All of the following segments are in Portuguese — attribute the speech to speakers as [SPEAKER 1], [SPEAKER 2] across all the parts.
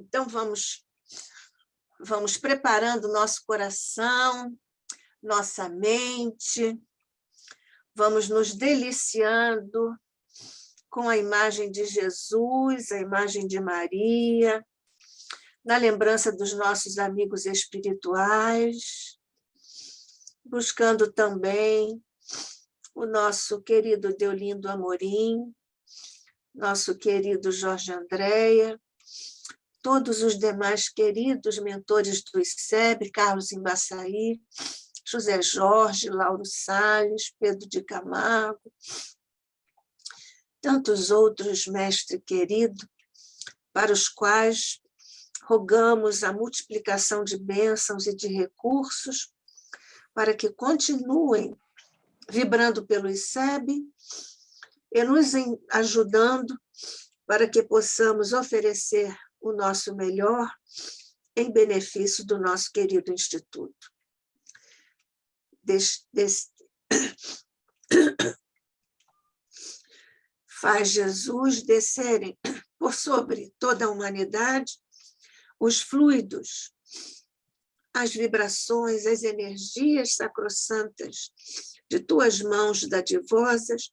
[SPEAKER 1] Então, vamos preparando nosso coração, nossa mente, vamos nos deliciando com a imagem de Jesus, a imagem de Maria, na lembrança dos nossos amigos espirituais, buscando também o nosso querido Deolindo Amorim, nosso querido Jorge Andréia, todos os demais queridos mentores do ICEB, Carlos Embaçaí, José Jorge, Lauro Salles, Pedro de Camargo, tantos outros, mestre querido, para os quais rogamos a multiplicação de bênçãos e de recursos para que continuem vibrando pelo ICEB e nos ajudando para que possamos oferecer o nosso melhor em benefício do nosso querido Instituto. Faz Jesus descerem por sobre toda a humanidade os fluidos, as vibrações, as energias sacrossantas de tuas mãos dadivosas,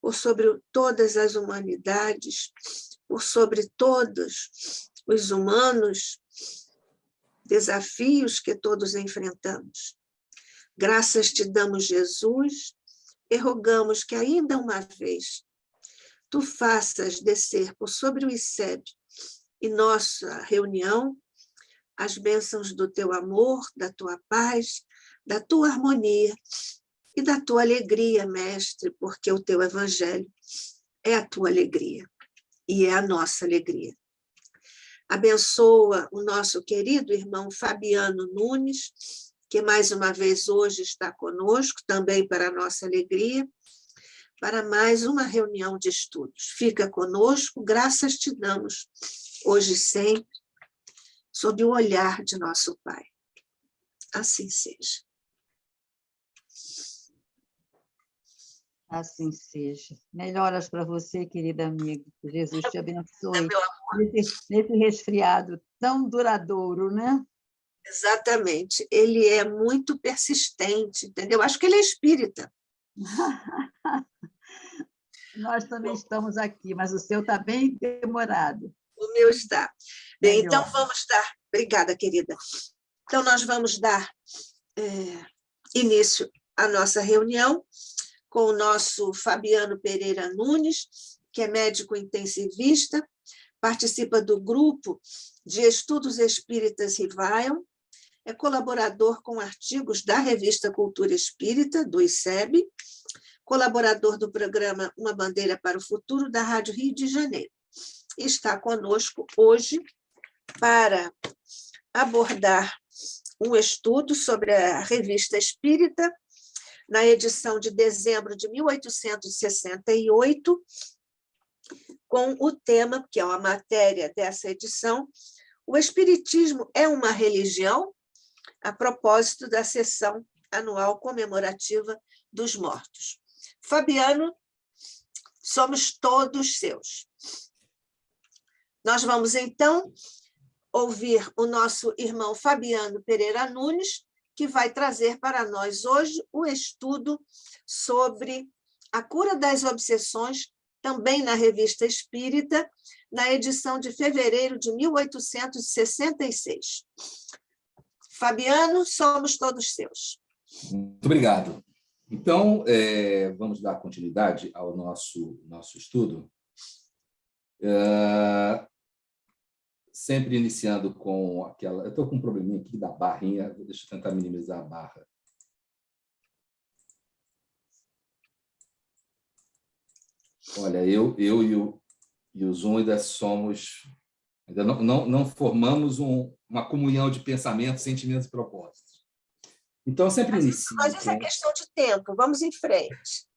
[SPEAKER 1] por sobre todas as humanidades, por sobre todos os humanos, desafios que todos enfrentamos. Graças te damos, Jesus, e rogamos que ainda uma vez tu faças descer por sobre o ICEB e nossa reunião as bênçãos do teu amor, da tua paz, da tua harmonia e da tua alegria, mestre, porque o teu evangelho é a tua alegria e é a nossa alegria. Abençoa o nosso querido irmão Fabiano Nunes, que mais uma vez hoje está conosco, também para a nossa alegria, para mais uma reunião de estudos. Fica conosco, graças te damos, hoje e sempre, sob o olhar de nosso Pai. Assim seja.
[SPEAKER 2] Assim seja. Melhoras para você, querida amiga. Que Jesus te abençoe nesse resfriado tão duradouro, né?
[SPEAKER 1] Exatamente. Ele é muito persistente, entendeu? Acho que ele é espírita.
[SPEAKER 2] Nós também estamos aqui, mas o seu está bem demorado.
[SPEAKER 1] O meu está. Bem,
[SPEAKER 2] Melhor.
[SPEAKER 1] então vamos dar... Obrigada, querida. Então, nós vamos dar início à nossa reunião com o nosso Fabiano Pereira Nunes, que é médico intensivista, participa do grupo de Estudos Espíritas Revival, é colaborador com artigos da revista Cultura Espírita, do ICEB, colaborador do programa Uma Bandeira para o Futuro, da Rádio Rio de Janeiro. Está conosco hoje para abordar um estudo sobre a Revista Espírita, na edição de dezembro de 1868, com o tema, que é uma matéria dessa edição, o Espiritismo é uma religião? A propósito da sessão anual comemorativa dos mortos. Fabiano, somos todos seus. Nós vamos, então, ouvir o nosso irmão Fabiano Pereira Nunes, que vai trazer para nós hoje o estudo sobre a cura das obsessões, também na Revista Espírita, na edição de fevereiro de 1866. Fabiano, somos todos seus.
[SPEAKER 3] Muito obrigado. Então, vamos dar continuidade ao nosso estudo. Sempre iniciando com aquela... Eu estou com um probleminha aqui da barrinha, deixa eu tentar minimizar a barra. Olha, eu e o Zoom ainda somos... Ainda não formamos uma comunhão de pensamentos, sentimentos e propósitos. Então, eu sempre inicio...
[SPEAKER 1] Mas isso é questão de tempo, vamos em frente.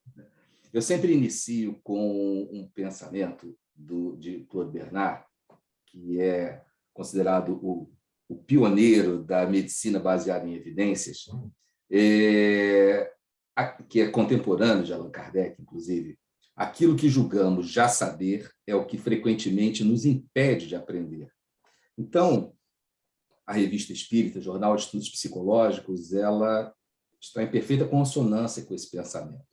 [SPEAKER 3] Eu sempre inicio com um pensamento de Claude Bernard, que é considerado o pioneiro da medicina baseada em evidências, que é contemporâneo de Allan Kardec, inclusive. Aquilo que julgamos já saber é o que frequentemente nos impede de aprender. Então, a Revista Espírita, Jornal de Estudos Psicológicos, ela está em perfeita consonância com esse pensamento.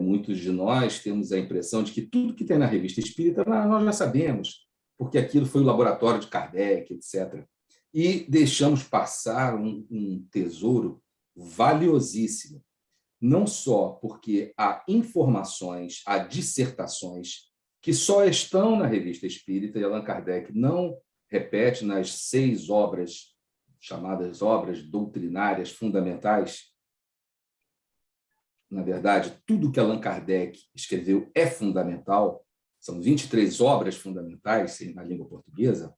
[SPEAKER 3] Muitos de nós temos a impressão de que tudo que tem na Revista Espírita nós já sabemos, porque aquilo foi o laboratório de Kardec, etc. E deixamos passar um tesouro valiosíssimo, não só porque há informações, há dissertações que só estão na Revista Espírita, e Allan Kardec não repete nas 6 obras, chamadas obras doutrinárias fundamentais. Na verdade, tudo que Allan Kardec escreveu é fundamental, são 23 obras fundamentais na língua portuguesa,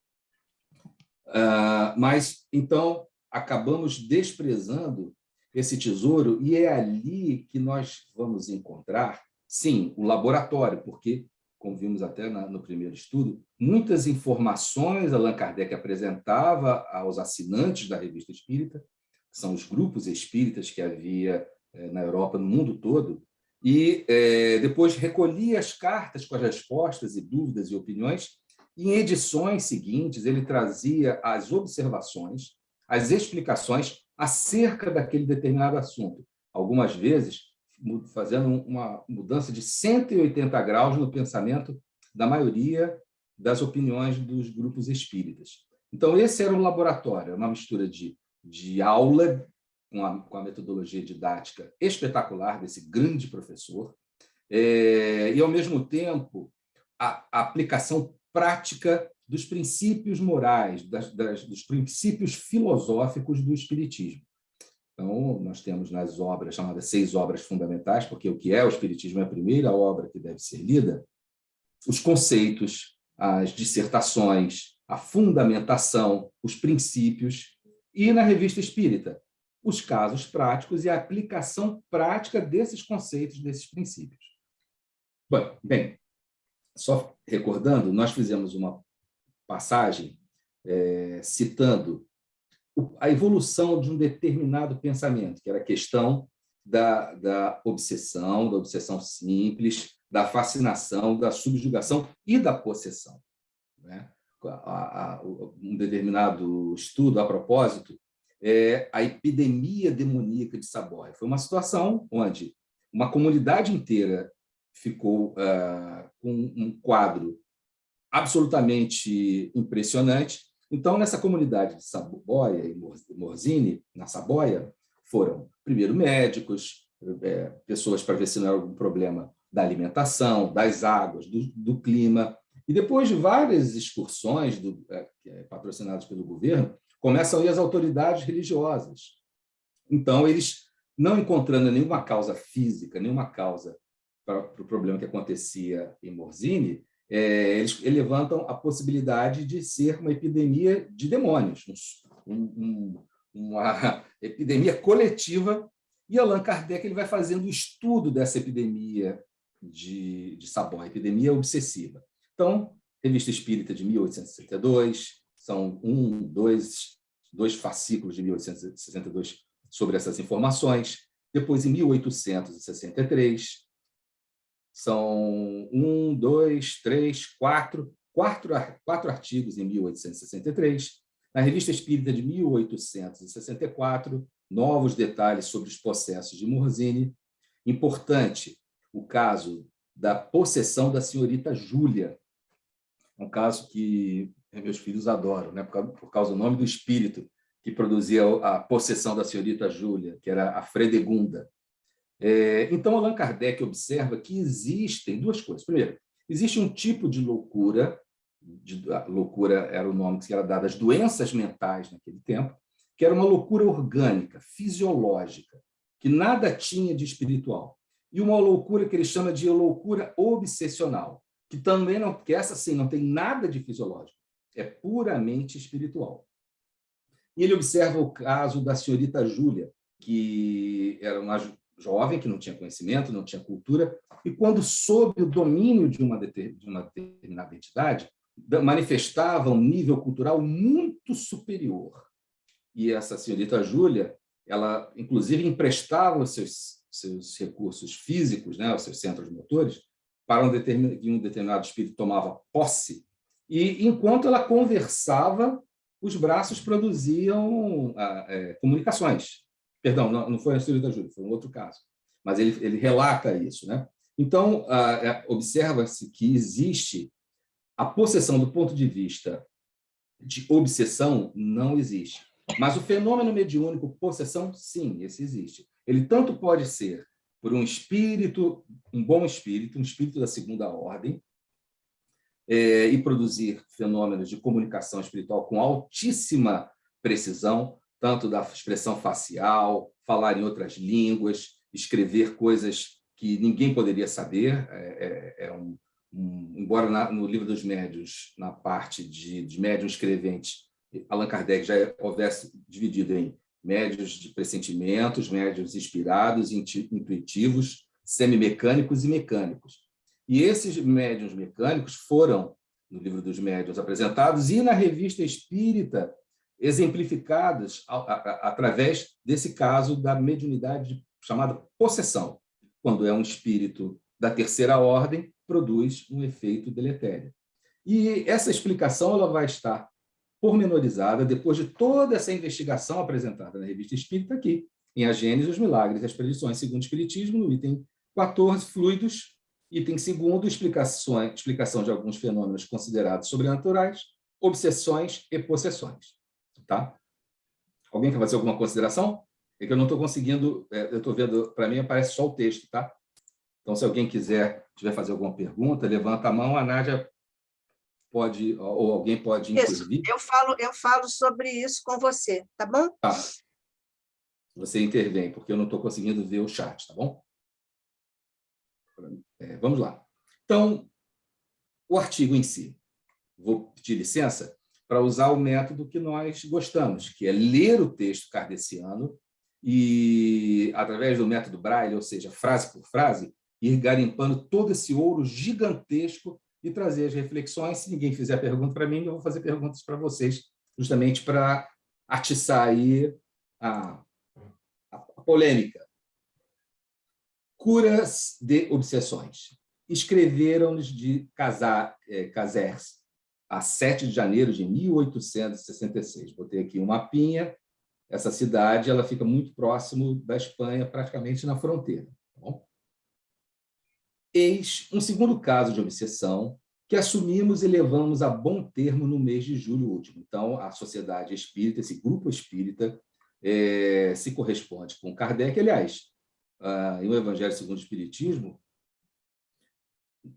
[SPEAKER 3] mas, então, acabamos desprezando esse tesouro, e é ali que nós vamos encontrar, sim, o laboratório, porque, como vimos até no primeiro estudo, muitas informações Allan Kardec apresentava aos assinantes da Revista Espírita, que são os grupos espíritas que havia na Europa, no mundo todo, e depois recolhia as cartas com as respostas e dúvidas e opiniões, e em edições seguintes ele trazia as observações, as explicações acerca daquele determinado assunto, algumas vezes fazendo uma mudança de 180 graus no pensamento da maioria das opiniões dos grupos espíritas. Então, esse era um laboratório, uma mistura de aula, com a metodologia didática espetacular desse grande professor, e, ao mesmo tempo, a aplicação prática dos princípios morais, dos princípios filosóficos do Espiritismo. Então, nós temos nas obras, chamadas 6 obras fundamentais, porque o que é o Espiritismo é a primeira obra que deve ser lida, os conceitos, as dissertações, a fundamentação, os princípios, e na Revista Espírita, os casos práticos e a aplicação prática desses conceitos, desses princípios. Bem, só recordando, nós fizemos uma passagem citando a evolução de um determinado pensamento, que era a questão da obsessão simples, da fascinação, da subjugação e da possessão. Né? Um determinado estudo, a propósito, a epidemia demoníaca de Saboia. Foi uma situação onde uma comunidade inteira ficou com um quadro absolutamente impressionante. Então, nessa comunidade de Saboia e Morzine, na Saboia, foram, primeiro, médicos, pessoas para ver se não era algum problema da alimentação, das águas, do clima, e depois de várias excursões patrocinadas pelo governo, começam a ir as autoridades religiosas. Então, eles, não encontrando nenhuma causa física, nenhuma causa para o problema que acontecia em Morzine, eles levantam a possibilidade de ser uma epidemia de demônios, uma epidemia coletiva, e Allan Kardec ele vai fazendo o estudo dessa epidemia de Saboia, epidemia obsessiva. Então, Revista Espírita de 1862, são dois fascículos de 1862 sobre essas informações. Depois, em 1863, são 4 artigos em 1863. Na Revista Espírita de 1864, novos detalhes sobre os processos de Morzine. Importante, o caso da possessão da senhorita Júlia. É um caso que meus filhos adoram, né? por causa do nome do espírito que produzia a possessão da senhorita Júlia, que era a Fredegunda. Então, Allan Kardec observa que existem 2 coisas. Primeiro, existe um tipo de loucura, loucura era o nome que era dado às doenças mentais naquele tempo, que era uma loucura orgânica, fisiológica, que nada tinha de espiritual. E uma loucura que ele chama de loucura obsessional, que também não, porque essa sim não tem nada de fisiológico, é puramente espiritual. E ele observa o caso da senhorita Júlia, que era uma jovem que não tinha conhecimento, não tinha cultura, e quando sob o domínio de uma determinada entidade, manifestava um nível cultural muito superior. E essa senhorita Júlia, ela, inclusive, emprestava os seus recursos físicos, né, os seus centros motores, para um determinado espírito tomava posse, E, enquanto ela conversava, os braços produziam comunicações. Perdão, não foi a história da Júlia, foi um outro caso. Mas ele relata isso, né? Então, observa-se que existe a possessão do ponto de vista de obsessão, não existe. Mas o fenômeno mediúnico possessão, sim, esse existe. Ele tanto pode ser por um espírito, um bom espírito, um espírito da segunda ordem, e produzir fenômenos de comunicação espiritual com altíssima precisão, tanto da expressão facial, falar em outras línguas, escrever coisas que ninguém poderia saber. Embora no Livro dos Médiuns, na parte de médium escrevente, Allan Kardec já houvesse dividido em médiuns de pressentimentos, médiuns inspirados, intuitivos, semimecânicos e mecânicos. E esses médiuns mecânicos foram, no Livro dos Médiuns, apresentados e na Revista Espírita, exemplificados através desse caso da mediunidade chamada possessão, quando é um espírito da terceira ordem, produz um efeito deletério. E essa explicação ela vai estar pormenorizada depois de toda essa investigação apresentada na Revista Espírita aqui, em A Gênese, os Milagres e as Predições segundo o Espiritismo, no item 14, Fluidos, item 2º, explicação de alguns fenômenos considerados sobrenaturais, obsessões e possessões. Tá? Alguém quer fazer alguma consideração? É que eu não estou conseguindo, eu estou vendo, para mim aparece só o texto, tá? Então, se alguém tiver fazer alguma pergunta, levanta a mão, a Nádia pode, ou alguém pode intervir.
[SPEAKER 1] Isso, eu falo sobre isso com você, tá bom?
[SPEAKER 3] Tá. Você intervém, porque eu não estou conseguindo ver o chat, tá bom? Vamos lá. Então, o artigo em si. Vou pedir licença para usar o método que nós gostamos, que é ler o texto kardeciano e, através do método Braille, ou seja, frase por frase, ir garimpando todo esse ouro gigantesco e trazer as reflexões. Se ninguém fizer pergunta para mim, eu vou fazer perguntas para vocês, justamente para atiçar aí a polêmica. Curas de obsessões. Escreveram-nos de Caseres, a 7 de janeiro de 1866. Botei aqui um mapinha. Essa cidade ela fica muito próximo da Espanha, praticamente na fronteira. Tá bom? Eis um segundo caso de obsessão que assumimos e levamos a bom termo no mês de julho último. Então, a Sociedade Espírita, esse grupo espírita, se corresponde com Kardec. Aliás, em O Evangelho segundo o Espiritismo,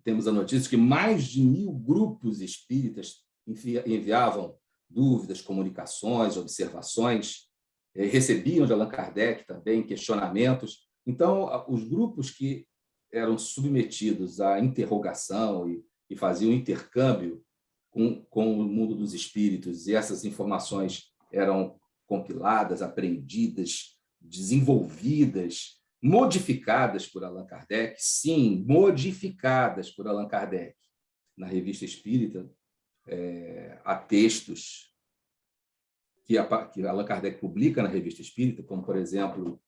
[SPEAKER 3] temos a notícia que mais de 1000 grupos espíritas enviavam dúvidas, comunicações, observações, recebiam de Allan Kardec também questionamentos. Então, os grupos que eram submetidos à interrogação e faziam intercâmbio com o mundo dos espíritos, e essas informações eram compiladas, apreendidas, desenvolvidas, modificadas por Allan Kardec, sim, modificadas por Allan Kardec. Na Revista Espírita, há textos que Allan Kardec publica na Revista Espírita, como, por exemplo,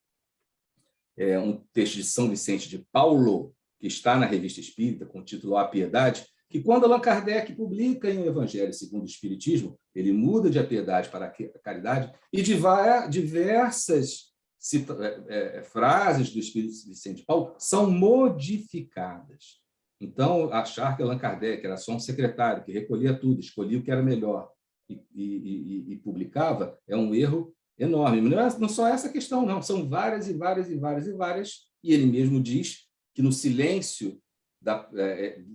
[SPEAKER 3] um texto de São Vicente de Paulo, que está na Revista Espírita, com o título A Piedade, que quando Allan Kardec publica em O Evangelho segundo o Espiritismo, ele muda de a piedade para a caridade, e diversas frases do Espírito Vicente de Paulo são modificadas. Então, achar que Allan Kardec era só um secretário que recolhia tudo, escolhia o que era melhor e publicava, é um erro enorme. Não só essa questão, não. São várias e várias e várias e várias. E ele mesmo diz que no silêncio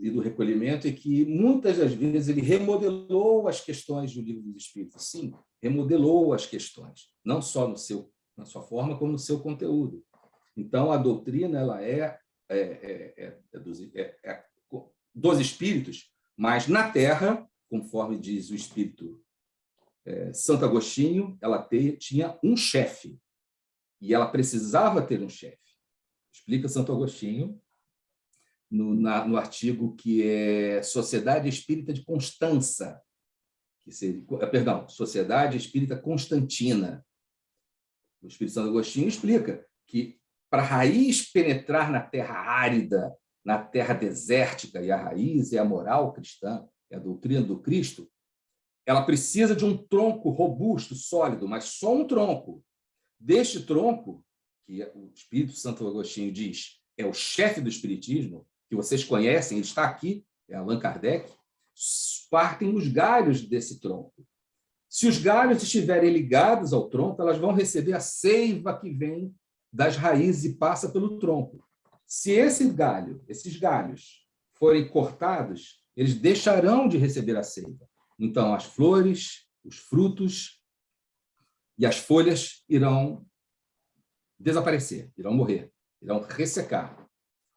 [SPEAKER 3] e do recolhimento é que muitas das vezes ele remodelou as questões do Livro dos Espíritos. Sim, remodelou as questões, não só na sua forma, como no seu conteúdo. Então, a doutrina ela dos espíritos, mas na Terra, conforme diz o Espírito Santo Agostinho, ela tinha um chefe, e ela precisava ter um chefe. Explica Santo Agostinho no artigo que é Sociedade Espírita de Constança, Sociedade Espírita Constantina. O Espírito Santo Agostinho explica que para a raiz penetrar na terra árida, na terra desértica, e a raiz é a moral cristã, é a doutrina do Cristo, ela precisa de um tronco robusto, sólido, mas só um tronco. Deste tronco, que o Espírito Santo Agostinho diz, é o chefe do Espiritismo, que vocês conhecem, ele está aqui, é Allan Kardec, partem os galhos desse tronco. Se os galhos estiverem ligados ao tronco, elas vão receber a seiva que vem das raízes e passa pelo tronco. Se esses galhos forem cortados, eles deixarão de receber a seiva. Então, as flores, os frutos e as folhas irão desaparecer, irão morrer, irão ressecar.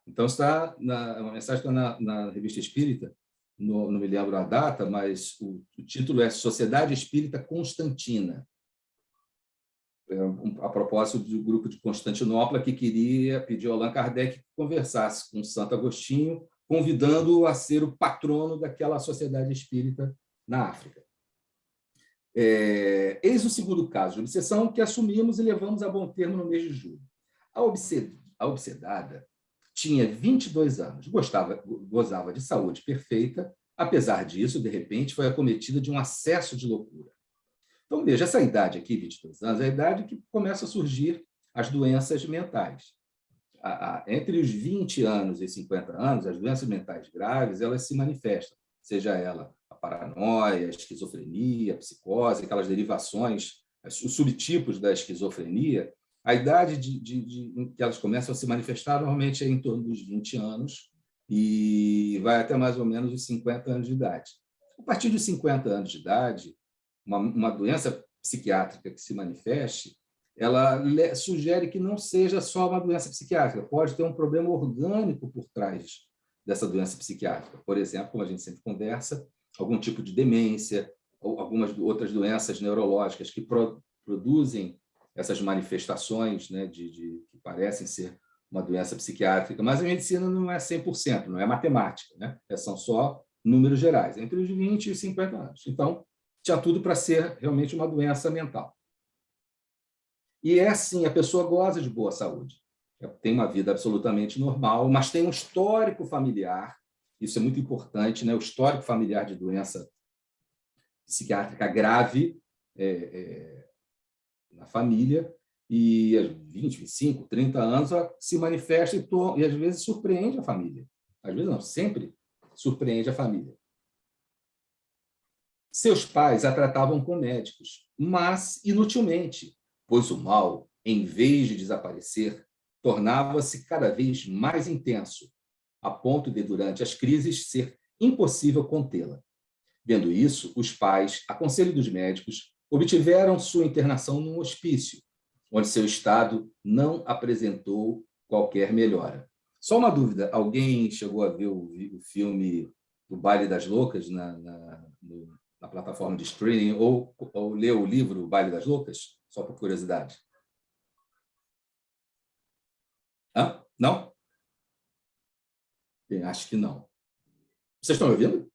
[SPEAKER 3] Então, está uma mensagem está na Revista Espírita, não me lembro a data, mas o título é Sociedade Espírita Constantina, a propósito do grupo de Constantinopla que queria pedir ao Allan Kardec que conversasse com Santo Agostinho, convidando-o a ser o patrono daquela sociedade espírita na África. Eis o segundo caso de obsessão que assumimos e levamos a bom termo no mês de julho. A obsedada tinha 22 anos, gozava de saúde perfeita, apesar disso, de repente, foi acometida de um acesso de loucura. Então, veja, essa idade aqui, 22 anos, é a idade que começam a surgir as doenças mentais. Entre os 20 anos e 50 anos, as doenças mentais graves, elas se manifestam, seja ela a paranoia, a esquizofrenia, a psicose, aquelas derivações, os subtipos da esquizofrenia. A idade em que elas começam a se manifestar normalmente é em torno dos 20 anos e vai até mais ou menos os 50 anos de idade. A partir dos 50 anos de idade, uma doença psiquiátrica que se manifeste, ela sugere que não seja só uma doença psiquiátrica, pode ter um problema orgânico por trás dessa doença psiquiátrica. Por exemplo, como a gente sempre conversa, algum tipo de demência, ou algumas outras doenças neurológicas que produzem essas manifestações, né, que parecem ser uma doença psiquiátrica, mas a medicina não é 100%, não é matemática, né? São só números gerais, entre os 20 e os 50 anos. Então, tinha tudo para ser realmente uma doença mental. E é assim, a pessoa goza de boa saúde, tem uma vida absolutamente normal, mas tem um histórico familiar, isso é muito importante, né? O histórico familiar de doença psiquiátrica grave na família, e aos 20, 25, 30 anos ela se manifesta e às vezes surpreende a família. Às vezes não, sempre surpreende a família. Seus pais a tratavam com médicos, mas inutilmente, pois o mal, em vez de desaparecer, tornava-se cada vez mais intenso, a ponto de, durante as crises, ser impossível contê-la. Vendo isso, os pais, a conselho dos médicos, obtiveram sua internação num hospício, onde seu estado não apresentou qualquer melhora. Só uma dúvida, alguém chegou a ver o filme O Baile das Loucas na plataforma de streaming ou leu o livro O Baile das Loucas? Só por curiosidade. Hã? Não? Bem, acho que não. Vocês estão me ouvindo?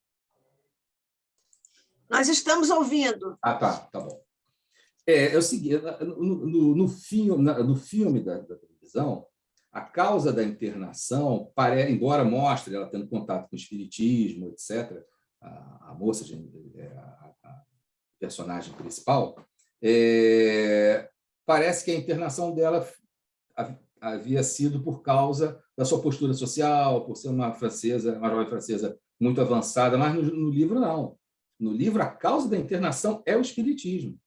[SPEAKER 1] Nós estamos ouvindo.
[SPEAKER 3] Tá bom. É o seguinte, no filme da televisão, a causa da internação, embora mostre ela tendo contato com o espiritismo, etc., a moça, a personagem principal, parece que a internação dela havia sido por causa da sua postura social, por ser uma jovem francesa muito avançada, mas no livro não. No livro, a causa da internação é o espiritismo,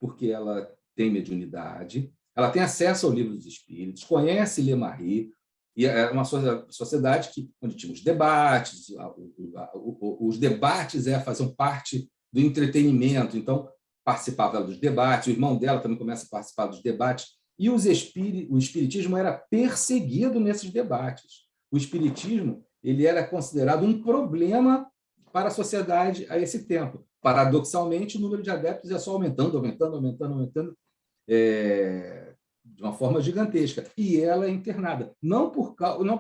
[SPEAKER 3] porque ela tem mediunidade, ela tem acesso ao livro dos espíritos, conhece Le Marie, e é uma sociedade onde tinha os debates, os debates faziam parte do entretenimento, então participava dos debates, o irmão dela também começa a participar dos debates, e o espiritismo era perseguido nesses debates. O espiritismo ele era considerado um problema para a sociedade a esse tempo. Paradoxalmente, o número de adeptos ia só aumentando, de uma forma gigantesca. E ela é internada, não por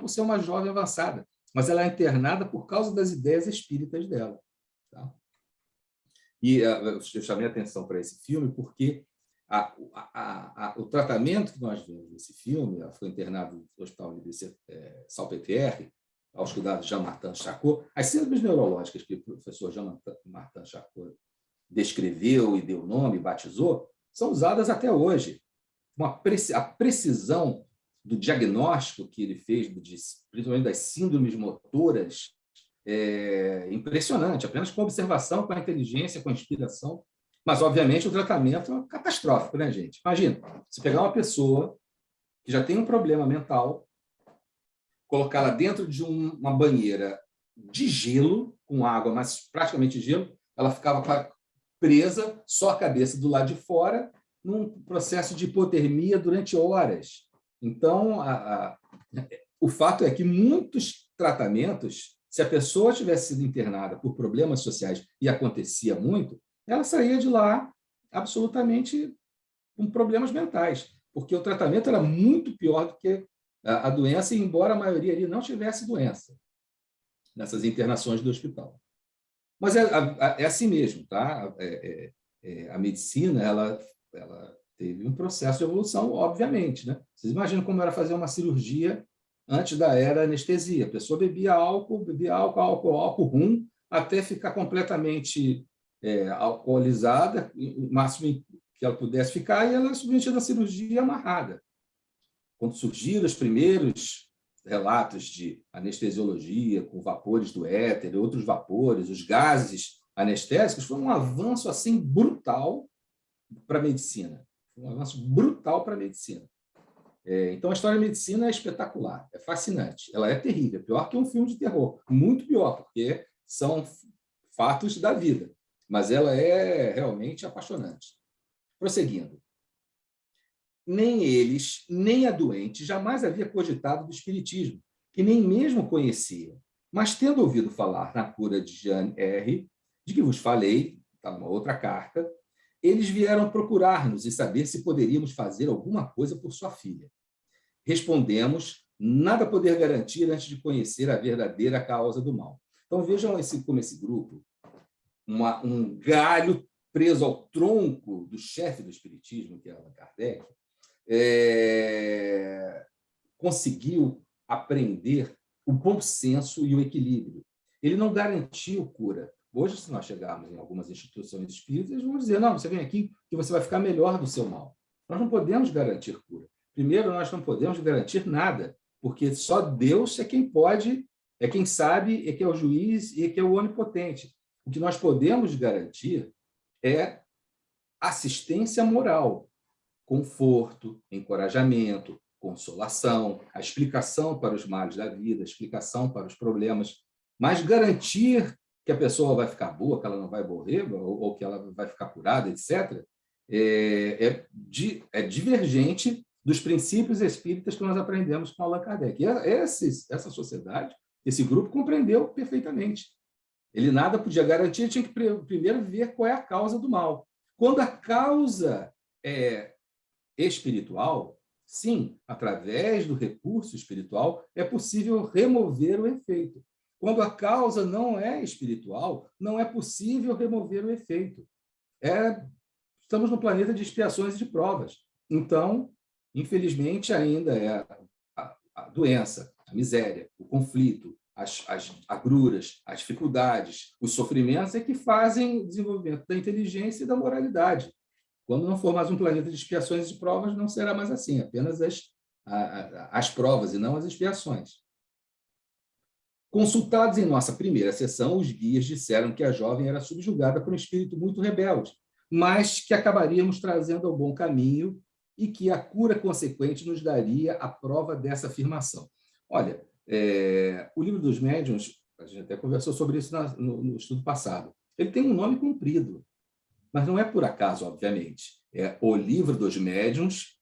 [SPEAKER 3] ser uma jovem avançada, mas ela é internada por causa das ideias espíritas dela. Tá? E eu chamei a atenção para esse filme porque o tratamento que nós vemos nesse filme, ela foi internada no Hospital Salpêtrière, aos cuidados de Jean-Martin Charcot. As síndromes neurológicas que o professor Jean-Martin Charcot descreveu e deu nome, batizou, são usadas até hoje. A precisão do diagnóstico que ele fez, principalmente das síndromes motoras, é impressionante, apenas com observação, com a inteligência, com a inspiração. Mas, obviamente, o tratamento é catastrófico, né, gente? Imagina, se pegar uma pessoa que já tem um problema mental, colocá-la dentro de uma banheira de gelo, com água, mas praticamente gelo, ela ficava presa, só a cabeça do lado de fora, num processo de hipotermia durante horas. Então, o fato é que muitos tratamentos, se a pessoa tivesse sido internada por problemas sociais, e acontecia muito, ela saía de lá absolutamente com problemas mentais, porque o tratamento era muito pior do que a doença, embora a maioria ali não tivesse doença, nessas internações do hospital. Mas é assim mesmo, tá? A medicina, ela teve um processo de evolução, obviamente, né? Vocês imaginam como era fazer uma cirurgia antes da era anestesia. A pessoa bebia álcool rum, até ficar completamente alcoolizada, o máximo que ela pudesse ficar, e ela era submetida à cirurgia amarrada. Quando surgiram os primeiros relatos de anestesiologia, com vapores do éter, outros vapores, os gases anestésicos, foi um avanço assim brutal para a medicina. Um avanço brutal para a medicina. Então, a história da medicina é espetacular, é fascinante. Ela é terrível, é pior que um filme de terror. Muito pior, porque são fatos da vida. Mas ela é realmente apaixonante. Prosseguindo. Nem eles, nem a doente jamais havia cogitado do espiritismo, que nem mesmo conhecia. Mas, tendo ouvido falar na cura de Jeanne R., de que vos falei, está numa outra carta, eles vieram procurar-nos e saber se poderíamos fazer alguma coisa por sua filha. Respondemos, nada poder garantir antes de conhecer a verdadeira causa do mal. Então, vejam como esse grupo, um galho preso ao tronco do chefe do espiritismo, que é Allan Kardec, conseguiu aprender o bom senso e o equilíbrio. Ele não garantiu cura. Hoje, se nós chegarmos em algumas instituições espíritas, eles vão dizer, não, você vem aqui que você vai ficar melhor do seu mal. Nós não podemos garantir cura. Primeiro, nós não podemos garantir nada, porque só Deus é quem pode, é quem sabe, é que é o juiz e é que é o onipotente. O que nós podemos garantir é assistência moral, conforto, encorajamento, consolação, a explicação para os males da vida, a explicação para os problemas, mas garantir que a pessoa vai ficar boa, que ela não vai morrer, ou que ela vai ficar curada, etc., é divergente dos princípios espíritas que nós aprendemos com Allan Kardec. E essa sociedade, esse grupo, compreendeu perfeitamente. Ele nada podia garantir, tinha que primeiro ver qual é a causa do mal. Quando a causa é espiritual, sim, através do recurso espiritual, é possível remover o efeito. Quando a causa não é espiritual, não é possível remover o efeito. Estamos no planeta de expiações e de provas. Então, infelizmente, ainda é a doença, a miséria, o conflito, as agruras, as dificuldades, os sofrimentos é que fazem o desenvolvimento da inteligência e da moralidade. Quando não for mais um planeta de expiações e de provas, não será mais assim, apenas as provas e não as expiações. Consultados em nossa primeira sessão, os guias disseram que a jovem era subjugada por um espírito muito rebelde, mas que acabaríamos trazendo ao bom caminho e que a cura consequente nos daria a prova dessa afirmação. Olha, o Livro dos Médiuns, a gente até conversou sobre isso no estudo passado, ele tem um nome comprido, mas não é por acaso, obviamente. É o Livro dos Médiuns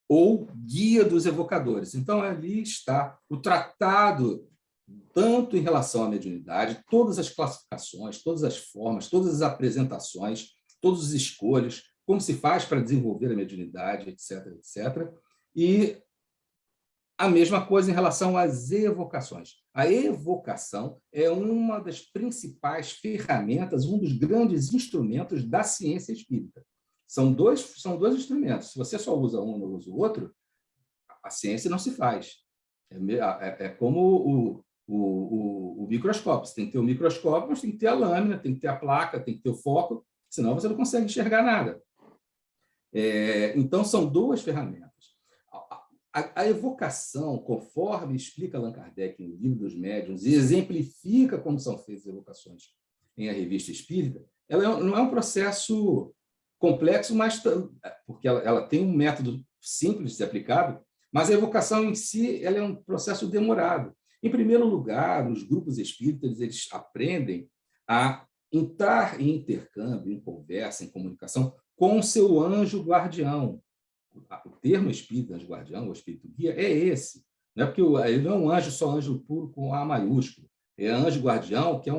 [SPEAKER 3] ou Guia dos Evocadores. Então, ali está o tratado, tanto em relação à mediunidade, todas as classificações, todas as formas, todas as apresentações, todas as escolhas, como se faz para desenvolver a mediunidade, etc., etc. E a mesma coisa em relação às evocações. A evocação é uma das principais ferramentas, um dos grandes instrumentos da ciência espírita. São dois instrumentos. Se você só usa um e não usa o outro, a ciência não se faz. É como o microscópio. Você tem que ter o microscópio, mas tem que ter a lâmina, tem que ter a placa, tem que ter o foco, senão você não consegue enxergar nada. Então, são duas ferramentas. A evocação, conforme explica Allan Kardec no Livro dos Médiuns, e exemplifica como são feitas as evocações em A Revista Espírita, ela não é um processo complexo, mas porque ela tem um método simples de ser aplicado, mas a evocação em si ela é um processo demorado. Em primeiro lugar, os grupos espíritas eles aprendem a entrar em intercâmbio, em conversa, em comunicação com o seu anjo guardião. O termo espírito, anjo guardião, ou espírito guia, é esse. Não é porque ele não é um anjo, só anjo puro com A maiúsculo. É anjo guardião, que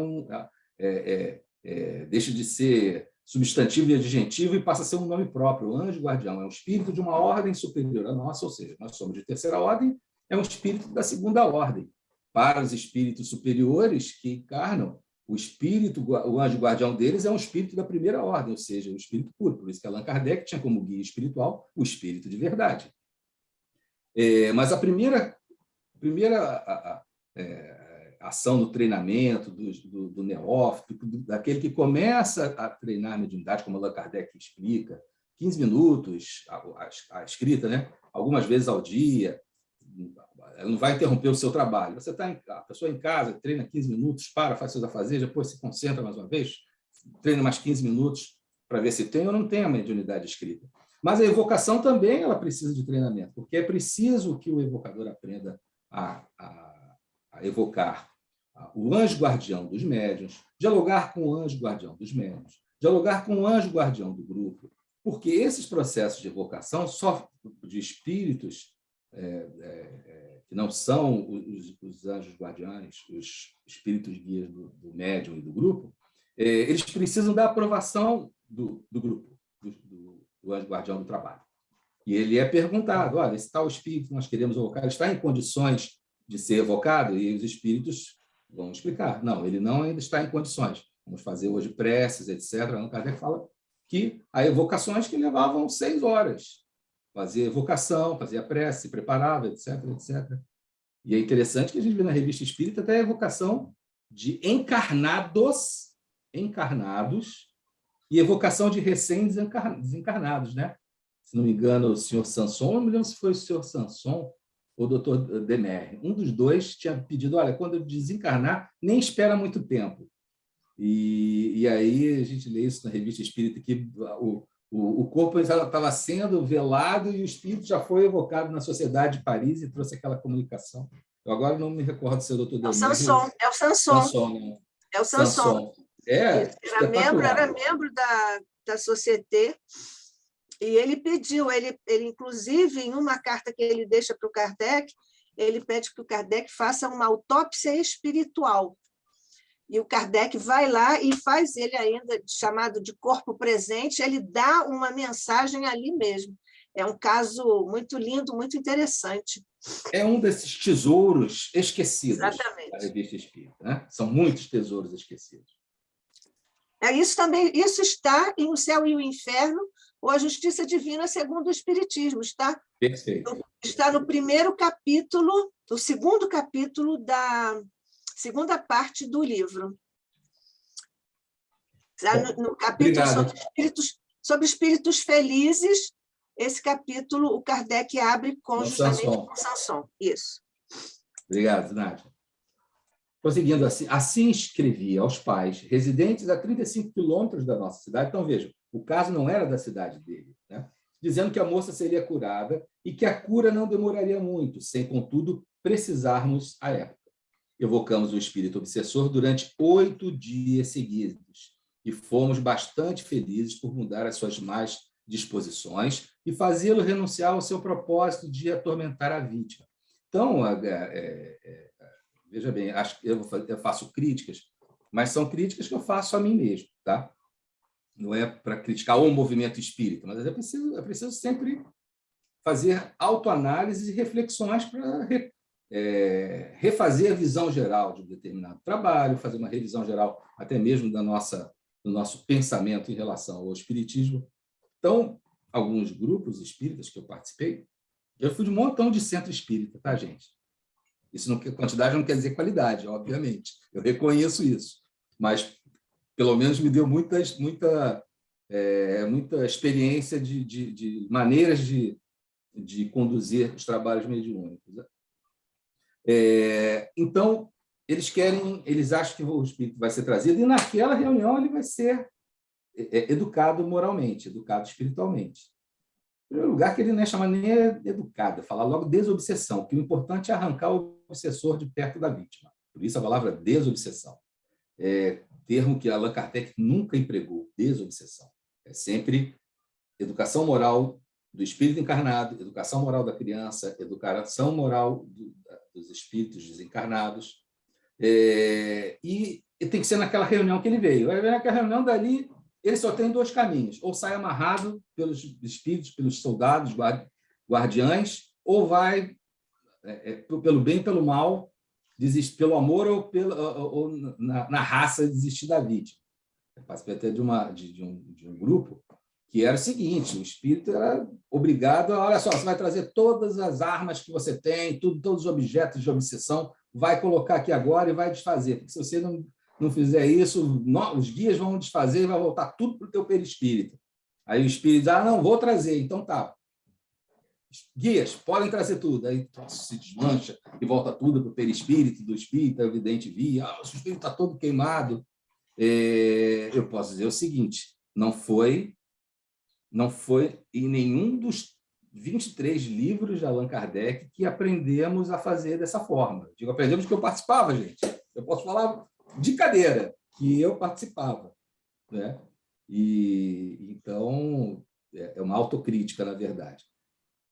[SPEAKER 3] deixa de ser substantivo e adjetivo e passa a ser um nome próprio. O anjo guardião é um espírito de uma ordem superior à nossa, ou seja, nós somos de terceira ordem, é um espírito da segunda ordem. Para os espíritos superiores que encarnam, o anjo guardião deles é um espírito da primeira ordem, ou seja, o espírito puro. Por isso que Allan Kardec tinha como guia espiritual o espírito de verdade. Mas a primeira ação no treinamento do neófito, daquele que começa a treinar a mediunidade, como Allan Kardec explica, 15 minutos, a escrita, né? Algumas vezes ao dia, ela não vai interromper o seu trabalho. A pessoa em casa treina 15 minutos, faz seus afazeres, depois se concentra mais uma vez, treina mais 15 minutos para ver se tem ou não tem a mediunidade escrita. Mas a evocação também ela precisa de treinamento, porque é preciso que o evocador aprenda a evocar o anjo guardião dos médiuns, dialogar com o anjo guardião dos médiuns, dialogar com o anjo guardião do grupo, porque esses processos de evocação só de espíritos que não são os anjos guardiães, os espíritos guias do médium e do grupo, eles precisam da aprovação do grupo, do anjo guardião do trabalho. E ele é perguntado, olha, esse tal espírito que nós queremos evocar, está em condições de ser evocado? E os espíritos vão explicar. Não, ele não ainda está em condições. Vamos fazer hoje preces, etc. Allan Kardec fala que há evocações que levavam 6 horas. Fazia evocação, fazia prece, se preparava, etc., etc. E é interessante que a gente vê na Revista Espírita até a evocação de encarnados e evocação de recém-desencarnados, né? Se não me engano, o senhor Sanson, não me lembro se foi o senhor Sanson ou o doutor Demer. Um dos dois tinha pedido, olha, quando eu desencarnar, nem espera muito tempo. E aí a gente lê isso na Revista Espírita, que o corpo estava sendo velado e o espírito já foi evocado na Sociedade de Paris e trouxe aquela comunicação. Eu agora não me recordo se é o doutor Demer.
[SPEAKER 1] É o Sanson.
[SPEAKER 3] Sanson.
[SPEAKER 1] É o Sanson. Era membro da Société. E ele pediu, ele inclusive, em uma carta que ele deixa para o Kardec, ele pede que o Kardec faça uma autópsia espiritual. E o Kardec vai lá e faz ele ainda, chamado de corpo presente, ele dá uma mensagem ali mesmo. É um caso muito lindo, muito interessante.
[SPEAKER 3] É um desses tesouros esquecidos.
[SPEAKER 1] Exatamente.
[SPEAKER 3] Da Revista Espírita, né? São muitos tesouros esquecidos.
[SPEAKER 1] Isso está em O Céu e o Inferno, ou A Justiça Divina segundo o Espiritismo.
[SPEAKER 3] Perfeito.
[SPEAKER 1] Está no primeiro capítulo, o segundo capítulo da segunda parte do livro. No capítulo sobre espíritos felizes, esse capítulo o Kardec abre justamente com Sanson. Isso.
[SPEAKER 3] Obrigado, Nádia. Prosseguindo assim escrevia aos pais residentes a 35 quilômetros da nossa cidade. Então, vejam, o caso não era da cidade dele, né? Dizendo que a moça seria curada e que a cura não demoraria muito, sem, contudo, precisarmos à época. Evocamos o espírito obsessor durante 8 dias seguidos e fomos bastante felizes por mudar as suas más disposições e fazê-lo renunciar ao seu propósito de atormentar a vítima. Então, veja bem, eu faço críticas, mas são críticas que eu faço a mim mesmo, tá? Não é para criticar o movimento espírita, mas é preciso sempre fazer autoanálise e reflexões para refazer a visão geral de um determinado trabalho, fazer uma revisão geral até mesmo do nosso pensamento em relação ao espiritismo. Então, alguns grupos espíritas que eu participei, eu fui de um montão de centro espírita, tá, gente? Isso não, quantidade não quer dizer qualidade, obviamente. Eu reconheço isso. Mas, pelo menos, me deu muita experiência de maneiras de conduzir os trabalhos mediúnicos. Então, eles acham que o espírito vai ser trazido, e naquela reunião ele vai ser educado moralmente, educado espiritualmente. Em primeiro lugar, que ele não é chamado nem educado, é falar logo desobsessão, que o importante é arrancar o obsessor de perto da vítima. Por isso a palavra desobsessão. Termo que Allan Kardec nunca empregou, desobsessão. É sempre educação moral do espírito encarnado, educação moral da criança, educação moral dos espíritos desencarnados. E tem que ser naquela reunião que ele veio. Naquela reunião dali, ele só tem 2 caminhos. Ou sai amarrado pelos espíritos, pelos soldados, guardiães, ou vai pelo bem e pelo mal, pelo amor ou na raça desistir da vítima. Eu participei até de um grupo que era o seguinte: o espírito era obrigado a, olha só, você vai trazer todas as armas que você tem, todos os objetos de obsessão, vai colocar aqui agora e vai desfazer, porque se você não fizer isso, os guias vão desfazer e vai voltar tudo para o teu perispírito. Aí o espírito diz, não, vou trazer, então tá. Guias, podem trazer tudo. Aí se desmancha e volta tudo para o perispírito do espírito, a evidente via, o espírito está todo queimado. Eu posso dizer o seguinte, não foi em nenhum dos 23 livros de Allan Kardec que aprendemos a fazer dessa forma. Digo, aprendemos que eu participava, gente. Eu posso falar de cadeira, que eu participava. Né? Então, é uma autocrítica, na verdade.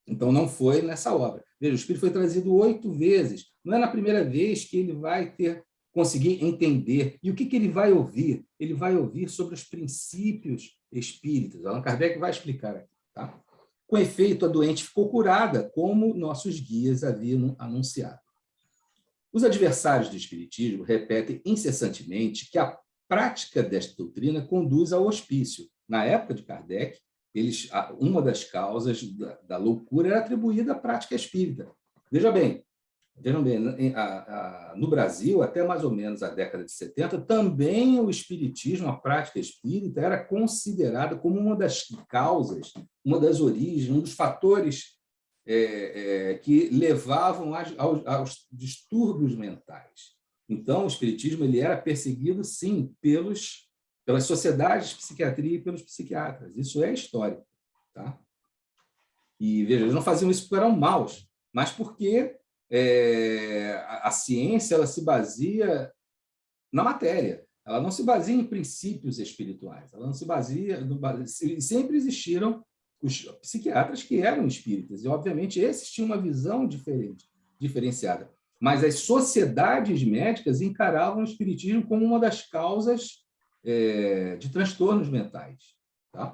[SPEAKER 3] Então, não foi nessa obra. Veja, o Espírito foi trazido 8 vezes. Não é na primeira vez que ele vai conseguir entender. E o que ele vai ouvir? Ele vai ouvir sobre os princípios espíritas. Allan Kardec vai explicar aqui. Tá? Com efeito, a doente ficou curada, como nossos guias haviam anunciado. Os adversários do espiritismo repetem incessantemente que a prática desta doutrina conduz ao hospício. Na época de Kardec, uma das causas da loucura era atribuída à prática espírita. Vejam bem, no Brasil, até mais ou menos a década de 70, também o espiritismo, a prática espírita, era considerada como uma das causas, uma das origens, um dos fatores que levavam aos distúrbios mentais. Então, o espiritismo ele era perseguido, sim, pelas sociedades de psiquiatria e pelos psiquiatras. Isso é histórico. Tá? E, veja, eles não faziam isso porque eram maus, mas porque a ciência ela se baseia na matéria. Ela não se baseia em princípios espirituais. Ela não se baseia... Sempre existiram os psiquiatras que eram espíritas, e, obviamente, esses tinham uma visão diferenciada. Mas as sociedades médicas encaravam o espiritismo como uma das causas de transtornos mentais. Tá?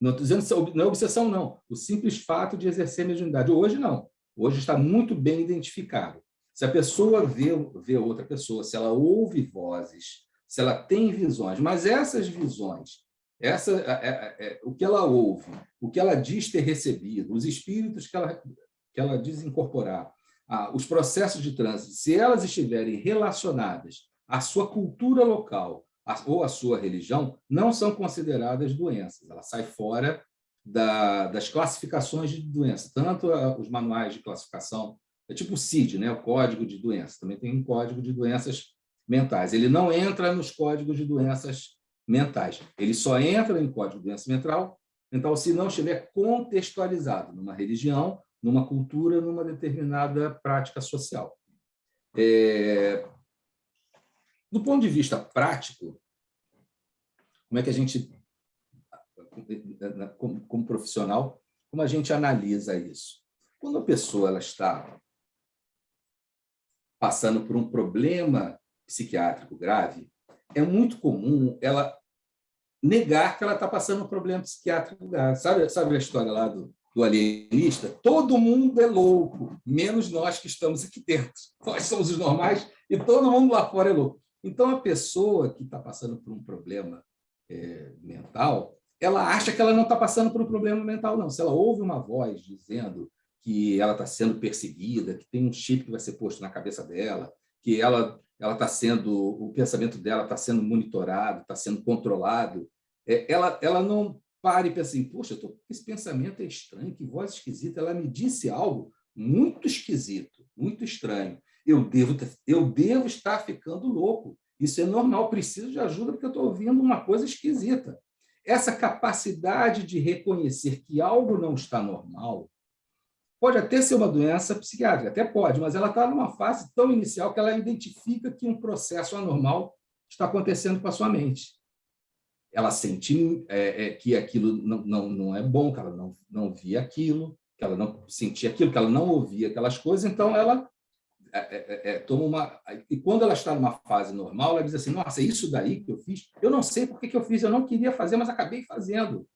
[SPEAKER 3] Não estou dizendo não é obsessão, não. O simples fato de exercer mediunidade. Hoje, não. Hoje está muito bem identificado. Se a pessoa vê outra pessoa, se ela ouve vozes, se ela tem visões, mas essas visões, o que ela ouve, o que ela diz ter recebido, os espíritos que ela diz incorporar, os processos de trânsito, se elas estiverem relacionadas à sua cultura local ou à sua religião, não são consideradas doenças. Ela sai fora das classificações de doença. Tanto os manuais de classificação, é tipo o CID, né? O Código de Doenças, também tem um Código de Doenças Mentais. Ele não entra nos códigos de doenças mentais. Ele só entra em Código de Doença Mental, então, se não estiver contextualizado numa religião, numa cultura, numa determinada prática social. Do ponto de vista prático, como é que a gente, como profissional, como a gente analisa isso? Quando a pessoa ela está passando por um problema psiquiátrico grave, é muito comum ela negar que ela está passando um problema psiquiátrico grave. Sabe a história lá do alienista? Todo mundo é louco, menos nós que estamos aqui dentro. Nós somos os normais e todo mundo lá fora é louco. Então, a pessoa que está passando por um problema mental, ela acha que ela não está passando por um problema mental, não. Se ela ouve uma voz dizendo que ela está sendo perseguida, que tem um chip que vai ser posto na cabeça dela, que ela está sendo, o pensamento dela está sendo monitorado, está sendo controlado, ela não para e pensa assim, poxa, esse pensamento é estranho, que voz esquisita, ela me disse algo muito esquisito, muito estranho. Eu devo estar ficando louco. Isso é normal, preciso de ajuda porque eu estou ouvindo uma coisa esquisita. Essa capacidade de reconhecer que algo não está normal pode até ser uma doença psiquiátrica, até pode, mas ela está numa fase tão inicial que ela identifica que um processo anormal está acontecendo com a sua mente. Ela sente que aquilo não é bom, que ela não via aquilo, que ela não sentia aquilo, que ela não ouvia aquelas coisas, então ela toma uma... E quando ela está numa fase normal, ela diz assim, nossa, isso daí que eu fiz, eu não sei por que eu fiz, eu não queria fazer, mas acabei fazendo.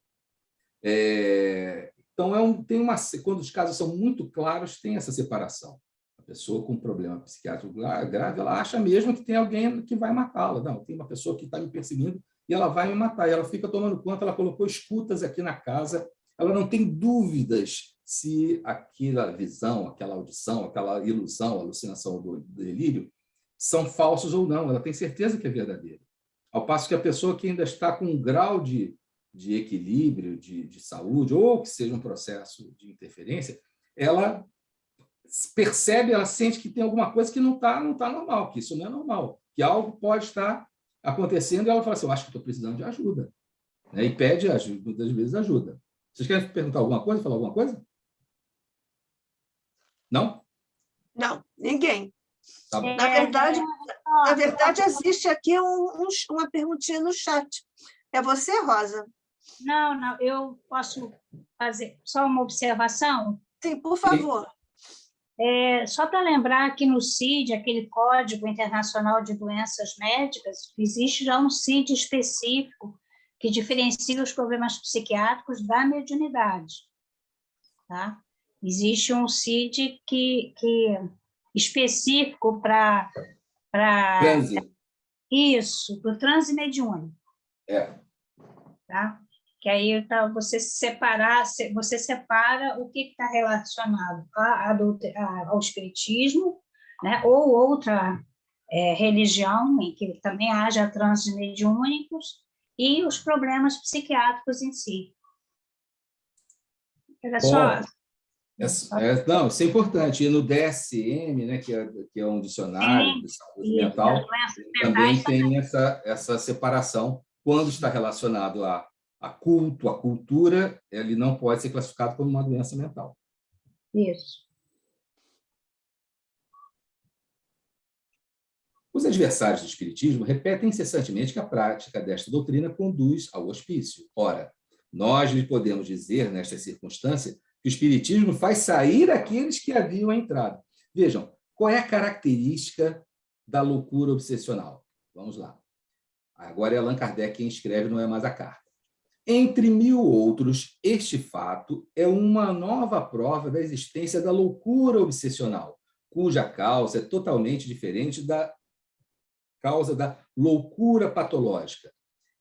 [SPEAKER 3] Então, quando os casos são muito claros, tem essa separação. A pessoa com um problema psiquiátrico grave, ela acha mesmo que tem alguém que vai matá-la. Não, tem uma pessoa que está me perseguindo e ela vai me matar. E ela fica tomando conta, ela colocou escutas aqui na casa, ela não tem dúvidas se aquela visão, aquela audição, aquela ilusão, alucinação do delírio, são falsos ou não. Ela tem certeza que é verdadeira. Ao passo que a pessoa que ainda está com um grau de equilíbrio, de saúde, ou que seja um processo de interferência, ela percebe, ela sente que tem alguma coisa que não está normal, que isso não é normal, que algo pode estar acontecendo, e ela fala assim, eu acho que estou precisando de ajuda. Né? E pede ajuda, muitas vezes ajuda. Vocês querem perguntar alguma coisa, falar alguma coisa? Não?
[SPEAKER 1] Não, ninguém.
[SPEAKER 3] Tá bom.
[SPEAKER 1] Na verdade, existe aqui uma perguntinha no chat. É você, Rosa?
[SPEAKER 4] Não, eu posso fazer só uma observação?
[SPEAKER 1] Sim, por favor.
[SPEAKER 4] Só para lembrar que no CID, aquele Código Internacional de Doenças Médicas, existe já um CID específico que diferencia os problemas psiquiátricos da mediunidade. Tá? Existe um CID que específico para isso, para o transe mediúnico. Tá? Que aí você separa o que está relacionado ao espiritismo, né? Ou outra religião em que também haja transes mediúnicos, e os problemas psiquiátricos em si. Era só...
[SPEAKER 3] Não, isso é importante. E no DSM, né, que é um dicionário de saúde mental, também tem essa separação. Quando está relacionado a culto, a cultura, ele não pode ser classificado como uma doença mental.
[SPEAKER 4] Isso.
[SPEAKER 3] Os adversários do espiritismo repetem incessantemente que a prática desta doutrina conduz ao hospício. Ora, nós lhe podemos dizer, nesta circunstância, que o espiritismo faz sair aqueles que haviam entrado. Vejam, qual é a característica da loucura obsessional? Vamos lá. Agora é Allan Kardec quem escreve, não é mais a carta. Entre mil outros, este fato é uma nova prova da existência da loucura obsessional, cuja causa é totalmente diferente da causa da loucura patológica,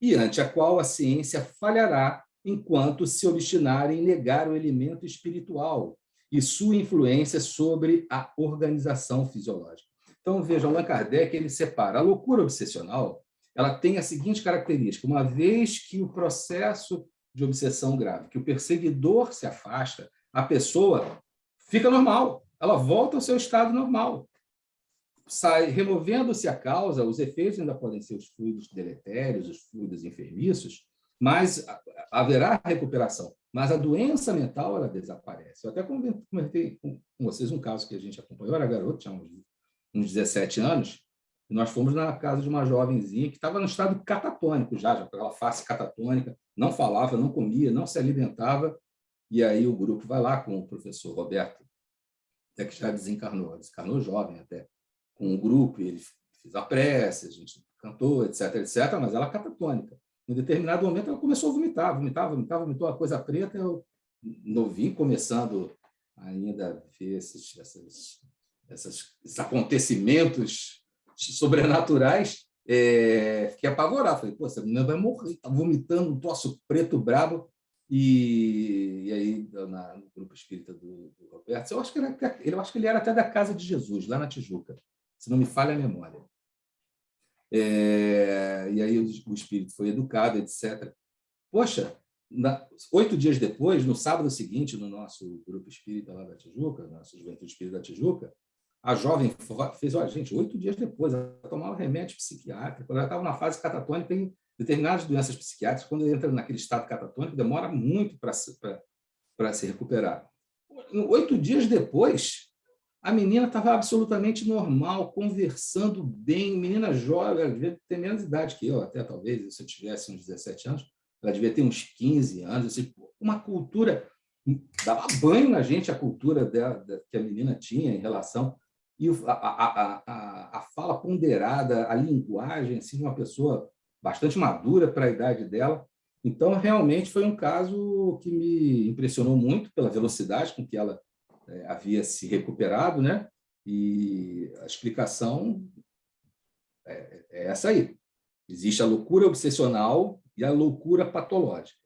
[SPEAKER 3] e ante a qual a ciência falhará enquanto se obstinarem em negar o elemento espiritual e sua influência sobre a organização fisiológica. Então, vejam, Allan Kardec ele separa a loucura obsessional. Ela tem a seguinte característica: uma vez que o processo de obsessão grave, que o perseguidor se afasta, a pessoa fica normal, ela volta ao seu estado normal. Sai, removendo-se a causa, os efeitos ainda podem ser os fluidos deletérios, os fluidos enfermiços, mas haverá recuperação. Mas a doença mental, ela desaparece. Eu até comentei com vocês um caso que a gente acompanhou, era garoto, tinha uns 17 anos, e nós fomos na casa de uma jovenzinha que estava no estado catatônico já com aquela face catatônica, não falava, não comia, não se alimentava, e aí o grupo vai lá com o professor Roberto, até que já desencarnou jovem até, com o grupo, e ele fez a prece, a gente cantou, etc, mas ela catatônica. Em determinado momento, ela começou a vomitar uma coisa preta, eu novinho, começando ainda a ver esses acontecimentos sobrenaturais, fiquei apavorado. Falei, pô, essa menina vai morrer, está vomitando um troço preto brabo. E aí, no grupo espírita do Roberto, eu acho que ele era até da Casa de Jesus, lá na Tijuca, se não me falha a memória. E aí o espírito foi educado, etc. Poxa, 8 dias depois, no sábado seguinte, no nosso grupo espírita lá da Tijuca, nossa Juventude Espírita da Tijuca, a jovem fez, olha, gente, 8 dias depois, ela tomava remédio psiquiátrico, ela estava na fase catatônica em determinadas doenças psiquiátricas, quando entra naquele estado catatônico, demora muito para se recuperar. 8 dias depois, a menina estava absolutamente normal, conversando bem, menina jovem, ela devia ter menos idade que eu, até talvez, se eu tivesse uns 17 anos, ela devia ter uns 15 anos, assim, uma cultura, dava banho na gente a cultura que a menina tinha em relação, e a fala ponderada, a linguagem assim, de uma pessoa bastante madura para a idade dela. Então, realmente, foi um caso que me impressionou muito pela velocidade com que ela havia se recuperado, né? E a explicação é essa aí. Existe a loucura obsessional e a loucura patológica,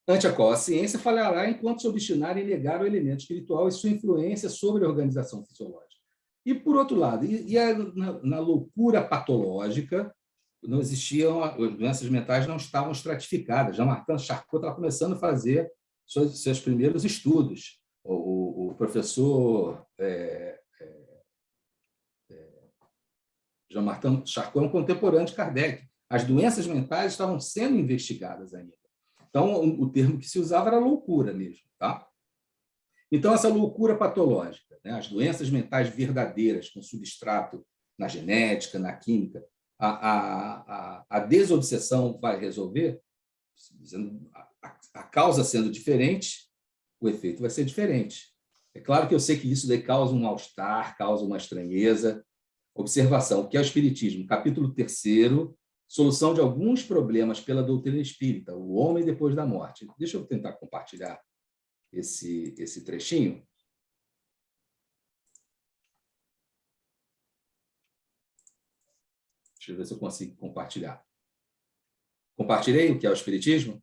[SPEAKER 3] ante a qual a ciência falhará enquanto se obstinar em negar o elemento espiritual e sua influência sobre a organização fisiológica. E, por outro lado, na loucura patológica, não existiam, as doenças mentais não estavam estratificadas. Jean-Martin Charcot estava começando a fazer seus primeiros estudos. O professor Jean-Martin Charcot é um contemporâneo de Kardec. As doenças mentais estavam sendo investigadas ainda. Então, o termo que se usava era loucura mesmo. Tá? Então, essa loucura patológica, né? As doenças mentais verdadeiras, com substrato na genética, na química, a desobsessão vai resolver, a causa sendo diferente, o efeito vai ser diferente. É claro que eu sei que isso daí causa um mal-estar, causa uma estranheza. Observação, o que é o Espiritismo? Capítulo 3º, solução de alguns problemas pela doutrina espírita, o homem depois da morte. Deixa eu tentar compartilhar esse trechinho. Deixa eu ver se eu consigo compartilhar. Compartilhei o que é o Espiritismo?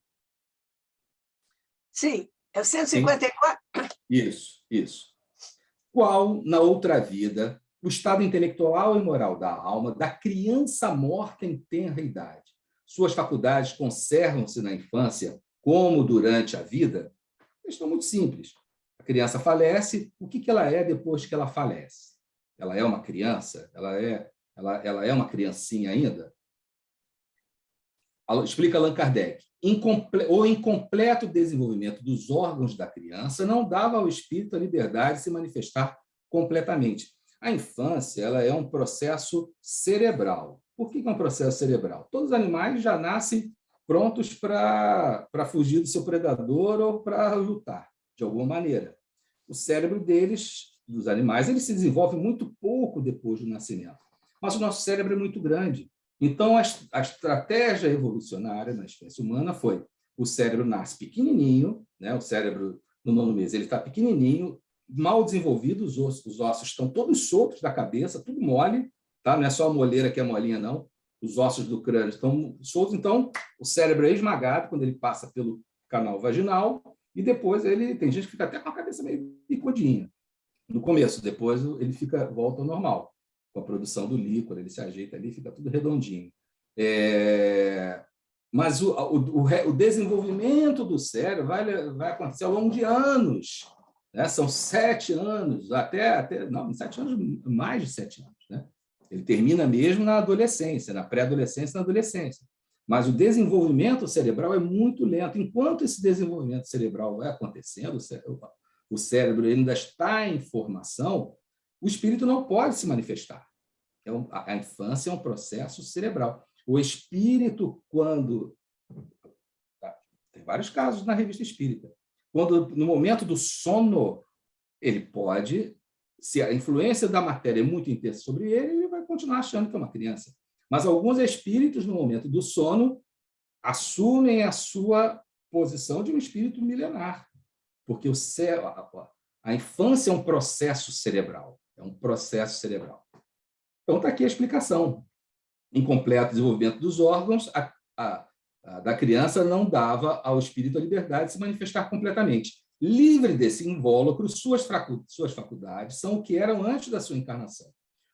[SPEAKER 1] Sim, é o 154?
[SPEAKER 3] Isso. Qual, na outra vida, o estado intelectual e moral da alma da criança morta em tenra idade? Suas faculdades conservam-se na infância como durante a vida? Questão muito simples. A criança falece, o que ela é depois que ela falece? Ela é uma criança? Ela é uma criancinha ainda? Explica Allan Kardec. O incompleto desenvolvimento dos órgãos da criança não dava ao espírito a liberdade de se manifestar completamente. A infância ela é um processo cerebral. Por que é um processo cerebral? Todos os animais já nascem prontos para fugir do seu predador ou para lutar, de alguma maneira. O cérebro dos animais, ele se desenvolve muito pouco depois do nascimento. Mas o nosso cérebro é muito grande. Então, a estratégia evolucionária na espécie humana foi: o cérebro nasce pequenininho, né? O cérebro, no 9º mês, ele está pequenininho, mal desenvolvido, os ossos estão todos soltos da cabeça, tudo mole, tá? Não é só a moleira que é molinha, não. Os ossos do crânio estão soltos, então o cérebro é esmagado quando ele passa pelo canal vaginal e depois tem gente que fica até com a cabeça meio picudinha no começo, depois ele volta ao normal. Com a produção do líquor, ele se ajeita ali, fica tudo redondinho. Mas o desenvolvimento do cérebro vai acontecer ao longo de anos, né? São 7 anos, não, 7 anos, mais de 7 anos, né? Ele termina mesmo na adolescência, na pré-adolescência, na adolescência. Mas o desenvolvimento cerebral é muito lento. Enquanto esse desenvolvimento cerebral vai acontecendo, o cérebro ainda está em formação, o espírito não pode se manifestar. A infância é um processo cerebral. O espírito, tem vários casos na Revista Espírita, no momento do sono, ele pode, se a influência da matéria é muito intensa sobre ele vai continuar achando que é uma criança. Mas alguns espíritos, no momento do sono, assumem a sua posição de um espírito milenar, porque a infância é um processo cerebral. Então, está aqui a explicação. Incompleto desenvolvimento dos órgãos, da criança não dava ao espírito a liberdade de se manifestar completamente. Livre desse invólucro, suas faculdades são o que eram antes da sua encarnação.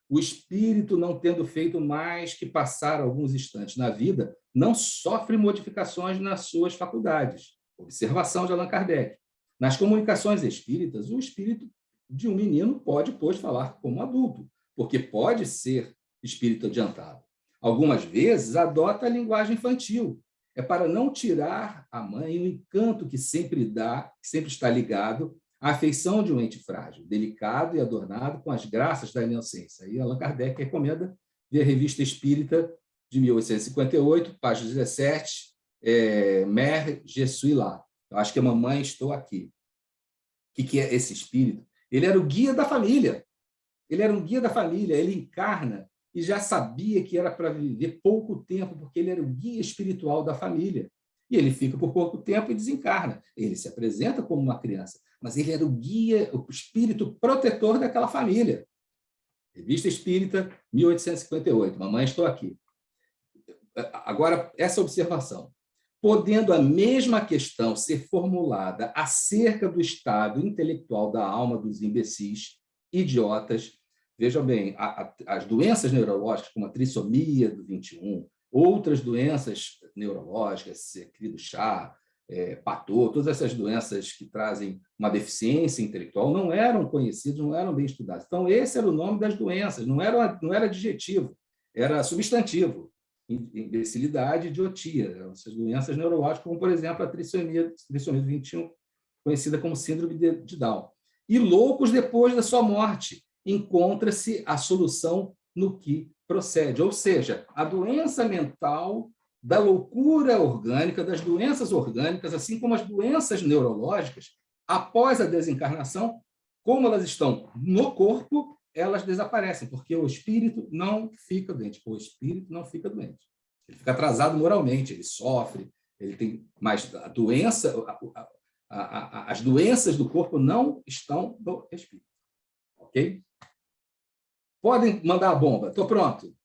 [SPEAKER 3] O espírito, não tendo feito mais que passar alguns instantes na vida, não sofre modificações nas suas faculdades. Observação de Allan Kardec. Nas comunicações espíritas, o espírito de um menino pode, pois, falar como adulto, porque pode ser espírito adiantado. Algumas vezes adota a linguagem infantil. É para não tirar à mãe o encanto que sempre dá, que sempre está ligado à afeição de um ente frágil, delicado e adornado com as graças da inocência. Aí Allan Kardec recomenda ver a Revista Espírita de 1858, página 17, Mère, je suis là. Eu acho que é Mamãe, estou aqui. O que é esse espírito? Ele era o guia da família. Ele era um guia da família, ele encarna e já sabia que era para viver pouco tempo, porque ele era o guia espiritual da família. E ele fica por pouco tempo e desencarna. Ele se apresenta como uma criança, mas ele era o guia, o espírito protetor daquela família. Revista Espírita, 1858. Mamãe, estou aqui. Agora, essa observação. Podendo a mesma questão ser formulada acerca do estado intelectual da alma dos imbecis, idiotas, vejam bem, as doenças neurológicas, como a trissomia do 21, outras doenças neurológicas, cri do chá, Patô, todas essas doenças que trazem uma deficiência intelectual não eram conhecidas, não eram bem estudadas. Então, esse era o nome das doenças, não era adjetivo, era substantivo. Imbecilidade e idiotia, essas doenças neurológicas, como, por exemplo, a trissomia do 21, conhecida como síndrome de Down. E loucos depois da sua morte. Encontra-se a solução no que procede. Ou seja, a doença mental da loucura orgânica, das doenças orgânicas, assim como as doenças neurológicas, após a desencarnação, como elas estão no corpo, elas desaparecem, porque o espírito não fica doente. O espírito não fica doente. Ele fica atrasado moralmente, ele sofre, ele tem mais a doença, as doenças do corpo não estão no espírito. Ok? Podem mandar a bomba. Estou pronto.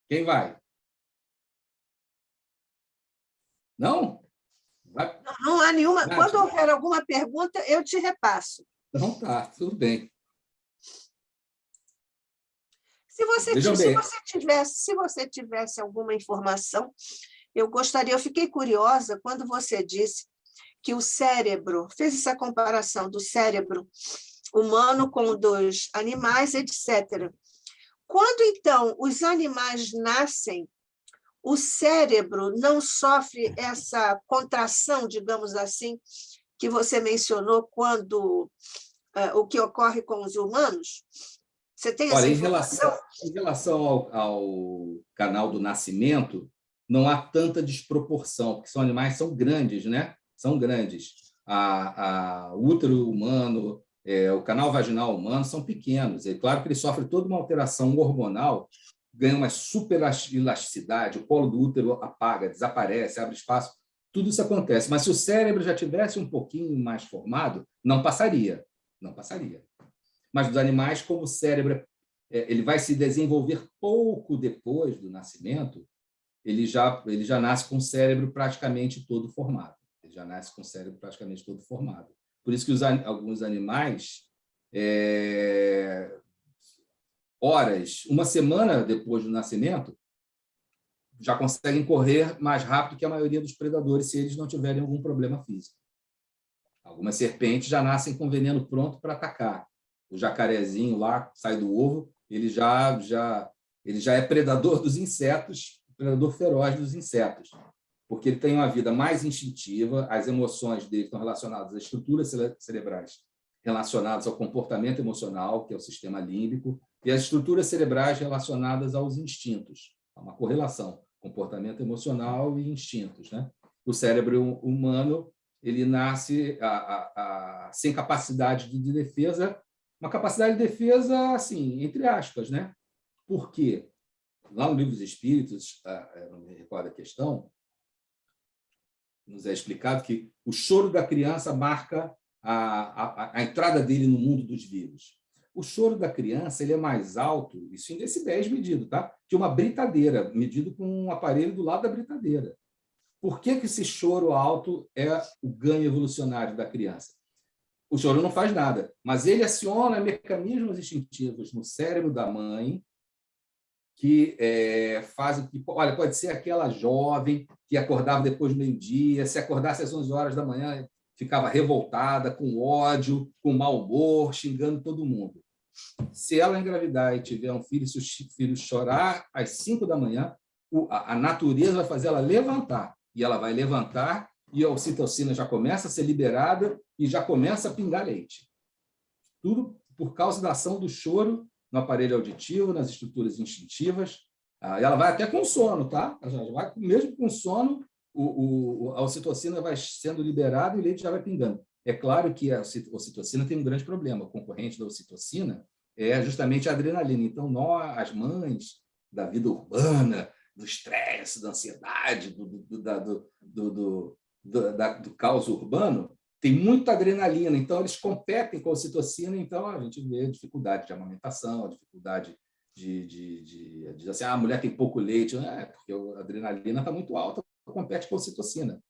[SPEAKER 3] Quem vai? Não? Vai.
[SPEAKER 1] Não há nenhuma. Quando houver alguma pergunta, eu te repasso.
[SPEAKER 3] Então tá, tudo bem.
[SPEAKER 1] Se você tivesse alguma informação, eu fiquei curiosa quando você disse que o cérebro, fez essa comparação do cérebro humano com o dos animais, etc. Quando, então, os animais nascem, o cérebro não sofre essa contração, digamos assim, que você mencionou, quando o que ocorre com os humanos? Você tem essa informação?
[SPEAKER 3] Em relação ao canal do nascimento, não há tanta desproporção, porque são animais, são grandes, né? São grandes. O útero humano, o canal vaginal humano são pequenos. É claro que ele sofre toda uma alteração hormonal, ganha uma super elasticidade, o colo do útero apaga, desaparece, abre espaço, tudo isso acontece. Mas se o cérebro já tivesse um pouquinho mais formado, não passaria. Não passaria. Mas dos animais, como o cérebro ele vai se desenvolver pouco depois do nascimento, ele já nasce com o cérebro praticamente todo formado. Ele já nasce com o cérebro praticamente todo formado. Por isso que alguns animais, horas, uma semana depois do nascimento, já conseguem correr mais rápido que a maioria dos predadores, se eles não tiverem algum problema físico. Algumas serpentes já nascem com veneno pronto para atacar. O jacarezinho lá, sai do ovo, ele já é predador dos insetos, predador feroz dos insetos, porque ele tem uma vida mais instintiva, as emoções dele estão relacionadas às estruturas cerebrais, relacionadas ao comportamento emocional, que é o sistema límbico, e as estruturas cerebrais relacionadas aos instintos. Há uma correlação, comportamento emocional e instintos, né? O cérebro humano, ele nasce sem capacidade de defesa, uma capacidade de defesa, assim, entre aspas, né? Por quê? Lá no Livro dos Espíritos, não me recordo a questão, nos é explicado que o choro da criança marca a entrada dele no mundo dos vivos. O choro da criança ele é mais alto, isso em decibéis medido, tá? Que uma britadeira, medido com um aparelho do lado da britadeira. Por que esse choro alto é o ganho evolucionário da criança? O choro não faz nada, mas ele aciona mecanismos instintivos no cérebro da mãe que fazem que, olha, pode ser aquela jovem que acordava depois do meio-dia, se acordasse às 11 horas da manhã, ficava revoltada, com ódio, com mau humor, xingando todo mundo. Se ela engravidar e tiver um filho, se o filho chorar às 5 da manhã, a natureza vai fazer ela levantar, e ela vai levantar, e a ocitocina já começa a ser liberada e já começa a pingar leite. Tudo por causa da ação do choro no aparelho auditivo, nas estruturas instintivas. Ela vai até com sono, tá? Mesmo com sono, a ocitocina vai sendo liberada e o leite já vai pingando. É claro que a ocitocina tem um grande problema. O concorrente da ocitocina é justamente a adrenalina. Então, nós, as mães da vida urbana, do estresse, da ansiedade, do caos urbano, tem muita adrenalina. Então, eles competem com a ocitocina. Então, a gente vê dificuldade de amamentação, dificuldade de assim, a mulher tem pouco leite, porque a adrenalina está muito alta, compete com a ocitocina.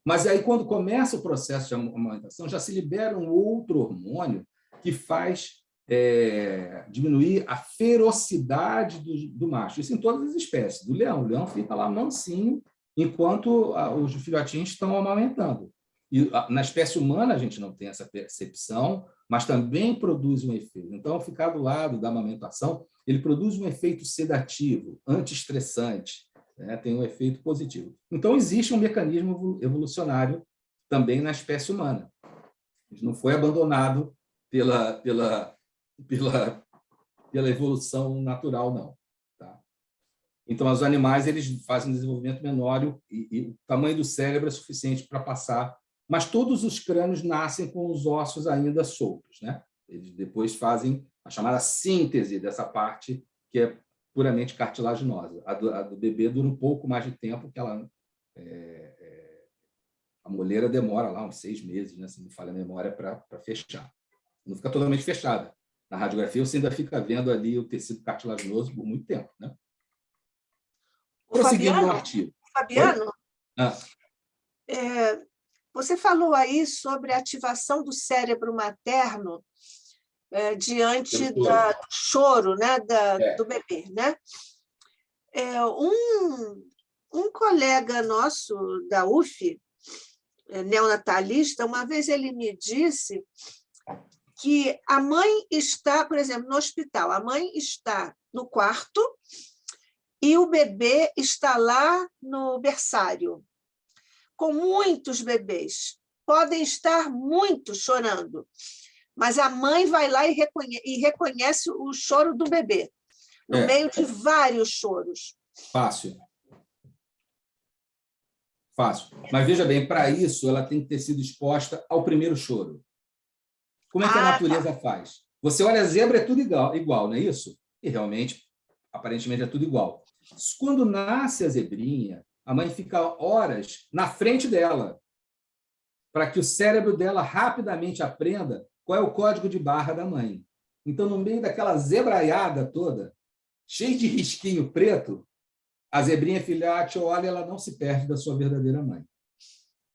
[SPEAKER 3] Mas aí, quando começa o processo de amamentação, já se libera um outro hormônio que faz diminuir a ferocidade do macho. Isso em todas as espécies. Do leão. O leão fica lá mansinho enquanto os filhotinhos estão amamentando. E na espécie humana, a gente não tem essa percepção, mas também produz um efeito. Então, ficar do lado da amamentação, ele produz um efeito sedativo, antiestressante, tem um efeito positivo. Então, existe um mecanismo evolucionário também na espécie humana. A gente não foi abandonado pela evolução natural, não. Tá? Então, os animais eles fazem um desenvolvimento menor e o tamanho do cérebro é suficiente para passar, mas todos os crânios nascem com os ossos ainda soltos, né? Eles depois fazem a chamada síntese dessa parte que é puramente cartilaginosa. A do bebê dura um pouco mais de tempo, que ela a moleira demora lá uns 6 meses, né? Se não falha a memória, para fechar. Não fica totalmente fechada. Na radiografia, você ainda fica vendo ali o tecido cartilaginoso por muito tempo, né? Prosseguindo no artigo.
[SPEAKER 1] Fabiano, você falou aí sobre a ativação do cérebro materno diante do choro, né, do bebê, né? Um colega nosso da UF, neonatalista, uma vez ele me disse que a mãe está, por exemplo, no hospital, a mãe está no quarto e o bebê está lá no berçário, com muitos bebês. Podem estar muitos chorando, mas a mãe vai lá e reconhece o choro do bebê, no meio de vários choros.
[SPEAKER 3] Fácil. Mas, veja bem, para isso, ela tem que ter sido exposta ao primeiro choro. Como é que a natureza faz? Você olha a zebra, é tudo igual, não é isso? E, realmente, aparentemente, é tudo igual. Quando nasce a zebrinha, a mãe fica horas na frente dela, para que o cérebro dela rapidamente aprenda qual é o código de barra da mãe. Então, no meio daquela zebraiada toda, cheia de risquinho preto, a zebrinha filhote olha, ela não se perde da sua verdadeira mãe.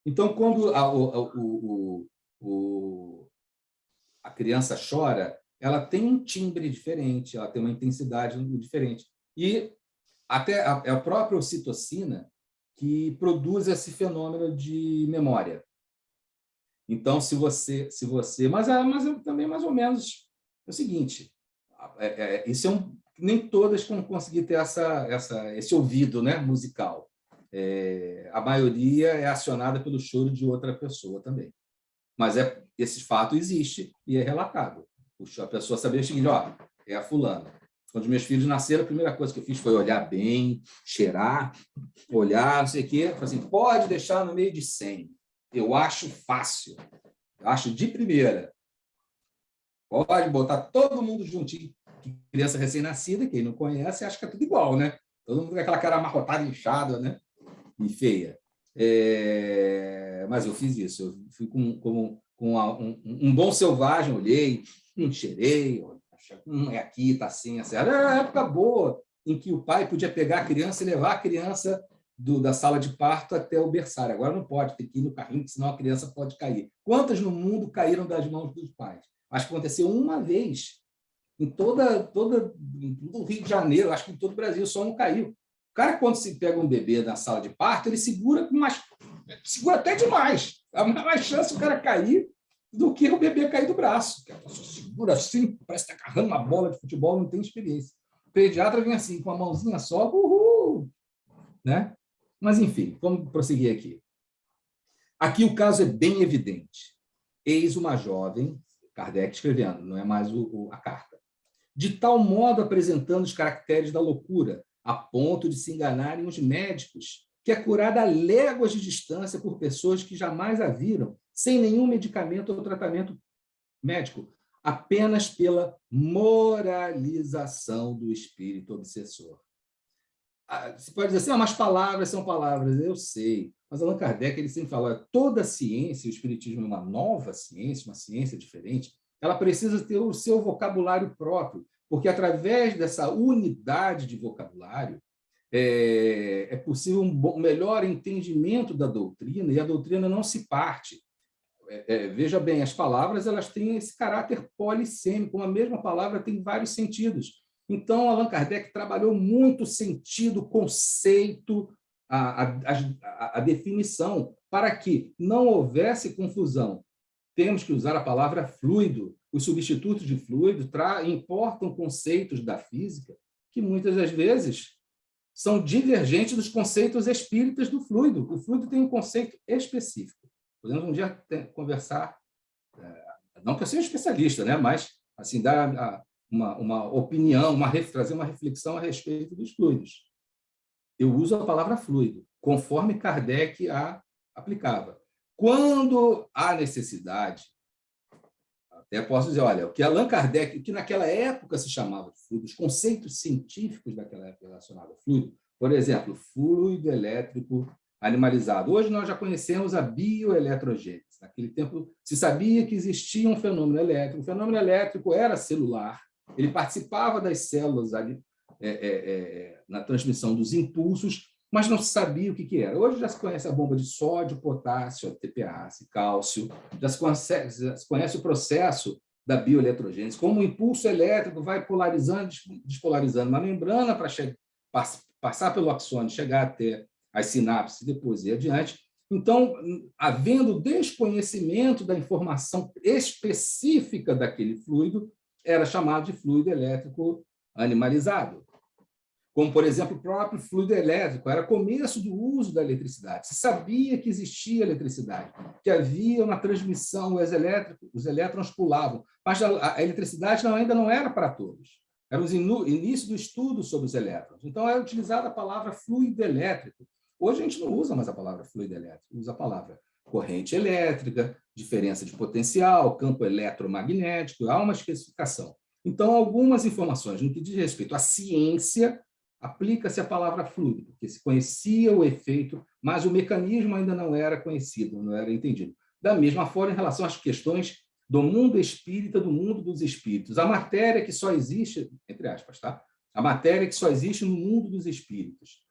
[SPEAKER 3] Então, quando a criança chora, ela tem um timbre diferente, ela tem uma intensidade diferente. E até a própria ocitocina que produz esse fenômeno de memória. Então, mas também mais ou menos é o seguinte, isso nem todas vão conseguir ter esse ouvido, né, musical. A maioria é acionada pelo choro de outra pessoa também. Mas esse fato existe e é relatado. A pessoa saber o seguinte, é a fulana. Quando os meus filhos nasceram, a primeira coisa que eu fiz foi olhar bem, cheirar, olhar, não sei o quê. Falei assim, pode deixar no meio de 100. Eu acho fácil. Eu acho de primeira. Pode botar todo mundo juntinho. Criança recém-nascida, quem não conhece, acha que é tudo igual, né? Todo mundo com aquela cara amarrotada, inchada, né? E feia. Mas eu fiz isso. Eu fui com um bom selvagem, olhei, cheirei, é aqui, está assim, assim. Era uma época boa em que o pai podia pegar a criança e levar a criança da sala de parto até o berçário. Agora não pode, tem que ir no carrinho, senão a criança pode cair. Quantas no mundo caíram das mãos dos pais? Acho que aconteceu uma vez. Em todo o Rio de Janeiro, acho que em todo o Brasil, só um caiu. O cara, quando se pega um bebê na sala de parto, ele segura até demais. Há mais chance o cara cair do que o bebê cair do braço. A pessoa segura assim, parece que está agarrando uma bola de futebol, não tem experiência. O pediatra vem assim, com a mãozinha só, uhul! Né? Mas, enfim, vamos prosseguir aqui. Aqui o caso é bem evidente. Eis uma jovem, Kardec escrevendo, não é mais a carta, de tal modo apresentando os caracteres da loucura, a ponto de se enganarem os médicos, que é curada a léguas de distância por pessoas que jamais a viram, sem nenhum medicamento ou tratamento médico, apenas pela moralização do espírito obsessor. Você pode dizer assim, umas palavras são palavras, eu sei, mas Allan Kardec ele sempre fala, toda ciência, o espiritismo é uma nova ciência, uma ciência diferente, ela precisa ter o seu vocabulário próprio, porque através dessa unidade de vocabulário é possível um melhor entendimento da doutrina, e a doutrina não se parte. Veja bem, as palavras elas têm esse caráter polissêmico, a mesma palavra tem vários sentidos. Então, Allan Kardec trabalhou muito o sentido, o conceito, a definição, para que não houvesse confusão. Temos que usar a palavra fluido. Os substitutos de fluido importam conceitos da física que, muitas das vezes, são divergentes dos conceitos espíritas do fluido. O fluido tem um conceito específico. Podemos um dia conversar, não que eu seja especialista, né? Mas assim, dar uma opinião, trazer uma reflexão a respeito dos fluidos. Eu uso a palavra fluido, conforme Kardec a aplicava. Quando há necessidade, até posso dizer, olha, o que Allan Kardec, o que naquela época se chamava de fluido, os conceitos científicos daquela época relacionados ao fluido, por exemplo, fluido elétrico animalizado. Hoje nós já conhecemos a bioeletrogênese. Naquele tempo se sabia que existia um fenômeno elétrico. O fenômeno elétrico era celular, ele participava das células ali, na transmissão dos impulsos, mas não se sabia o que era. Hoje já se conhece a bomba de sódio, potássio, TPase, cálcio, já se conhece o processo da bioeletrogênese, como o impulso elétrico vai polarizando, despolarizando uma membrana para passar pelo axônio, chegar até as sinapses e depois ir adiante. Então, havendo desconhecimento da informação específica daquele fluido, era chamado de fluido elétrico animalizado. Como, por exemplo, o próprio fluido elétrico, era começo do uso da eletricidade. Se sabia que existia eletricidade, que havia uma transmissão, os elétrons pulavam, mas a eletricidade ainda não era para todos. Era o início do estudo sobre os elétrons. Então, era utilizada a palavra fluido elétrico. Hoje a gente não usa mais a palavra fluido elétrico, usa a palavra corrente elétrica, diferença de potencial, campo eletromagnético, há uma especificação. Então, algumas informações no que diz respeito à ciência, aplica-se a palavra fluido, porque se conhecia o efeito, mas o mecanismo ainda não era conhecido, não era entendido. Da mesma forma, em relação às questões do mundo espírita, do mundo dos espíritos, a matéria que só existe, entre aspas, tá? A matéria que só existe no mundo dos espíritos,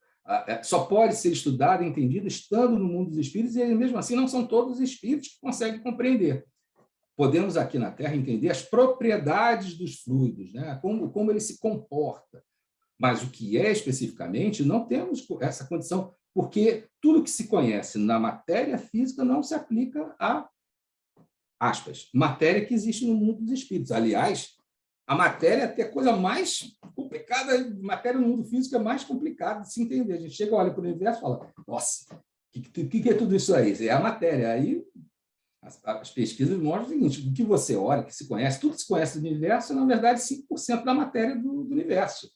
[SPEAKER 3] só pode ser estudada e entendida estando no mundo dos espíritos, e mesmo assim não são todos os espíritos que conseguem compreender. Podemos aqui na Terra entender as propriedades dos fluidos, né? Como ele se comporta. Mas o que é especificamente, não temos essa condição, porque tudo que se conhece na matéria física não se aplica a, aspas, matéria que existe no mundo dos espíritos. Aliás, a matéria é até a coisa mais complicada, matéria no mundo físico é mais complicada de se entender. A gente chega, olha para o universo e fala, nossa, o que é tudo isso aí? É a matéria. Aí as pesquisas mostram o seguinte, o que você olha, que se conhece, tudo que se conhece do universo é, na verdade, 5% da matéria do universo.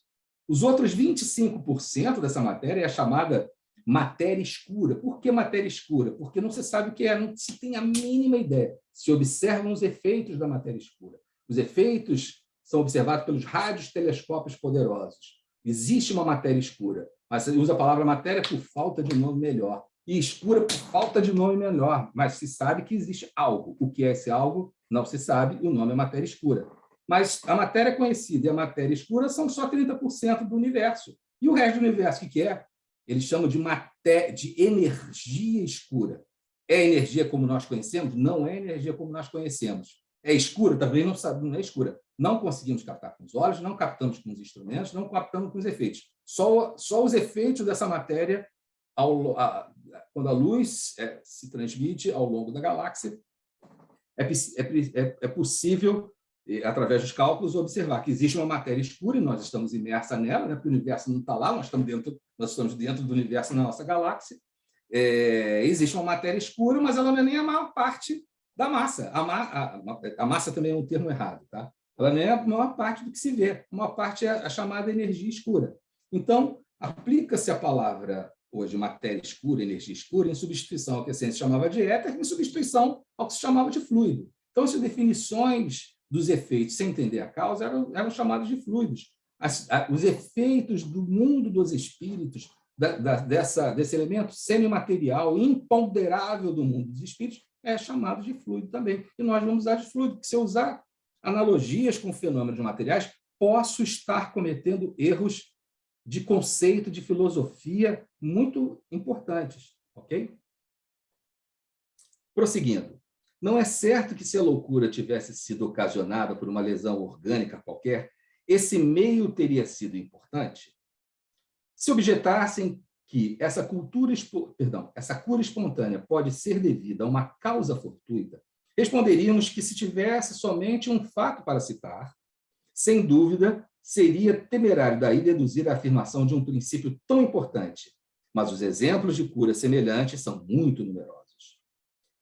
[SPEAKER 3] Os outros 25% dessa matéria é a chamada matéria escura. Por que matéria escura? Porque não se sabe o que é, não se tem a mínima ideia. Se observam os efeitos da matéria escura. Os efeitos são observados pelos radiotelescópios poderosos. Existe uma matéria escura, mas se usa a palavra matéria por falta de nome melhor. E escura por falta de nome melhor, mas se sabe que existe algo. O que é esse algo? Não se sabe, o nome é matéria escura. Mas a matéria conhecida e a matéria escura são só 30% do universo. E o resto do universo, o que é? eles chamam de energia escura. É energia como nós conhecemos? Não é energia como nós conhecemos. É escura? Também não é escura. Não conseguimos captar com os olhos, não captamos com os instrumentos, não captamos com os efeitos. Só os efeitos dessa matéria, quando a luz se transmite ao longo da galáxia, é possível, através dos cálculos, observar que existe uma matéria escura e nós estamos imersos nela, né? Porque o universo não está lá, nós estamos dentro do universo na nossa galáxia. Existe uma matéria escura, mas ela não é nem a maior parte da massa. A massa também é um termo errado, tá? Ela não é a maior parte do que se vê. Uma parte é a chamada energia escura. Então, aplica-se a palavra hoje matéria escura, energia escura, em substituição ao que a ciência chamava de éter, em substituição ao que se chamava de fluido. Então, essas definições dos efeitos, sem entender a causa, eram chamados de fluidos. Os efeitos do mundo dos espíritos, desse elemento semimaterial, imponderável do mundo dos espíritos, é chamado de fluido também. E nós vamos usar de fluido, porque se eu usar analogias com fenômenos materiais, posso estar cometendo erros de conceito, de filosofia muito importantes, ok? Prosseguindo. Não é certo que, se a loucura tivesse sido ocasionada por uma lesão orgânica qualquer, esse meio teria sido importante? Se objetassem que essa cura espontânea pode ser devida a uma causa fortuita, responderíamos que, se tivesse somente um fato para citar, sem dúvida, seria temerário daí deduzir a afirmação de um princípio tão importante. Mas os exemplos de cura semelhantes são muito numerosos.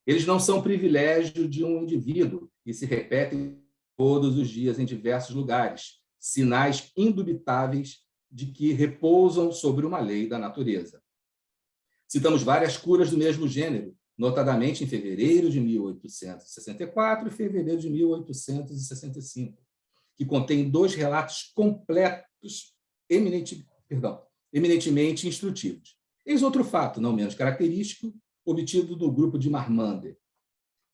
[SPEAKER 3] Eles não são privilégio de um indivíduo e se repetem todos os dias em diversos lugares, sinais indubitáveis de que repousam sobre uma lei da natureza. Citamos várias curas do mesmo gênero, notadamente em fevereiro de 1864 e fevereiro de 1865, que contêm 2 relatos completos, eminentemente instrutivos. Eis outro fato, não menos característico, obtido do grupo de Marmande.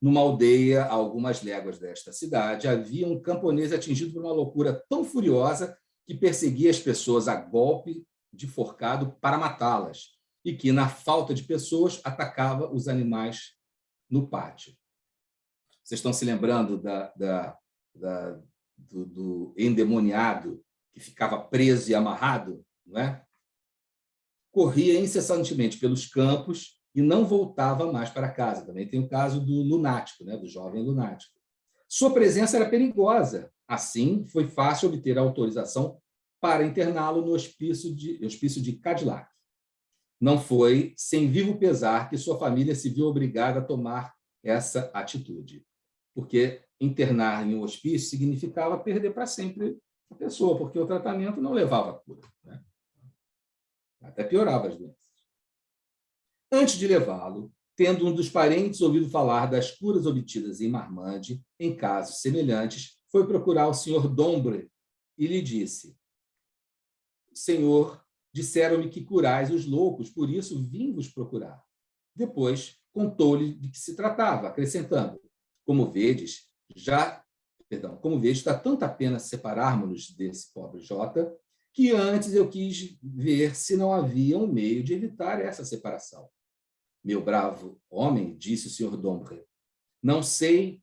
[SPEAKER 3] Numa aldeia a algumas léguas desta cidade, havia um camponês atingido por uma loucura tão furiosa que perseguia as pessoas a golpe de forcado para matá-las e que, na falta de pessoas, atacava os animais no pátio. Vocês estão se lembrando do endemoniado que ficava preso e amarrado, não é? Corria incessantemente pelos campos e não voltava mais para casa. Também tem o caso do lunático, né? Do jovem lunático. Sua presença era perigosa. Assim, foi fácil obter a autorização para interná-lo no hospício de Cadillac. Não foi sem vivo pesar que sua família se viu obrigada a tomar essa atitude, porque internar em um hospício significava perder para sempre a pessoa, porque o tratamento não levava a cura, né? Até piorava as doenças. Antes de levá-lo, tendo um dos parentes ouvido falar das curas obtidas em Marmande, em casos semelhantes, foi procurar o Sr. Dombre e lhe disse: Senhor, disseram-me que curais os loucos, por isso vim vos procurar. Depois contou-lhe de que se tratava, acrescentando: Como vedes, está tanta pena separarmos-nos desse pobre Jota, que antes eu quis ver se não havia um meio de evitar essa separação. Meu bravo homem, disse o Sr. Dombre, não sei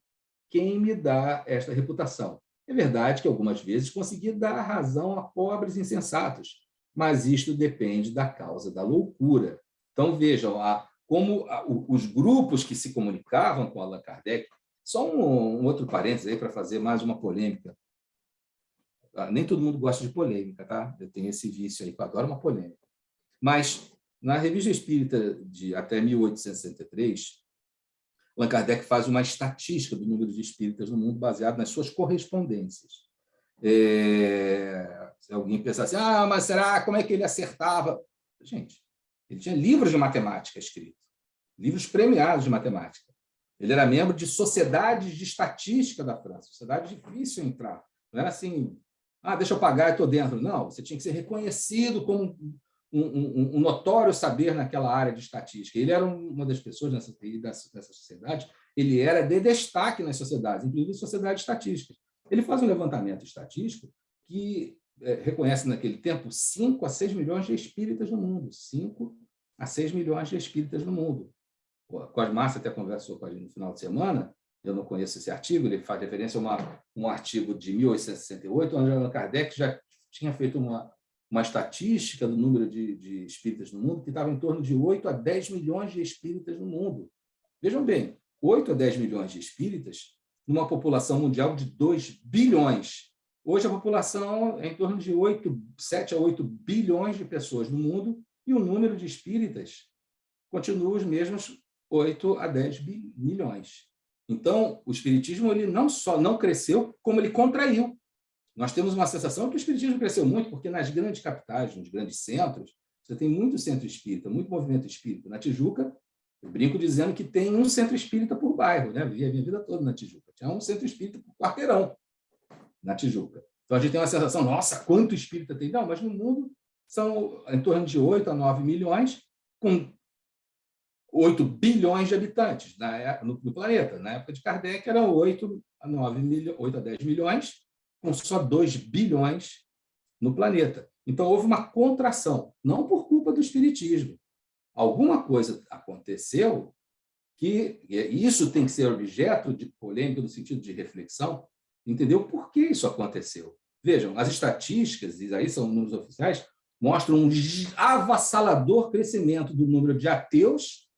[SPEAKER 3] quem me dá esta reputação. É verdade que algumas vezes consegui dar razão a pobres insensatos, mas isto depende da causa da loucura. Então, vejam como os grupos que se comunicavam com Allan Kardec. Só um outro parênteses aí para fazer mais uma polêmica. Nem todo mundo gosta de polêmica, tá? Eu tenho esse vício aí, que eu adoro uma polêmica. Mas, na Revista Espírita de até 1863, Allan Kardec faz uma estatística do número de espíritas no mundo baseado nas suas correspondências. Se alguém pensar assim, mas será, como é que ele acertava? Gente, ele tinha livros de matemática escritos, livros premiados de matemática. Ele era membro de sociedades de estatística da França, sociedade difícil entrar. Não era assim, deixa eu pagar e estou dentro. Não, você tinha que ser reconhecido como um notório saber naquela área de estatística. Ele era uma das pessoas nessa sociedade, ele era de destaque nas sociedades, inclusive sociedades estatísticas. Ele faz um levantamento estatístico que reconhece naquele tempo 5 a 6 milhões de espíritas no mundo. 5 a 6 milhões de espíritas no mundo. O Cosmar até conversou com a gente no final de semana, eu não conheço esse artigo, ele faz referência a um artigo de 1868, onde Allan Kardec já tinha feito uma estatística do número de espíritas no mundo, que estava em torno de 8 a 10 milhões de espíritas no mundo. Vejam bem, 8 a 10 milhões de espíritas numa população mundial de 2 bilhões. Hoje a população é em torno de 7 a 8 bilhões de pessoas no mundo e o número de espíritas continua os mesmos 8 a 10 milhões. Então, o espiritismo ele não só não cresceu, como ele contraiu. Nós temos uma sensação que o espiritismo cresceu muito, porque nas grandes capitais, nos grandes centros, você tem muito centro espírita, muito movimento espírita. Na Tijuca, eu brinco dizendo que tem um centro espírita por bairro, né? Vivi a minha vida toda na Tijuca. Tinha um centro espírita por quarteirão na Tijuca. Então, a gente tem uma sensação, nossa, quanto espírita tem? Não, mas no mundo são em torno de 8 a 9 milhões, com 8 bilhões de habitantes no planeta. Na época de Kardec, eram 8 a 10 milhões, com só 2 bilhões no planeta. Então, houve uma contração, não por culpa do espiritismo. Alguma coisa aconteceu que isso tem que ser objeto de polêmica no sentido de reflexão, entendeu? Por que isso aconteceu? Vejam, as estatísticas, e aí são números oficiais, mostram um avassalador crescimento do número de ateus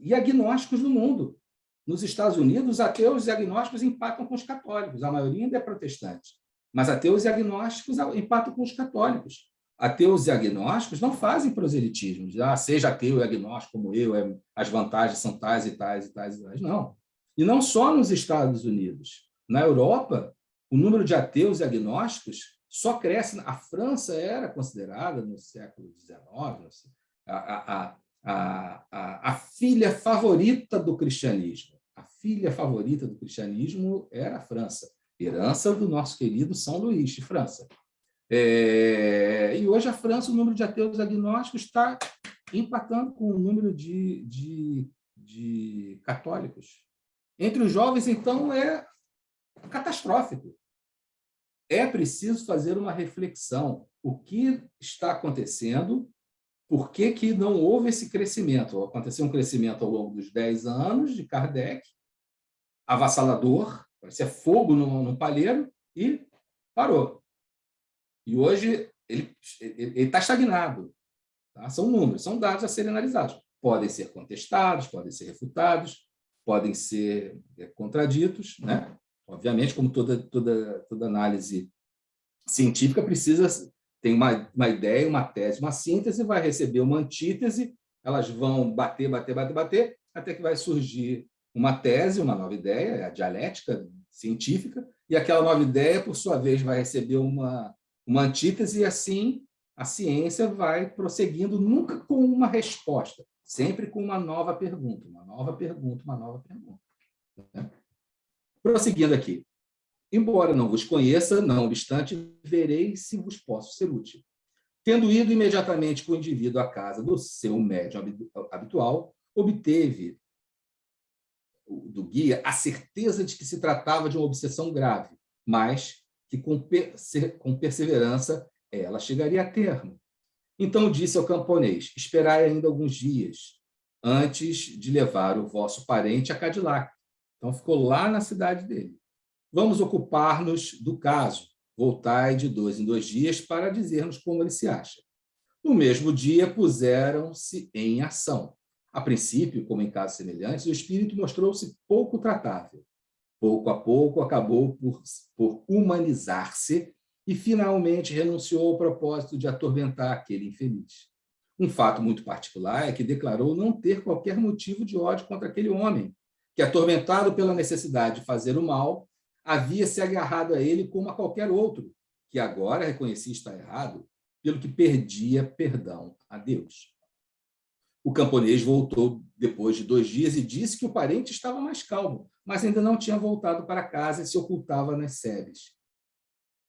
[SPEAKER 3] e agnósticos no mundo. Nos Estados Unidos, os ateus e agnósticos empatam com os católicos. A maioria ainda é protestante. Mas ateus e agnósticos empatam com os católicos. Ateus e agnósticos não fazem proselitismo. Seja ateu e agnóstico como eu, as vantagens são tais e tais e tais e tais. Não. E não só nos Estados Unidos. Na Europa, o número de ateus e agnósticos só cresce. A França era considerada, no século XIX, a filha favorita do cristianismo. A filha favorita do cristianismo era a França, herança do nosso querido São Luís de França. E hoje a França, o número de ateus agnósticos está empatando com o número de católicos. Entre os jovens, então, é catastrófico. É preciso fazer uma reflexão. O que está acontecendo? Por que não houve esse crescimento? Aconteceu um crescimento ao longo dos 10 anos de Kardec, avassalador, parecia fogo no palheiro, e parou. E hoje ele está estagnado. Tá? São números, são dados a serem analisados. Podem ser contestados, podem ser refutados, podem ser contraditos, né? Obviamente, como toda análise científica tem uma ideia, uma tese, uma síntese, vai receber uma antítese, elas vão bater, até que vai surgir uma tese, uma nova ideia, a dialética científica, e aquela nova ideia, por sua vez, vai receber uma antítese, e assim a ciência vai prosseguindo, nunca com uma resposta, sempre com uma nova pergunta, uma nova pergunta. Né? Prosseguindo aqui. Embora não vos conheça, não obstante, verei se vos posso ser útil. Tendo ido imediatamente com o indivíduo à casa do seu médium habitual, obteve do guia a certeza de que se tratava de uma obsessão grave, mas que com perseverança ela chegaria a termo. Então disse ao camponês: esperai ainda alguns dias antes de levar o vosso parente a Cadillac. Então ficou lá na cidade dele. Vamos ocupar-nos do caso. Voltai de 2 em 2 dias para dizer-nos como ele se acha. No mesmo dia, puseram-se em ação. A princípio, como em casos semelhantes, o espírito mostrou-se pouco tratável. Pouco a pouco, acabou por humanizar-se e, finalmente, renunciou ao propósito de atormentar aquele infeliz. Um fato muito particular é que declarou não ter qualquer motivo de ódio contra aquele homem, que, atormentado pela necessidade de fazer o mal, havia se agarrado a ele como a qualquer outro, que agora reconhecia estar errado, pelo que perdia perdão a Deus. O camponês voltou depois de 2 dias e disse que o parente estava mais calmo, mas ainda não tinha voltado para casa e se ocultava nas sebes.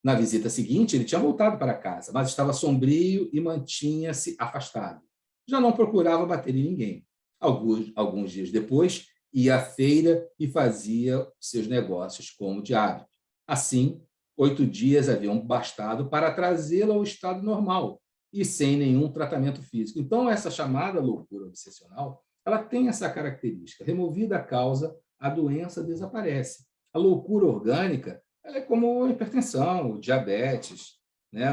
[SPEAKER 3] Na visita seguinte, ele tinha voltado para casa, mas estava sombrio e mantinha-se afastado. Já não procurava bater em ninguém. Alguns dias depois, ia à feira e fazia seus negócios como de hábito. Assim, 8 dias haviam bastado para trazê-lo ao estado normal e sem nenhum tratamento físico. Então, essa chamada loucura obsessional, ela tem essa característica. Removida a causa, a doença desaparece. A loucura orgânica, ela é como a hipertensão, o diabetes, né?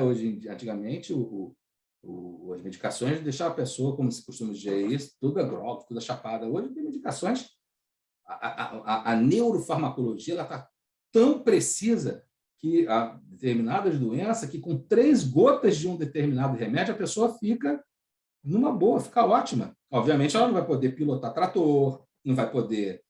[SPEAKER 3] Antigamente, as medicações deixavam a pessoa, como se costuma dizer isso, toda grogue, toda chapada. Hoje tem medicações, a neurofarmacologia está tão precisa que há determinadas doenças que com 3 gotas de um determinado remédio a pessoa fica numa boa, fica ótima. Obviamente, ela não vai poder pilotar trator, não vai poder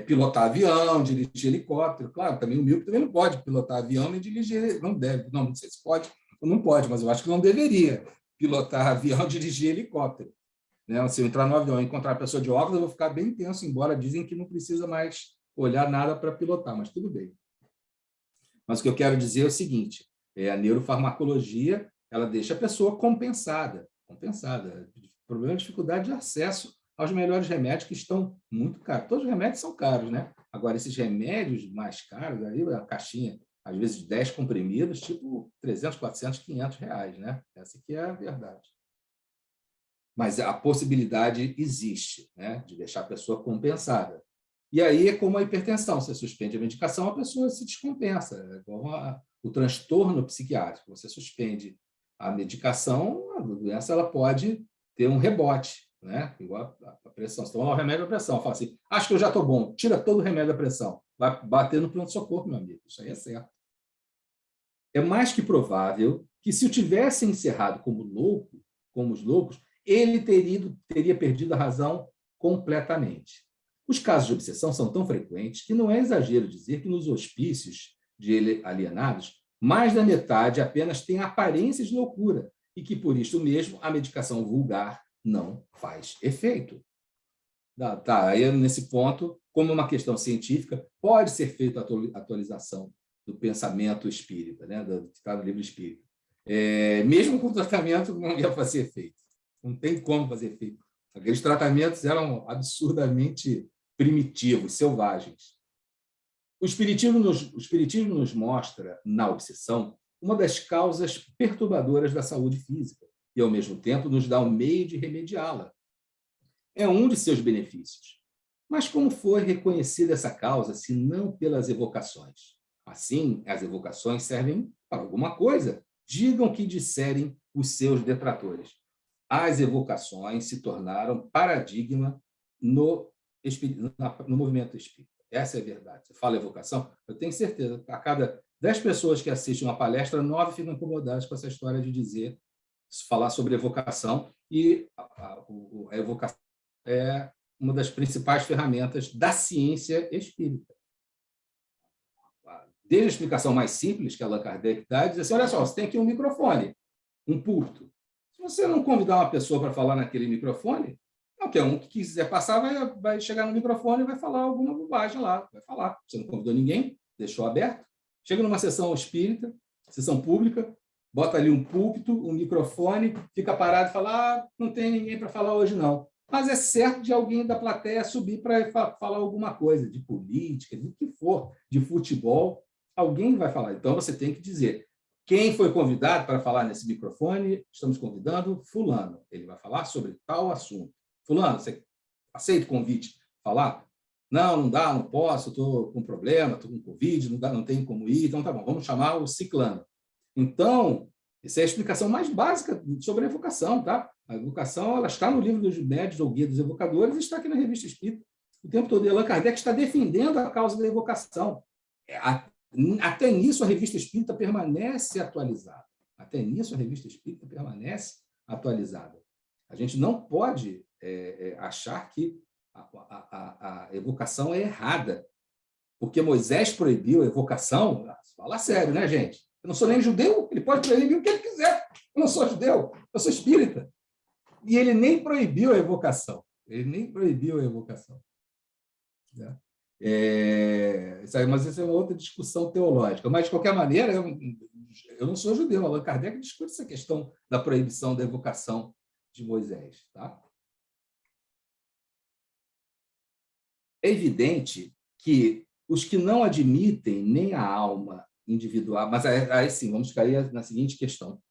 [SPEAKER 3] pilotar avião, dirigir helicóptero. Claro, também o míope também não pode pilotar avião nem dirigir, não deve, não sei se pode ou não pode, mas eu acho que não deveria pilotar avião e dirigir helicóptero. Né? Se eu entrar no avião e encontrar a pessoa de óculos, eu vou ficar bem tenso, embora dizem que não precisa mais olhar nada para pilotar, mas tudo bem. Mas o que eu quero dizer é o seguinte, a neurofarmacologia, ela deixa a pessoa compensada. Problema de dificuldade de acesso aos melhores remédios que estão muito caros. Todos os remédios são caros, né? Agora, esses remédios mais caros, aí a caixinha, às vezes 10 comprimidos, tipo 300, 400, 500 reais, né? Essa aqui é a verdade. Mas a possibilidade existe, né? De deixar a pessoa compensada. E aí é como a hipertensão, você suspende a medicação, a pessoa se descompensa. É igual o transtorno psiquiátrico. Você suspende a medicação, a doença ela pode ter um rebote, né? Igual a pressão. Você toma o remédio da pressão, fala assim, acho que eu já estou bom, tira todo o remédio da pressão. Vai bater no pronto-socorro, meu amigo. Isso aí é certo. É mais que provável que, se o tivesse encerrado como os loucos, ele teria perdido a razão completamente. Os casos de obsessão são tão frequentes que não é exagero dizer que nos hospícios de alienados, mais da metade apenas tem aparência de loucura e que, por isso mesmo, a medicação vulgar não faz efeito. Aí, nesse ponto, como uma questão científica, pode ser feita a atualização do pensamento espírita, né? Do que está no livro espírita. Mesmo com o tratamento, não ia fazer efeito. Não tem como fazer efeito. Aqueles tratamentos eram absurdamente primitivos, selvagens. O Espiritismo nos mostra, na obsessão, uma das causas perturbadoras da saúde física e, ao mesmo tempo, nos dá um meio de remediá-la. É um de seus benefícios. Mas como foi reconhecida essa causa, se não pelas evocações? Assim, as evocações servem para alguma coisa. Digam o que disserem os seus detratores. As evocações se tornaram paradigma no movimento espírita. Essa é a verdade. Você fala evocação, eu tenho certeza que a cada 10 pessoas que assistem uma palestra, 9 ficam incomodadas com essa história de falar sobre evocação, e a evocação é uma das principais ferramentas da ciência espírita. Desde a explicação mais simples que Allan Kardec dá, diz assim, olha só, você tem aqui um microfone, um púlpito. Se você não convidar uma pessoa para falar naquele microfone, qualquer um que quiser passar vai chegar no microfone e vai falar alguma bobagem lá, vai falar. Você não convidou ninguém, deixou aberto. Chega numa sessão espírita, sessão pública, bota ali um púlpito, um microfone, fica parado e fala, não tem ninguém para falar hoje não. Mas é certo de alguém da plateia subir para falar alguma coisa, de política, do que for, de futebol, alguém vai falar. Então, você tem que dizer, quem foi convidado para falar nesse microfone, estamos convidando fulano. Ele vai falar sobre tal assunto. Fulano, você aceita o convite? Falar? Não dá, não posso, estou com problema, estou com Covid, não tem como ir, então tá bom, vamos chamar o ciclano. Então, essa é a explicação mais básica sobre a evocação, tá? A evocação, ela está no livro dos médios ou guia dos evocadores e está aqui na Revista Espírita. O tempo todo, Allan Kardec está defendendo a causa da evocação. Até nisso, a Revista Espírita permanece atualizada. Até nisso, a Revista Espírita permanece atualizada. A gente não pode achar que a evocação é errada, porque Moisés proibiu a evocação. Fala sério, né, gente? Eu não sou nem judeu, ele pode proibir o que ele quiser. Eu não sou judeu, eu sou espírita. E ele nem proibiu a evocação. Mas isso é uma outra discussão teológica. Mas, de qualquer maneira, eu não sou judeu. Allan Kardec discute essa questão da proibição da evocação de Moisés. Tá? É evidente que os que não admitem nem a alma individual, mas aí sim, vamos cair na seguinte questão.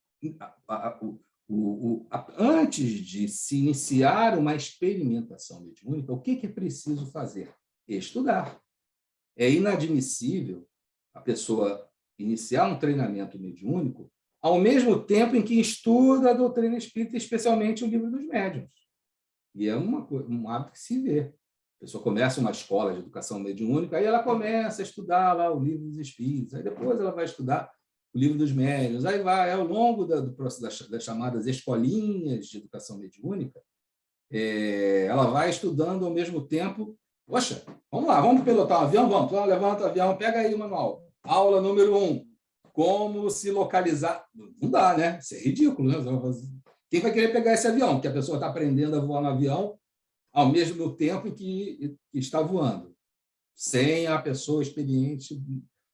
[SPEAKER 3] Antes de se iniciar uma experimentação mediúnica, o que é preciso fazer? Estudar. É inadmissível a pessoa iniciar um treinamento mediúnico ao mesmo tempo em que estuda a doutrina espírita, especialmente o Livro dos Médiuns. E é um hábito que se vê. A pessoa começa uma escola de educação mediúnica, aí ela começa a estudar lá o Livro dos Espíritos, aí depois ela vai estudar o Livro dos Médiuns, aí vai, ao longo do processo das chamadas escolinhas de educação mediúnica, ela vai estudando ao mesmo tempo. Poxa, vamos lá, vamos pilotar um avião? Vamos, levanta o avião, pega aí o manual. Aula número 1, como se localizar. Não dá, né? Isso é ridículo, né? Quem vai querer pegar esse avião? Porque a pessoa está aprendendo a voar no avião ao mesmo tempo que está voando, sem a pessoa experiente.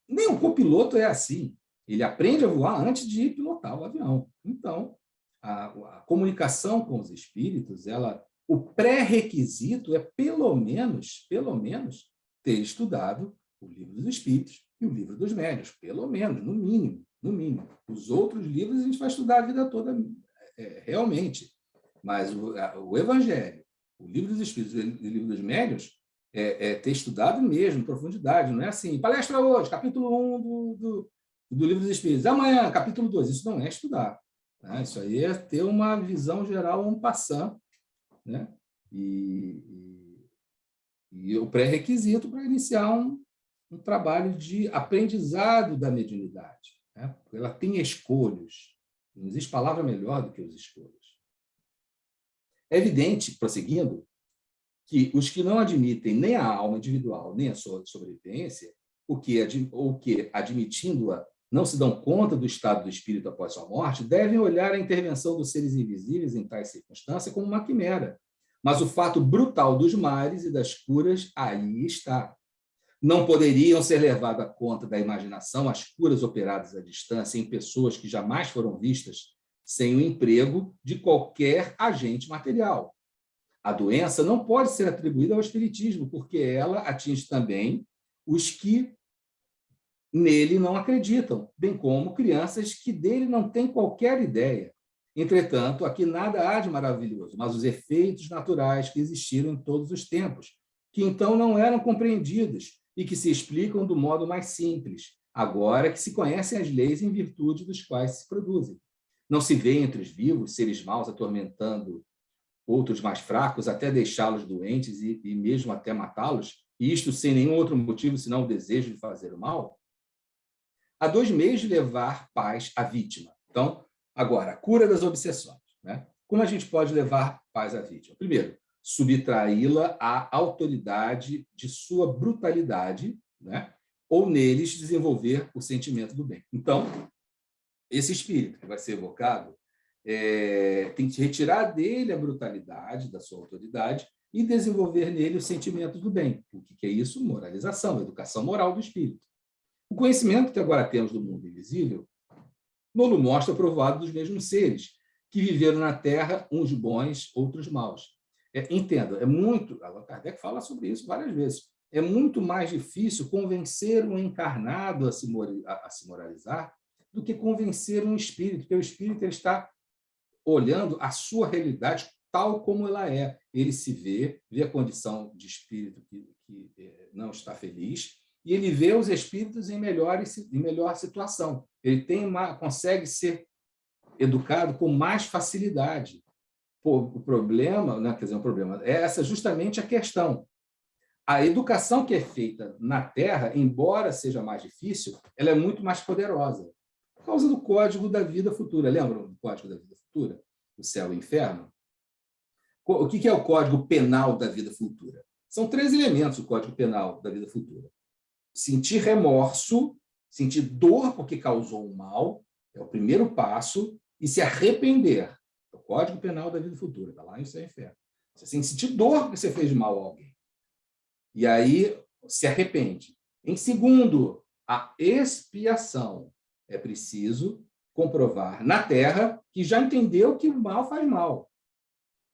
[SPEAKER 3] Nem o copiloto é assim. Ele aprende a voar antes de pilotar o avião. Então, a comunicação com os espíritos, o pré-requisito é, pelo menos, ter estudado o Livro dos Espíritos e o Livro dos Médiuns, pelo menos, no mínimo. Os outros livros a gente vai estudar a vida toda realmente, mas o Evangelho, o Livro dos Espíritos e o Livro dos Médiuns ter estudado mesmo, em profundidade, não é assim, palestra hoje, capítulo 1 do Livro dos Espíritos, amanhã, capítulo 2, isso não é estudar. Né? Isso aí é ter uma visão geral, en passant, né? E o pré-requisito para iniciar um trabalho de aprendizado da mediunidade. Né? Porque ela tem escolhos. Não existe palavra melhor do que os escolhos. É evidente, prosseguindo, que os que não admitem nem a alma individual, nem a sua sobrevivência, ou que admitindo-a, não se dão conta do estado do espírito após sua morte, devem olhar a intervenção dos seres invisíveis em tais circunstâncias como uma quimera. Mas o fato brutal dos males e das curas aí está. Não poderiam ser levadas à conta da imaginação as curas operadas à distância em pessoas que jamais foram vistas sem o emprego de qualquer agente material. A doença não pode ser atribuída ao espiritismo, porque ela atinge também os que nele não acreditam, bem como crianças que dele não têm qualquer ideia. Entretanto, aqui nada há de maravilhoso, mas os efeitos naturais que existiram em todos os tempos, que então não eram compreendidos e que se explicam do modo mais simples, agora que se conhecem as leis em virtude dos quais se produzem. Não se vê entre os vivos seres maus atormentando outros mais fracos, até deixá-los doentes e mesmo até matá-los, e isto sem nenhum outro motivo senão o desejo de fazer o mal? Há 2 meios de levar paz à vítima. Então, agora, a cura das obsessões. Né? Como a gente pode levar paz à vítima? Primeiro, subtraí-la à autoridade de sua brutalidade, né? Ou neles desenvolver o sentimento do bem. Então, esse espírito que vai ser evocado tem que retirar dele a brutalidade da sua autoridade e desenvolver nele os sentimentos do bem. O que é isso? Moralização, educação moral do espírito. O conhecimento que agora temos do mundo invisível nos mostra provado dos mesmos seres que viveram na Terra, uns bons, outros maus. Entenda, Allan Kardec fala sobre isso várias vezes, é muito mais difícil convencer um encarnado a se moralizar do que convencer um espírito, porque o espírito ele está olhando a sua realidade tal como ela é. Ele se vê a condição de espírito que não está feliz, e ele vê os espíritos em melhor situação. Ele consegue ser educado com mais facilidade. O problema, né, quer dizer, essa justamente a questão. A educação que é feita na Terra, embora seja mais difícil, ela é muito mais poderosa, por causa do Código da Vida Futura. Lembram do Código da Vida Futura? O céu e o inferno? O que é o Código Penal da Vida Futura? São 3 elementos do Código Penal da Vida Futura. Sentir remorso, sentir dor porque causou um mal, é o primeiro passo, e se arrepender. É o Código Penal da Vida Futura, está lá em Céu e Inferno. Você tem que sentir dor porque você fez mal a alguém. E aí se arrepende. Em segundo, a expiação. É preciso comprovar na Terra que já entendeu que o mal faz mal.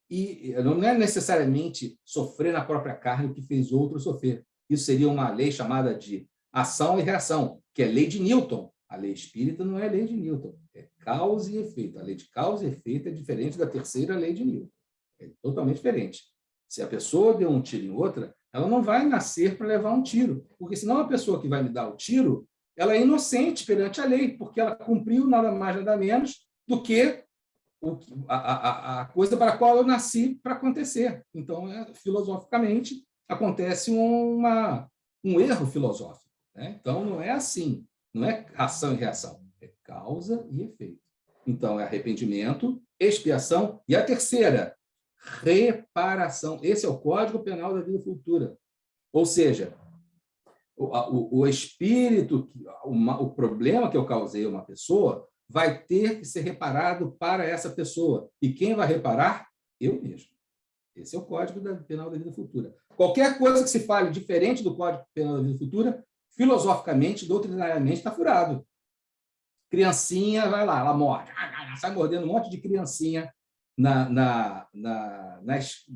[SPEAKER 3] E não é necessariamente sofrer na própria carne o que fez outro sofrer. Isso seria uma lei chamada de ação e reação, que é lei de Newton. A lei espírita não é lei de Newton, é causa e efeito. A lei de causa e efeito é diferente da terceira lei de Newton. É totalmente diferente. Se a pessoa deu um tiro em outra, ela não vai nascer para levar um tiro, porque senão a pessoa que vai me dar o tiro, ela é inocente perante a lei, porque ela cumpriu nada mais, nada menos do que a coisa para a qual eu nasci para acontecer. Então, filosoficamente, acontece um erro filosófico, né? Então, não é assim, não é ação e reação, é causa e efeito. Então, é arrependimento, expiação, e a terceira, reparação. Esse é o Código Penal da Vida Futura. Ou seja, o espírito, o problema que eu causei a uma pessoa vai ter que ser reparado para essa pessoa. E quem vai reparar? Eu mesmo. Esse é o Código Penal da Vida Futura. Qualquer coisa que se fale diferente do Código Penal da Vida Futura, filosoficamente, doutrinariamente, está furado. Criancinha vai lá, ela morde, sai mordendo um monte de criancinha na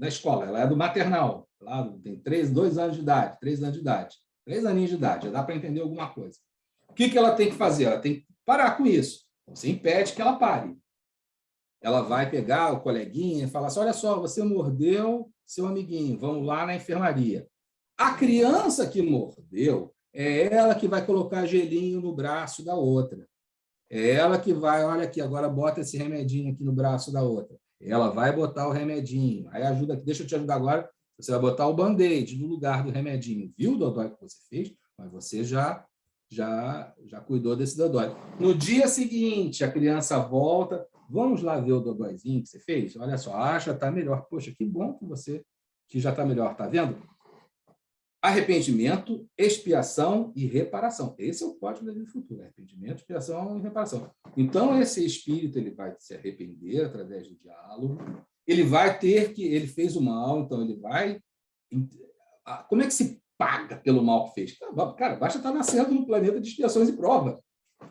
[SPEAKER 3] escola. Ela é do maternal, lá tem 2 anos de idade, 3 anos de idade. 3 aninhos de idade, já dá para entender alguma coisa. O que ela tem que fazer? Ela tem que parar com isso. Você impede que ela pare. Ela vai pegar o coleguinha e falar assim, olha só, você mordeu seu amiguinho, vamos lá na enfermaria. A criança que mordeu é ela que vai colocar gelinho no braço da outra. É ela que vai, olha aqui, agora bota esse remedinho aqui no braço da outra. Ela vai botar o remedinho. Aí ajuda, deixa eu te ajudar agora. Você vai botar o band-aid no lugar do remedinho. Viu, dodói, que você fez? Mas você já cuidou desse dodói. No dia seguinte, a criança volta. Vamos lá ver o dodóizinho que você fez? Olha só, acha, está melhor. Poxa, que bom que já está melhor, está vendo? Arrependimento, expiação e reparação. Esse é o Código da Vida Futura. Arrependimento, expiação e reparação. Então, esse espírito ele vai se arrepender através do diálogo. Ele vai ter que... Ele fez o mal, então ele vai... Como é que se paga pelo mal que fez? Cara, basta estar nascendo num planeta de expiações e provas.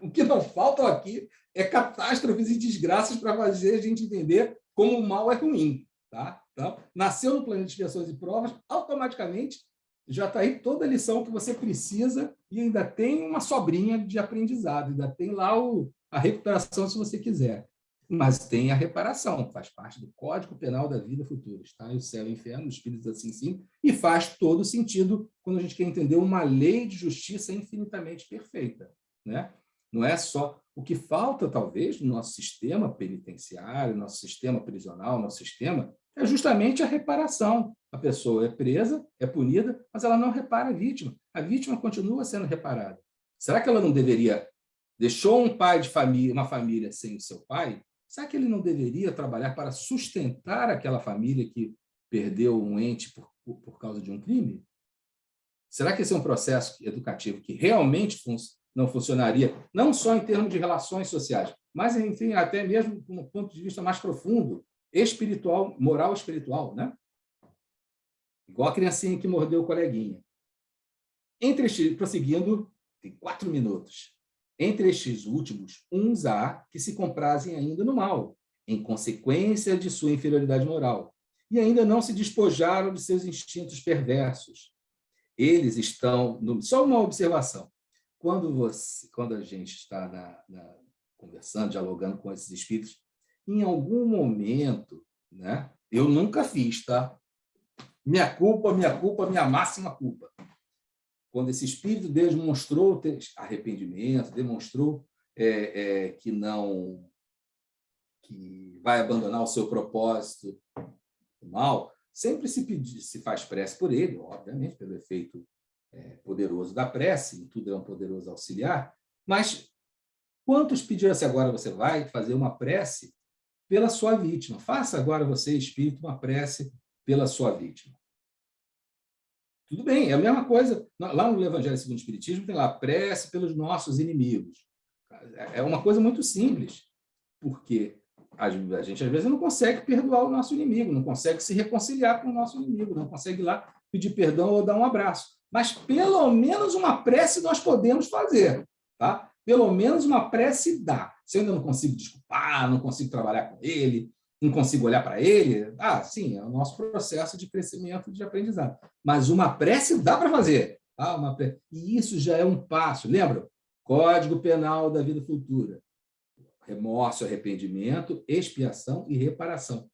[SPEAKER 3] O que não falta aqui é catástrofes e desgraças para fazer a gente entender como o mal é ruim. Tá? Então, nasceu no planeta de expiações e provas, automaticamente já está aí toda a lição que você precisa e ainda tem uma sobrinha de aprendizado, ainda tem lá a recuperação se você quiser. Mas tem a reparação, faz parte do Código Penal da Vida Futura. Está aí o céu e o inferno, os espíritos assim sim, e faz todo sentido quando a gente quer entender uma lei de justiça infinitamente perfeita, né? Não é só... O que falta, talvez, no nosso sistema penitenciário, nosso sistema prisional, nosso sistema, é justamente a reparação. A pessoa é presa, é punida, mas ela não repara a vítima. A vítima continua sendo reparada. Será que ela não deveria... Deixou um pai de família, uma família sem o seu pai? Será que ele não deveria trabalhar para sustentar aquela família que perdeu um ente por causa de um crime? Será que esse é um processo educativo que realmente não funcionaria, não só em termos de relações sociais, mas, enfim, até mesmo de um ponto de vista mais profundo, espiritual, moral espiritual, né? Igual a criancinha que mordeu o coleguinha. Prosseguindo, tem 4 minutos. Entre estes últimos, uns há que se comprazem ainda no mal, em consequência de sua inferioridade moral, e ainda não se despojaram de seus instintos perversos. Eles estão... Só uma observação. Quando a gente está conversando, dialogando com esses espíritos, em algum momento, né, eu nunca fiz, tá? Minha culpa, minha máxima culpa. Quando esse espírito demonstrou arrependimento, demonstrou que vai abandonar o seu propósito mal, sempre se faz prece por ele, obviamente, pelo efeito poderoso da prece, tudo é um poderoso auxiliar, mas quantos pediram assim, agora você vai fazer uma prece pela sua vítima? Faça agora você, espírito, uma prece pela sua vítima. Tudo bem, é a mesma coisa. Lá no Evangelho segundo o Espiritismo tem lá, prece pelos nossos inimigos. É uma coisa muito simples, porque a gente, às vezes, não consegue perdoar o nosso inimigo, não consegue se reconciliar com o nosso inimigo, não consegue ir lá pedir perdão ou dar um abraço. Mas, pelo menos, uma prece nós podemos fazer. Tá? Pelo menos uma prece dá. Se eu ainda não consigo desculpar, não consigo trabalhar com ele, não consigo olhar para ele, sim, é o nosso processo de crescimento, de aprendizado. Mas uma prece dá para fazer. E isso já é um passo. Lembra? Código Penal da Vida Futura. Remorso, arrependimento, expiação e reparação.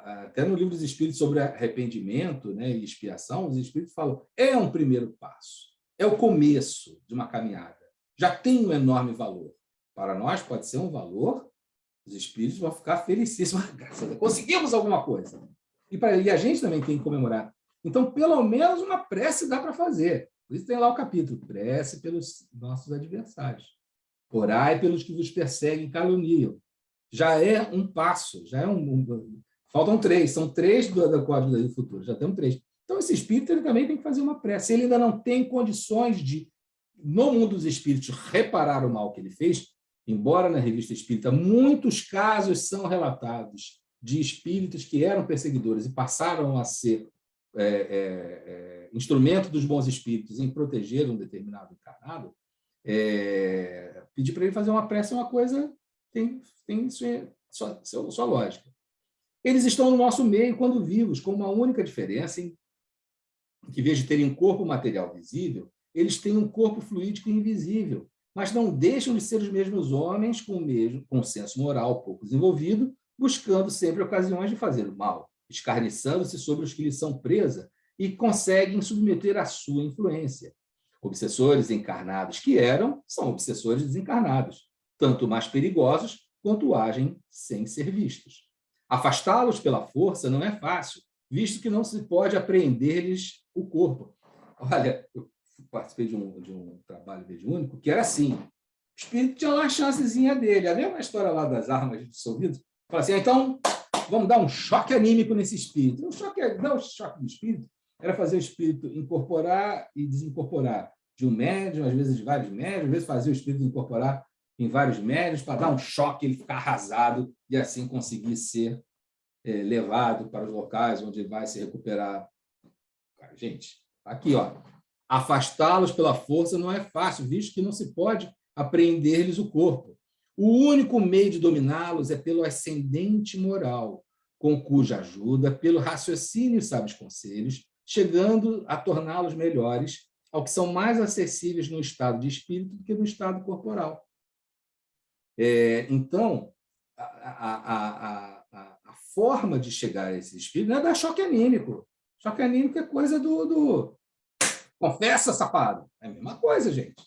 [SPEAKER 3] Até no Livro dos Espíritos sobre arrependimento, né, e expiação, os Espíritos falam, é um primeiro passo, é o começo de uma caminhada. Já tem um enorme valor. Para nós pode ser um valor, os Espíritos vão ficar felicíssimos. Graças a Deus, conseguimos alguma coisa. E a gente também tem que comemorar. Então, pelo menos uma prece dá para fazer. Por isso tem lá o capítulo, prece pelos nossos adversários. Orai pelos que vos perseguem e caluniam. Já é um passo, já é faltam 3, são 3 do Código da Vida Futura, já temos 3. Então, esse espírito ele também tem que fazer uma prece. Ele ainda não tem condições de, no mundo dos espíritos, reparar o mal que ele fez, embora na Revista Espírita muitos casos são relatados de espíritos que eram perseguidores e passaram a ser instrumento dos bons espíritos em proteger um determinado encarnado, pedir para ele fazer uma prece é uma coisa tem sua lógica. Eles estão no nosso meio quando vivos, com uma única diferença, em que, em vez de terem um corpo material visível, eles têm um corpo fluídico invisível, mas não deixam de ser os mesmos homens com senso moral pouco desenvolvido, buscando sempre ocasiões de fazer o mal, escarniçando-se sobre os que lhes são presa e conseguem submeter à sua influência. Obsessores encarnados que eram, são obsessores desencarnados, tanto mais perigosos quanto agem sem ser vistos. Afastá-los pela força não é fácil, visto que não se pode apreender-lhes o corpo. Olha, eu participei de um trabalho mediúnico que era assim, o espírito tinha lá a chancezinha dele, a mesma história lá das armas dissolvidas, fala assim, então, vamos dar um choque anímico nesse espírito. Dar um choque no espírito era fazer o espírito incorporar e desincorporar de um médium, às vezes de vários médiums, às vezes fazer o espírito incorporar em vários médiums para dar um choque, ele ficar arrasado e assim conseguir ser levado para os locais onde ele vai se recuperar. Gente, aqui, afastá-los pela força não é fácil, visto que não se pode apreender-lhes o corpo. O único meio de dominá-los é pelo ascendente moral, com cuja ajuda, pelo raciocínio e sábios conselhos, chegando a torná-los melhores, ao que são mais acessíveis no estado de espírito do que no estado corporal. Então, a forma de chegar a esse espírito não é dar choque anímico. Choque anímico é coisa do confessa, safado. É a mesma coisa, gente.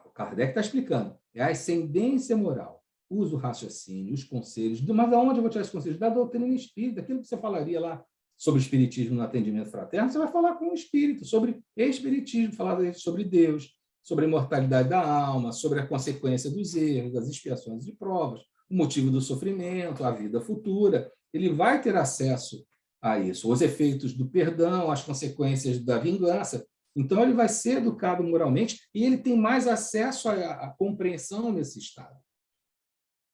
[SPEAKER 3] O Kardec está explicando. É a ascendência moral. Usa o raciocínio, os conselhos. Mas aonde eu vou tirar esses conselhos? Da doutrina espírita. Aquilo que você falaria lá sobre espiritismo no atendimento fraterno, você vai falar com o espírito, sobre espiritismo, falar sobre Deus, sobre a imortalidade da alma, sobre a consequência dos erros, das expiações e provas, o motivo do sofrimento, a vida futura. Ele vai ter acesso a isso, os efeitos do perdão, as consequências da vingança. Então, ele vai ser educado moralmente e ele tem mais acesso à compreensão nesse estado.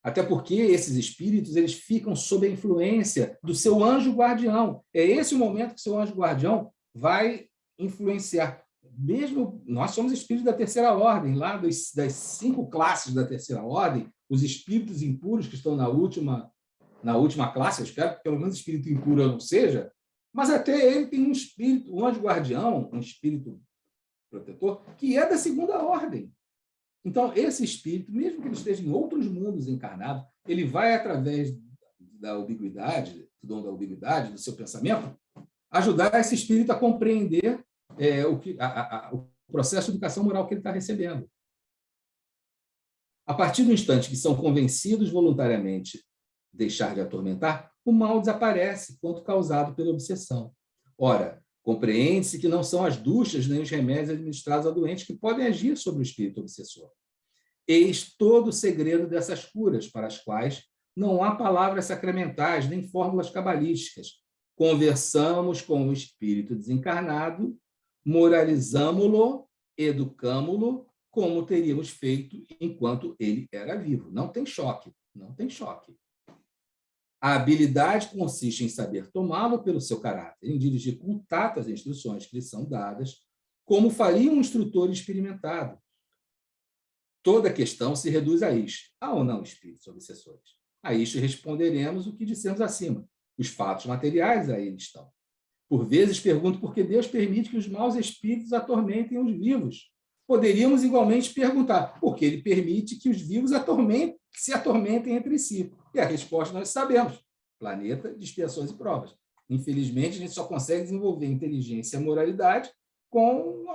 [SPEAKER 3] Até porque esses espíritos eles ficam sob a influência do seu anjo guardião. É esse o momento que o seu anjo guardião vai influenciar. Mesmo nós somos espíritos da terceira ordem, lá das 5 classes da terceira ordem, os espíritos impuros que estão na última classe, eu espero que pelo menos espírito impuro eu não seja, mas até ele tem um espírito, um anjo guardião, um espírito protetor, que é da segunda ordem. Então, esse espírito, mesmo que ele esteja em outros mundos encarnado, ele vai, através da ubiquidade, do dom da ubiquidade, do seu pensamento, ajudar esse espírito a compreender o processo de educação moral que ele está recebendo. A partir do instante que são convencidos voluntariamente deixar de atormentar, o mal desaparece quanto causado pela obsessão. Ora, compreende-se que não são as duchas nem os remédios administrados a doentes que podem agir sobre o espírito obsessor. Eis todo o segredo dessas curas, para as quais não há palavras sacramentais nem fórmulas cabalísticas. Conversamos com o espírito desencarnado, moralizamo-lo, educamo-lo, como teríamos feito enquanto ele era vivo. Não tem choque, não tem choque. A habilidade consiste em saber tomá-lo pelo seu caráter, em dirigir com tato as instruções que lhe são dadas, como faria um instrutor experimentado. Toda a questão se reduz a isto. Há ou não espíritos obsessores? A isto responderemos o que dissemos acima. Os fatos materiais aí estão. Por vezes pergunto por que Deus permite que os maus espíritos atormentem os vivos. Poderíamos igualmente perguntar por que ele permite que os vivos se atormentem entre si. E a resposta nós sabemos. Planeta de expiações e provas. Infelizmente, a gente só consegue desenvolver inteligência e moralidade com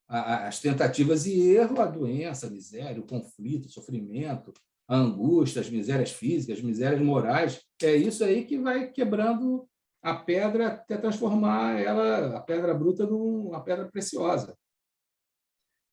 [SPEAKER 3] as tentativas e erro, a doença, a miséria, o conflito, o sofrimento, a angústia, as misérias físicas, as misérias morais. É isso aí que vai quebrando a pedra até transformar ela, a pedra bruta, numa pedra preciosa.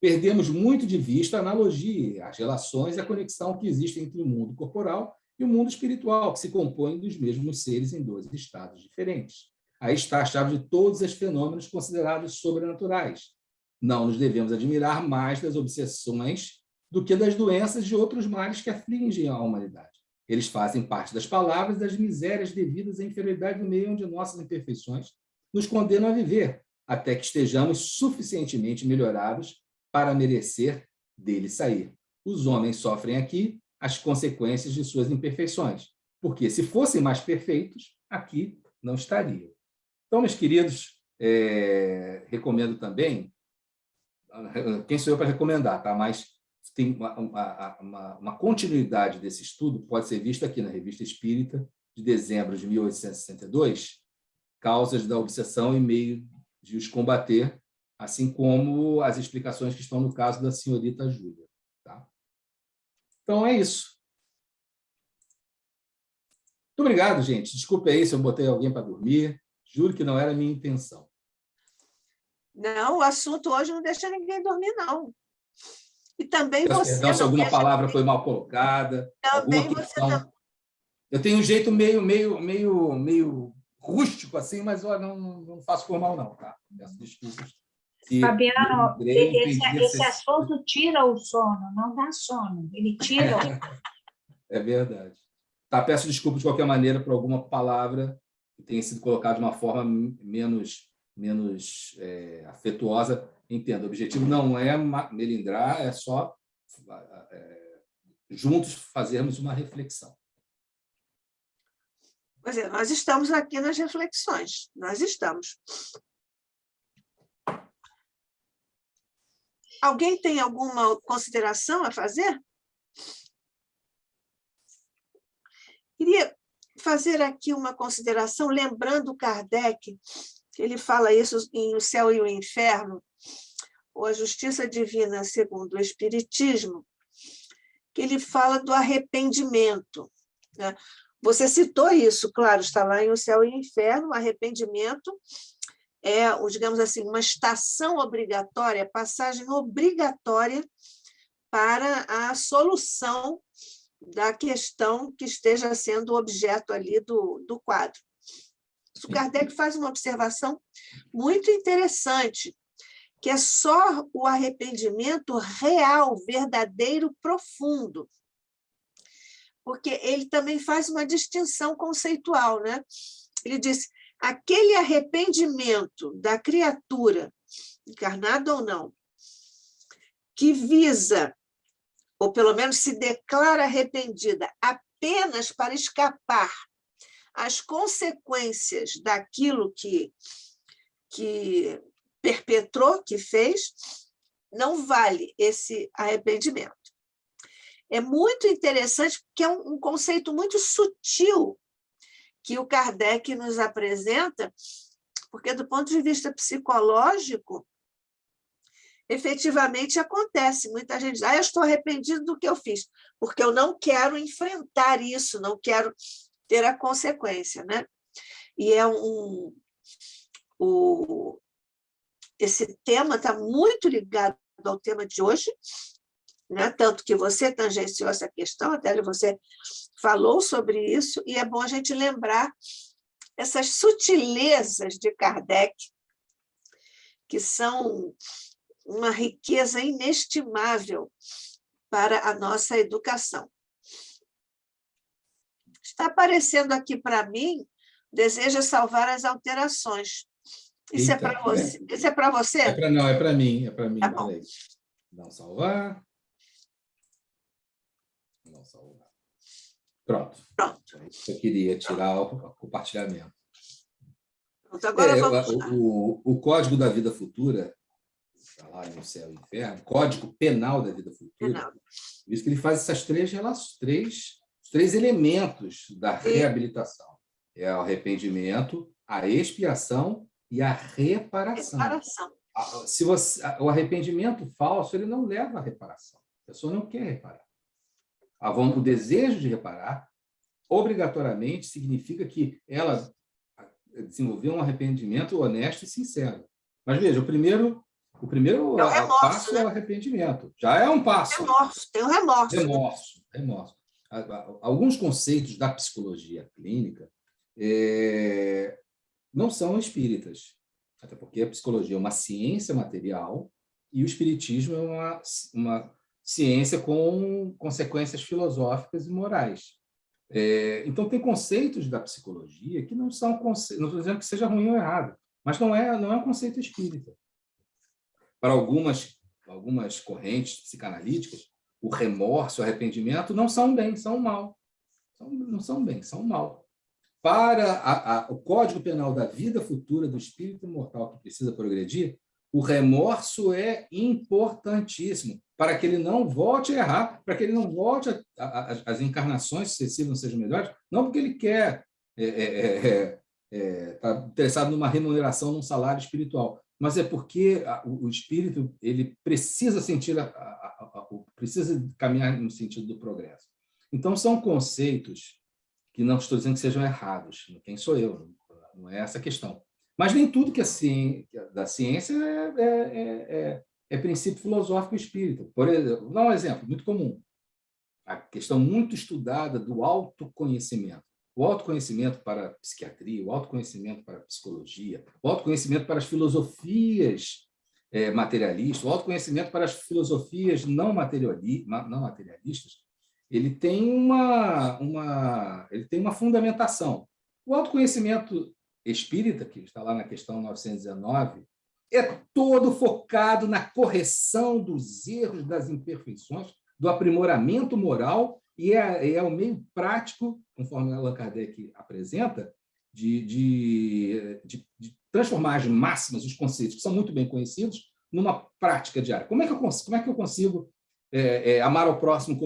[SPEAKER 3] Perdemos muito de vista a analogia, as relações e a conexão que existe entre o mundo corporal e o mundo espiritual, que se compõem dos mesmos seres em 2 estados diferentes. Aí está a chave de todos os fenômenos considerados sobrenaturais. Não nos devemos admirar mais das obsessões do que das doenças e outros males que afligem a humanidade. Eles fazem parte das palavras e das misérias devidas à inferioridade do meio onde nossas imperfeições nos condenam a viver, até que estejamos suficientemente melhorados para merecer dele sair. Os homens sofrem aqui as consequências de suas imperfeições, porque se fossem mais perfeitos, aqui não estariam. Então, meus queridos, recomendo também, quem sou eu para recomendar, tá? Mas tem uma continuidade desse estudo, pode ser visto aqui na Revista Espírita, de dezembro de 1862, Causas da Obsessão e Meio de os Combater, assim como as explicações que estão no caso da senhorita Júlia. Tá? Então, é isso. Muito obrigado, gente. Desculpe aí se eu botei alguém para dormir. Juro que não era a minha intenção.
[SPEAKER 1] Não, o assunto hoje não deixa ninguém dormir, não. E também você
[SPEAKER 3] Perdão se alguma palavra foi mal colocada,
[SPEAKER 1] também
[SPEAKER 3] alguma questão. Eu tenho um jeito meio rústico, assim, mas eu não faço por mal, não, tá? Peço desculpas.
[SPEAKER 4] Fabiano, esse assunto tira o sono, não dá sono, ele tira o sono.
[SPEAKER 3] É verdade. Tá, peço desculpas de qualquer maneira por alguma palavra que tenha sido colocada de uma forma menos afetuosa. Entendo, o objetivo não é melindrar, é só juntos fazermos uma reflexão.
[SPEAKER 1] Pois é, nós estamos aqui nas reflexões, nós estamos. Alguém tem alguma consideração a fazer? Queria fazer aqui uma consideração, lembrando Kardec, que ele fala isso em O Céu e o Inferno, ou A Justiça Divina segundo o Espiritismo, que ele fala do arrependimento, né? Você citou isso, claro, está lá em O Céu e o Inferno, o arrependimento é, digamos assim, uma estação obrigatória, passagem obrigatória para a solução da questão que esteja sendo objeto ali do quadro. O Kardec faz uma observação muito interessante, que é só o arrependimento real, verdadeiro, profundo. Porque ele também faz uma distinção conceitual, né? Ele diz, aquele arrependimento da criatura, encarnada ou não, que visa, ou pelo menos se declara arrependida, apenas para escapar às consequências daquilo que perpetrou, que fez, não vale esse arrependimento. É muito interessante, porque é um conceito muito sutil que o Kardec nos apresenta, porque, do ponto de vista psicológico, efetivamente acontece. Muita gente diz, eu estou arrependido do que eu fiz, porque eu não quero enfrentar isso, não quero ter a consequência, né? E esse tema está muito ligado ao tema de hoje, né? Tanto que você tangenciou essa questão, até você falou sobre isso, e é bom a gente lembrar essas sutilezas de Kardec, que são uma riqueza inestimável para a nossa educação. Está aparecendo aqui para mim, deseja salvar as alterações. Isso é para você? Isso é para você?
[SPEAKER 3] É para mim.
[SPEAKER 1] Tá bom.
[SPEAKER 3] Não salvar. Não salvar. Pronto. Eu queria tirar o compartilhamento.
[SPEAKER 1] Agora vamos lá.
[SPEAKER 3] O Código da Vida Futura, está lá no Céu e Inferno, Código Penal da Vida Futura, por isso que ele faz essas três elementos da reabilitação. É o arrependimento, a expiação e a reparação. O arrependimento falso, ele não leva à reparação. A pessoa não quer reparar. O desejo de reparar, obrigatoriamente, significa que ela desenvolveu um arrependimento honesto e sincero. Mas, veja, o primeiro passo é o arrependimento. Já é um passo.
[SPEAKER 1] Tem o remorso.
[SPEAKER 3] Remorso. Alguns conceitos da psicologia clínica não são espíritas, até porque a psicologia é uma ciência material e o espiritismo é uma ciência com consequências filosóficas e morais. Então, tem conceitos da psicologia que não são conceitos, não estou dizendo que seja ruim ou errado, mas não é um conceito espírita. Para algumas correntes psicanalíticas, o remorso, o arrependimento não são bem, são mal. Não são bem, são mal. Para o Código Penal da Vida Futura do espírito imortal que precisa progredir, o remorso é importantíssimo para que ele não volte a errar, para que ele não volte as encarnações sucessivas não sejam melhores, não porque ele quer está interessado numa remuneração, num salário espiritual, mas é porque o espírito ele precisa sentir, precisa caminhar no sentido do progresso. Então, são conceitos que não estou dizendo que sejam errados. Quem sou eu? Não é essa a questão. Mas nem tudo que da ciência é princípio filosófico espírita. Por exemplo, vou dar um exemplo muito comum. A questão muito estudada do autoconhecimento. O autoconhecimento para a psiquiatria, o autoconhecimento para a psicologia, o autoconhecimento para as filosofias materialistas, o autoconhecimento para as filosofias não materialistas, ele tem uma fundamentação. O autoconhecimento espírita, que está lá na questão 919, é todo focado na correção dos erros, das imperfeições, do aprimoramento moral, e é o meio prático, conforme Allan Kardec apresenta, de transformar as máximas, os conceitos que são muito bem conhecidos, numa prática diária. Como é que eu consigo amar ao próximo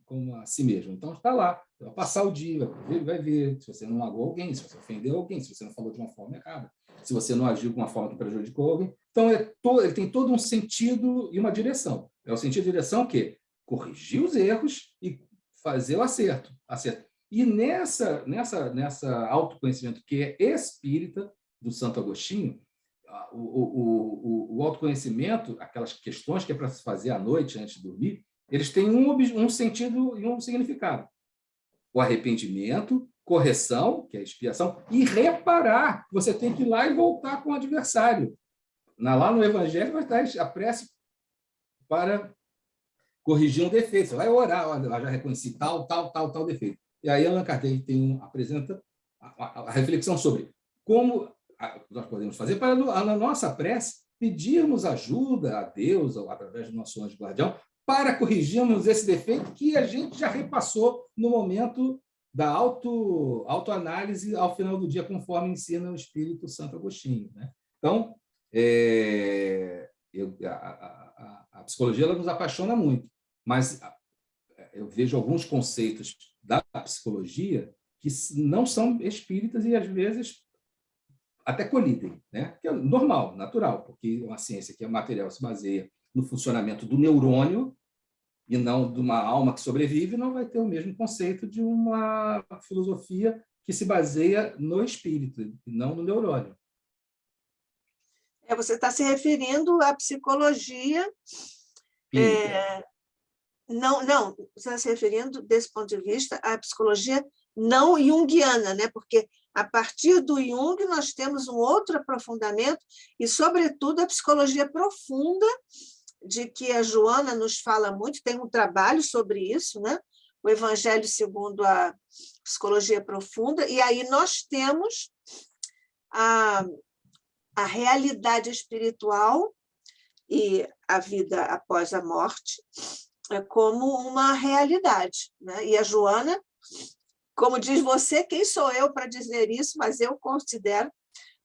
[SPEAKER 3] como a si mesmo? Então, está lá. Vai passar o dia, vai ver se você não magoou alguém, se você ofendeu alguém, se você não falou de uma forma errada, se você não agiu de uma forma que prejudicou alguém. Então, ele tem todo um sentido e uma direção. É o sentido e direção que corrigir os erros e fazer o acerto. E nessa autoconhecimento que é espírita, do Santo Agostinho, o autoconhecimento, aquelas questões que é para se fazer à noite, antes de dormir, eles têm um sentido e um significado. O arrependimento, correção, que é a expiação, e reparar. Você tem que ir lá e voltar com o adversário. Lá no Evangelho vai estar a prece para corrigir um defeito. Você vai orar, já reconheci tal defeito. E aí Allan Kardec apresenta a reflexão sobre como nós podemos fazer para, na nossa prece, pedirmos ajuda a Deus, através do nosso anjo guardião, para corrigirmos esse defeito que a gente já repassou no momento da autoanálise ao final do dia, conforme ensina o Espírito Santo Agostinho, né? Então, a psicologia ela nos apaixona muito, mas eu vejo alguns conceitos da psicologia que não são espíritas e, às vezes, até colidem, né? Que é normal, natural, porque uma ciência que é material se baseia no funcionamento do neurônio e não de uma alma que sobrevive, não vai ter o mesmo conceito de uma filosofia que se baseia no espírito e não no neurônio.
[SPEAKER 1] Você está se referindo à psicologia... Não, você está se referindo, desse ponto de vista, à psicologia não junguiana, né? Porque a partir do Jung nós temos um outro aprofundamento e, sobretudo, a psicologia profunda, de que a Joana nos fala muito, tem um trabalho sobre isso, né? O Evangelho segundo a psicologia profunda, e aí nós temos a realidade espiritual e a vida após a morte como uma realidade, né? E a Joana, como diz você, quem sou eu para dizer isso, mas eu considero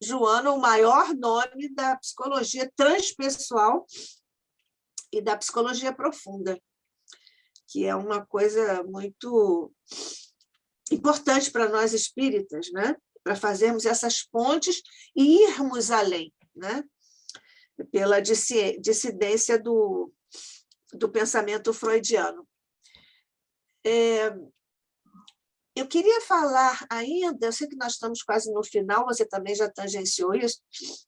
[SPEAKER 1] Joana, o maior nome da psicologia transpessoal e da psicologia profunda, que é uma coisa muito importante para nós espíritas, né? Para fazermos essas pontes e irmos além, né? Pela dissidência do pensamento freudiano. Eu queria falar ainda, eu sei que nós estamos quase no final, você também já tangenciou isso,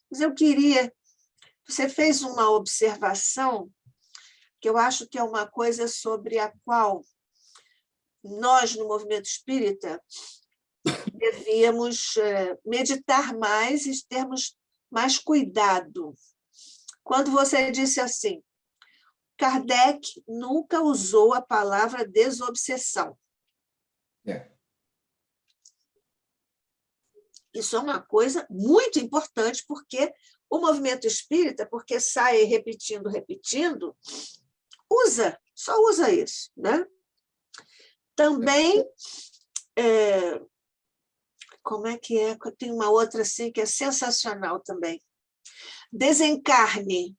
[SPEAKER 1] mas eu queria... Você fez uma observação que eu acho que é uma coisa sobre a qual nós, no movimento espírita, devíamos meditar mais e termos mais cuidado. Quando você disse assim, Kardec nunca usou a palavra desobsessão. Isso é uma coisa muito importante, porque o movimento espírita, porque sai repetindo, só usa isso, né? Também, como é que é? Tem uma outra assim que é sensacional também. Desencarne.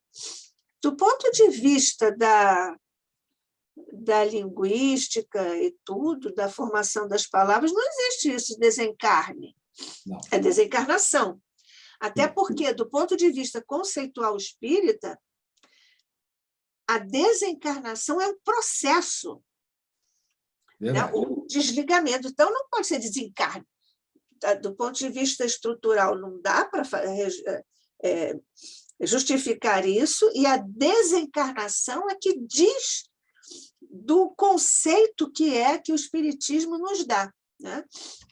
[SPEAKER 1] Do ponto de vista da linguística e tudo, da formação das palavras, não existe isso, desencarne.
[SPEAKER 3] Não.
[SPEAKER 1] É desencarnação. Até porque, do ponto de vista conceitual espírita, a desencarnação é um processo, né? O desligamento. Então, não pode ser desencarne. Do ponto de vista estrutural, não dá para justificar isso, e a desencarnação é que diz do conceito que o Espiritismo nos dá, né?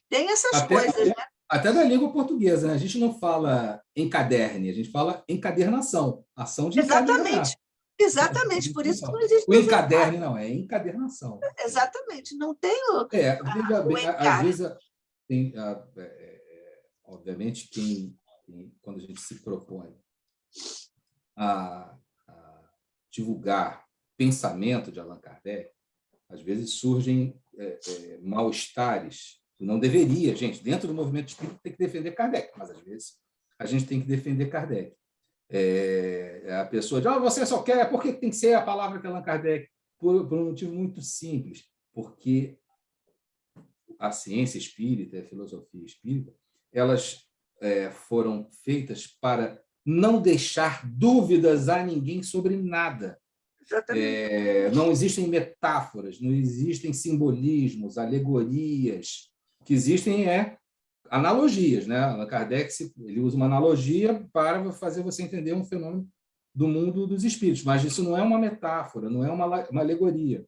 [SPEAKER 1] Tem essas coisas, né?
[SPEAKER 3] Até na língua portuguesa, né? A gente não fala encaderne, a gente fala encadernação, ação de encadernar.
[SPEAKER 1] Exatamente, por isso que não existe...
[SPEAKER 3] O encaderne não, é encadernação.
[SPEAKER 1] Exatamente, não tem
[SPEAKER 3] veja bem, às vezes, obviamente, quando a gente se propõe a divulgar pensamento de Allan Kardec, às vezes surgem mal-estares. Não deveria, gente, dentro do movimento espírita tem que defender Kardec, mas às vezes a gente tem que defender Kardec. A pessoa diz, você só quer, por que tem que ser a palavra de Allan Kardec? Por um motivo muito simples, porque a ciência espírita, a filosofia espírita, elas foram feitas para não deixar dúvidas a ninguém sobre nada. Não existem metáforas, não existem simbolismos, alegorias. O que existem analogias, né? Allan Kardec ele usa uma analogia para fazer você entender um fenômeno do mundo dos espíritos, mas isso não é uma metáfora, não é uma alegoria.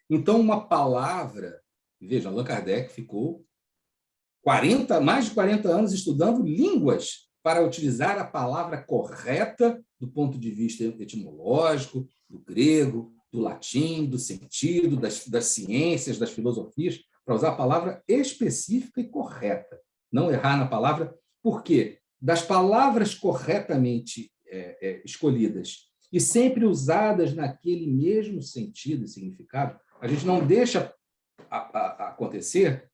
[SPEAKER 3] Então, uma palavra... Veja, Allan Kardec ficou mais de 40 anos estudando línguas para utilizar a palavra correta do ponto de vista etimológico, do grego, do latim, do sentido, das ciências, das filosofias, para usar a palavra específica e correta. Não errar na palavra. Por quê? Das palavras corretamente escolhidas e sempre usadas naquele mesmo sentido e significado, a gente não deixa acontecer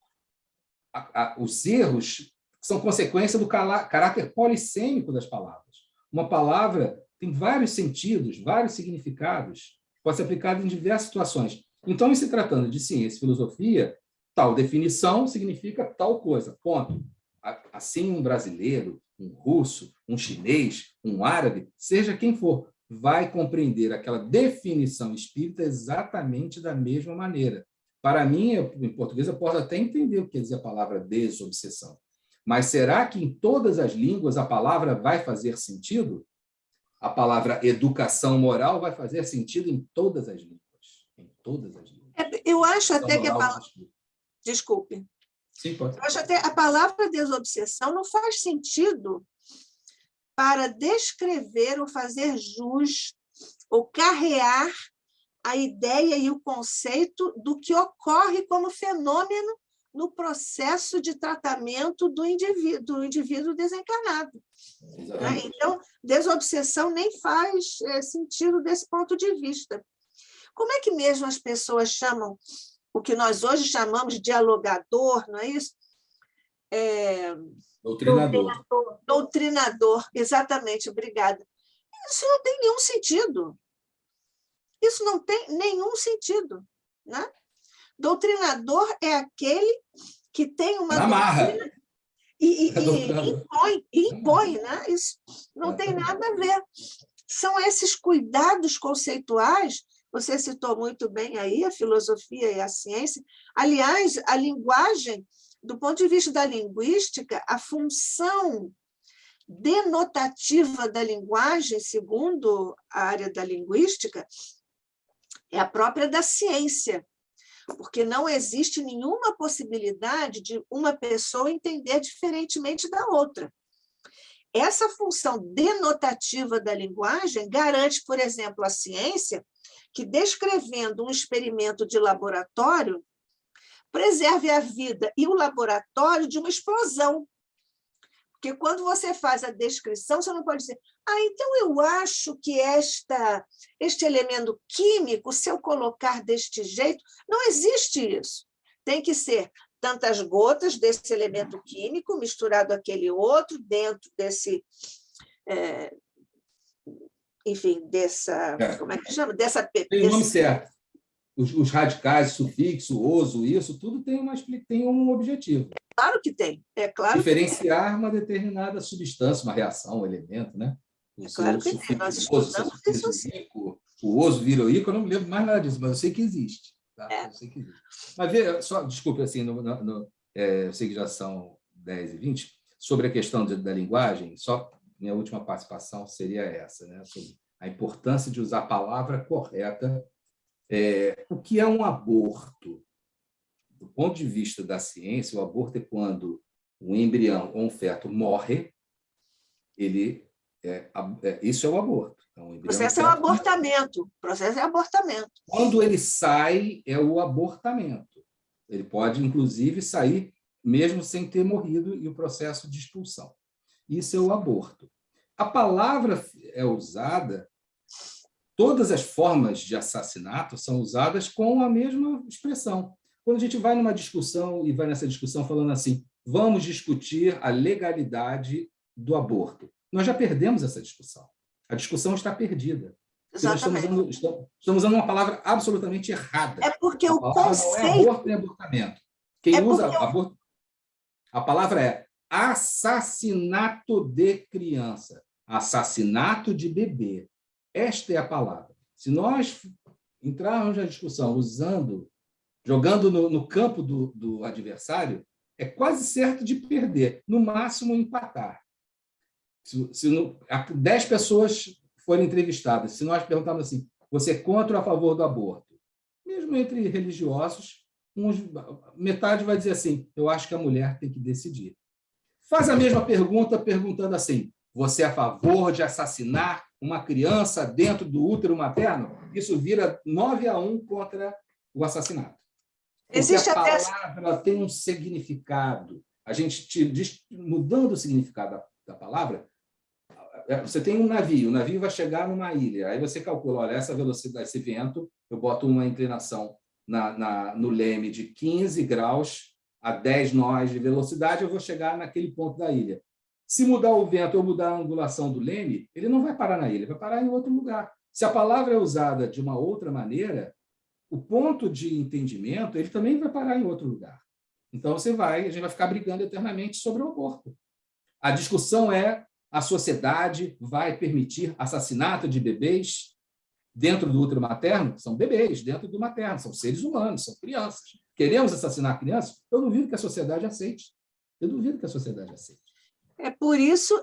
[SPEAKER 3] os erros que são consequência do caráter polissêmico das palavras. Uma palavra tem vários sentidos, vários significados, pode ser aplicada em diversas situações. Então, em se tratando de ciência e filosofia, tal definição significa tal coisa, ponto. Assim, um brasileiro, um russo, um chinês, um árabe, seja quem for, vai compreender aquela definição espírita exatamente da mesma maneira. Para mim, em português, eu posso até entender o que quer dizer a palavra desobsessão. Mas será que em todas as línguas a palavra vai fazer sentido? A palavra educação moral vai fazer sentido em todas as línguas. Em todas as línguas.
[SPEAKER 1] Eu acho até que a palavra... Desculpe.
[SPEAKER 3] Sim, pode.
[SPEAKER 1] Eu acho até a palavra desobsessão não faz sentido para descrever ou fazer jus ou carrear a ideia e o conceito do que ocorre como fenômeno no processo de tratamento do indivíduo desencarnado. Exatamente. Então, desobsessão nem faz sentido desse ponto de vista. Como é que mesmo as pessoas chamam o que nós hoje chamamos de dialogador, não é isso?
[SPEAKER 3] Doutrinador.
[SPEAKER 1] Doutrinador, exatamente, obrigada. Isso não tem nenhum sentido. Isso não tem nenhum sentido, né? Doutrinador é aquele que tem uma doutrina e impõe, né? Isso não tem nada a ver. São esses cuidados conceituais, você citou muito bem aí a filosofia e a ciência. Aliás, a linguagem, do ponto de vista da linguística, a função denotativa da linguagem, segundo a área da linguística, é a própria da ciência, porque não existe nenhuma possibilidade de uma pessoa entender diferentemente da outra. Essa função denotativa da linguagem garante, por exemplo, a ciência, que descrevendo um experimento de laboratório, preserve a vida e o laboratório de uma explosão. Porque quando você faz a descrição, você não pode dizer, então eu acho que este elemento químico, se eu colocar deste jeito, não existe isso. Tem que ser tantas gotas desse elemento químico misturado àquele outro, dentro desse... enfim, dessa... Como é que chama?
[SPEAKER 3] Tem o nome certo. Os radicais, sufixo, oso, isso, tudo tem um objetivo.
[SPEAKER 1] Claro que tem. É claro.
[SPEAKER 3] Diferenciar uma determinada substância, uma reação, um elemento, né?
[SPEAKER 1] Claro que tem. Nós estudamos isso assim.
[SPEAKER 3] O oso vira o ico, eu não me lembro mais nada disso, mas eu sei que existe. Tá? Eu sei que existe. Mas só, desculpe, assim, eu sei que já são 10h20, sobre a questão da linguagem, só minha última participação seria essa, né? Sobre a importância de usar a palavra correta. O que é um aborto? Do ponto de vista da ciência, o aborto é quando um embrião ou um feto morre, isso é o aborto. Então,
[SPEAKER 1] o processo é o abortamento. O processo é abortamento.
[SPEAKER 3] Quando ele sai, é o abortamento. Ele pode, inclusive, sair mesmo sem ter morrido e o processo de expulsão. Isso é o aborto. A palavra é usada, todas as formas de assassinato são usadas com a mesma expressão. Quando a gente vai numa discussão e vai nessa discussão falando assim, vamos discutir a legalidade do aborto. Nós já perdemos essa discussão. A discussão está perdida. Nós estamos usando uma palavra absolutamente errada.
[SPEAKER 1] É porque o conceito...
[SPEAKER 3] Não é aborto nem abortamento. Quem usa aborto... A palavra é assassinato de criança, assassinato de bebê. Esta é a palavra. Se nós entrarmos na discussão jogando no campo do adversário, é quase certo de perder, no máximo empatar. Se 10 pessoas forem entrevistadas, se nós perguntarmos assim, você é contra ou a favor do aborto? Mesmo entre religiosos, metade vai dizer assim, eu acho que a mulher tem que decidir. Faz a mesma pergunta, perguntando assim, você é a favor de assassinar uma criança dentro do útero materno? Isso vira 9-1 contra o assassinato. Porque a palavra tem um significado. A gente mudando o significado da palavra, você tem um navio, o navio vai chegar numa ilha, aí você calcula, olha, essa velocidade, esse vento, eu boto uma inclinação no leme de 15 graus a 10 nós de velocidade, eu vou chegar naquele ponto da ilha. Se mudar o vento ou mudar a angulação do leme, ele não vai parar na ilha, vai parar em outro lugar. Se a palavra é usada de uma outra maneira, o ponto de entendimento ele também vai parar em outro lugar. Então, a gente vai ficar brigando eternamente sobre o aborto. A discussão é, a sociedade vai permitir assassinato de bebês dentro do útero materno? São bebês dentro do materno, são seres humanos, são crianças. Queremos assassinar crianças? Eu duvido que a sociedade aceite. Eu duvido que a sociedade aceite.
[SPEAKER 1] É por isso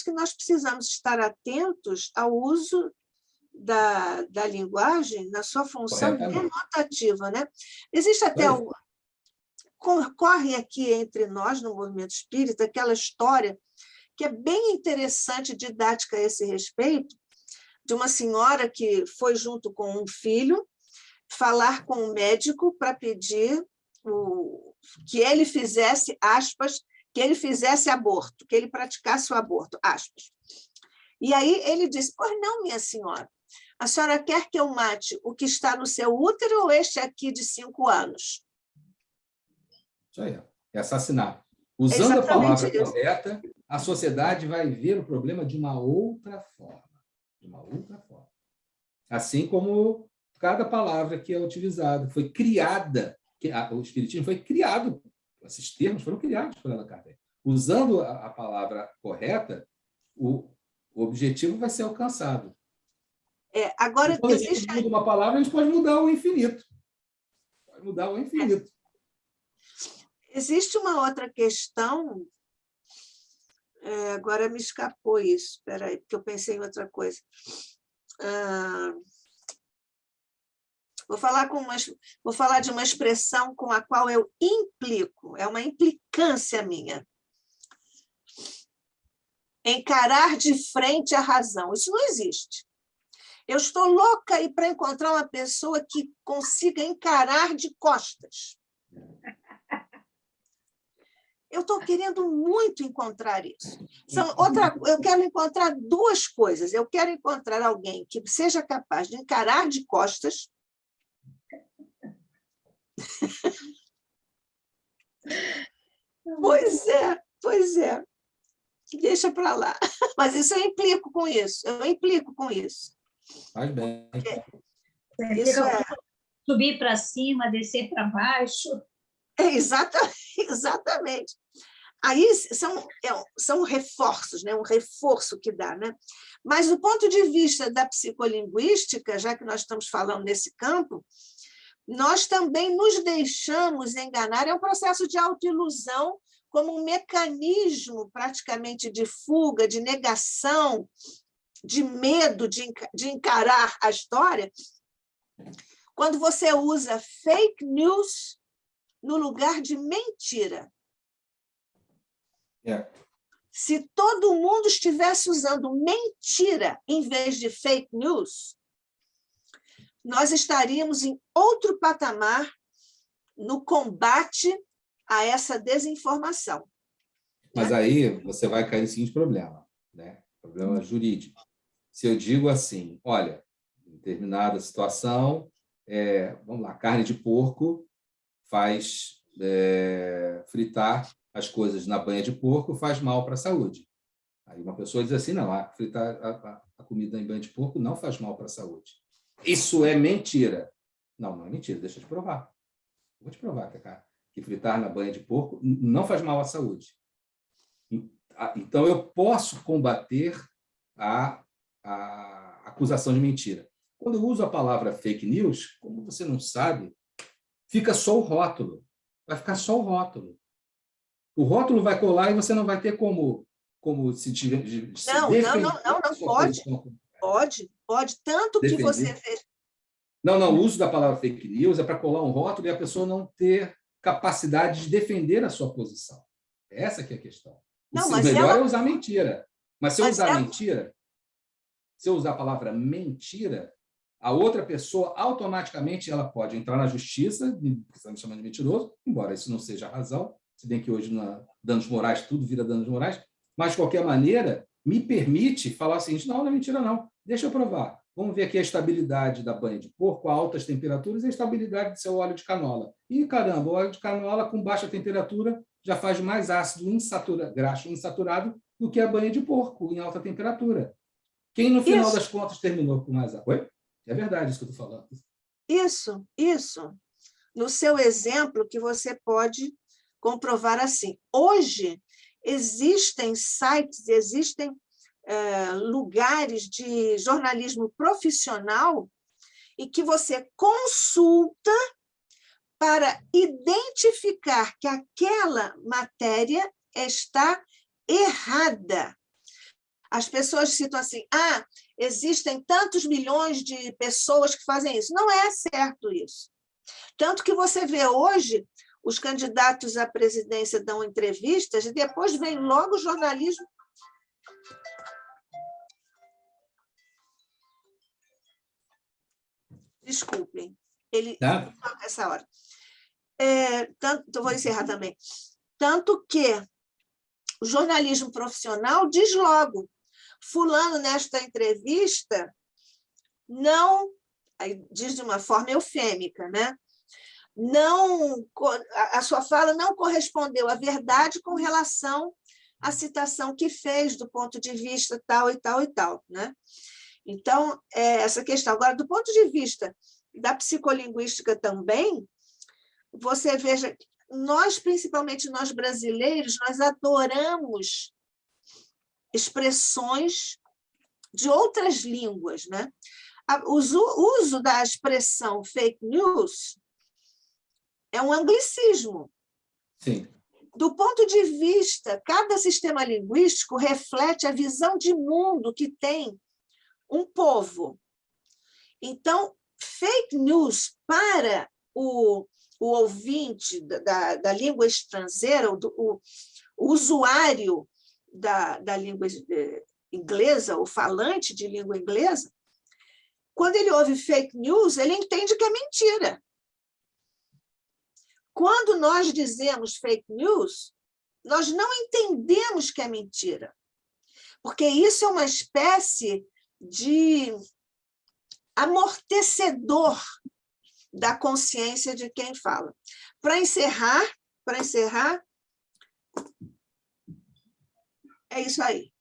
[SPEAKER 1] que nós precisamos estar atentos ao uso da linguagem na sua função denotativa, né? Existe até corre aqui entre nós, no movimento espírita, aquela história que é bem interessante, didática a esse respeito, de uma senhora que foi junto com um filho falar com o médico para pedir que ele fizesse, aspas, que ele fizesse aborto, que ele praticasse o aborto, aspas. E aí ele disse, pois não, minha senhora, a senhora quer que eu mate o que está no seu útero ou este aqui de 5 anos?
[SPEAKER 3] Isso aí, é assassinato. Usando a palavra correta, a sociedade vai ver o problema de uma outra forma. De uma outra forma. Assim como cada palavra que é utilizada foi criada, o espiritismo foi criado, esses termos foram criados por Allan Kardec. Usando a palavra correta, o objetivo vai ser alcançado.
[SPEAKER 1] Agora,
[SPEAKER 3] quando a gente muda uma palavra, a gente pode mudar o infinito. Pode mudar o infinito.
[SPEAKER 1] Existe uma outra questão, agora me escapou isso, espera aí, porque eu pensei em outra coisa. Vou falar de uma expressão com a qual eu implico, é uma implicância minha. Encarar de frente a razão. Isso não existe. Eu estou louca aí para encontrar uma pessoa que consiga encarar de costas. Eu estou querendo muito encontrar isso. Eu quero encontrar duas coisas. Eu quero encontrar alguém que seja capaz de encarar de costas. Pois é. Deixa para lá. Mas isso eu implico com isso.
[SPEAKER 3] Faz bem.
[SPEAKER 1] Isso
[SPEAKER 4] subir para cima, descer para baixo.
[SPEAKER 1] Exatamente. Aí são reforços, né? Um reforço que dá. Né? Mas, do ponto de vista da psicolinguística, já que nós estamos falando nesse campo, nós também nos deixamos enganar, é um processo de autoilusão, como um mecanismo praticamente de fuga, de negação, de medo de encarar a história, quando você usa fake news no lugar de mentira. Se todo mundo estivesse usando mentira em vez de fake news, nós estaríamos em outro patamar no combate a essa desinformação.
[SPEAKER 3] Mas aí você vai cair no seguinte problema, né? Problema jurídico. Se eu digo assim, olha, em determinada situação, vamos lá, carne de porco faz fritar as coisas na banha de porco faz mal para a saúde. Aí uma pessoa diz assim, não, fritar a comida em banha de porco não faz mal para a saúde. Isso é mentira. Não é mentira, deixa eu te provar. Vou te provar que fritar na banha de porco não faz mal à saúde. Então, eu posso combater a acusação de mentira. Quando eu uso a palavra fake news, como você não sabe, fica só o rótulo. Vai ficar só o rótulo. O rótulo vai colar e você não vai ter como se defender.
[SPEAKER 1] Não pode. Tanto defender. Que você fez.
[SPEAKER 3] Não, o uso da palavra fake news é para colar um rótulo e a pessoa não ter capacidade de defender a sua posição. Essa que é a questão. O melhor é usar mentira. Mas se eu usar mentira, se eu usar a palavra mentira, a outra pessoa automaticamente ela pode entrar na justiça, porque está me chamando de mentiroso, embora isso não seja a razão, se bem que hoje na danos morais tudo vira danos morais, mas de qualquer maneira me permite falar o seguinte, não é mentira não, deixa eu provar. Vamos ver aqui a estabilidade da banha de porco a altas temperaturas e a estabilidade do seu óleo de canola. E, caramba, o óleo de canola com baixa temperatura já faz mais ácido graxo insaturado do que a banha de porco em alta temperatura. Quem, no final das contas, terminou com mais ácido? Oi? É verdade isso que eu estou falando.
[SPEAKER 1] Isso. No seu exemplo, que você pode comprovar assim. Hoje, existem sites, existem lugares de jornalismo profissional e que você consulta para identificar que aquela matéria está errada. As pessoas citam assim, existem tantos milhões de pessoas que fazem isso. Não é certo isso. Tanto que você vê hoje, os candidatos à presidência dão entrevistas e depois vem logo o jornalismo. Desculpem, essa hora. Vou encerrar também. Tanto que o jornalismo profissional diz logo, fulano, nesta entrevista, não, aí diz de uma forma eufêmica, né? a sua fala não correspondeu à verdade com relação à citação que fez do ponto de vista tal e tal e tal, né? Então, essa questão. Agora, do ponto de vista da psicolinguística também, você veja, nós, principalmente nós brasileiros, nós adoramos expressões de outras línguas, né? O uso da expressão fake news é um anglicismo.
[SPEAKER 3] Sim.
[SPEAKER 1] Do ponto de vista, cada sistema linguístico reflete a visão de mundo que tem um povo. Então, fake news para o ouvinte da língua estrangeira, o usuário da língua inglesa, o falante de língua inglesa, quando ele ouve fake news, ele entende que é mentira. Quando nós dizemos fake news, nós não entendemos que é mentira, porque isso é uma espécie de amortecedor da consciência de quem fala. Para encerrar, é isso aí.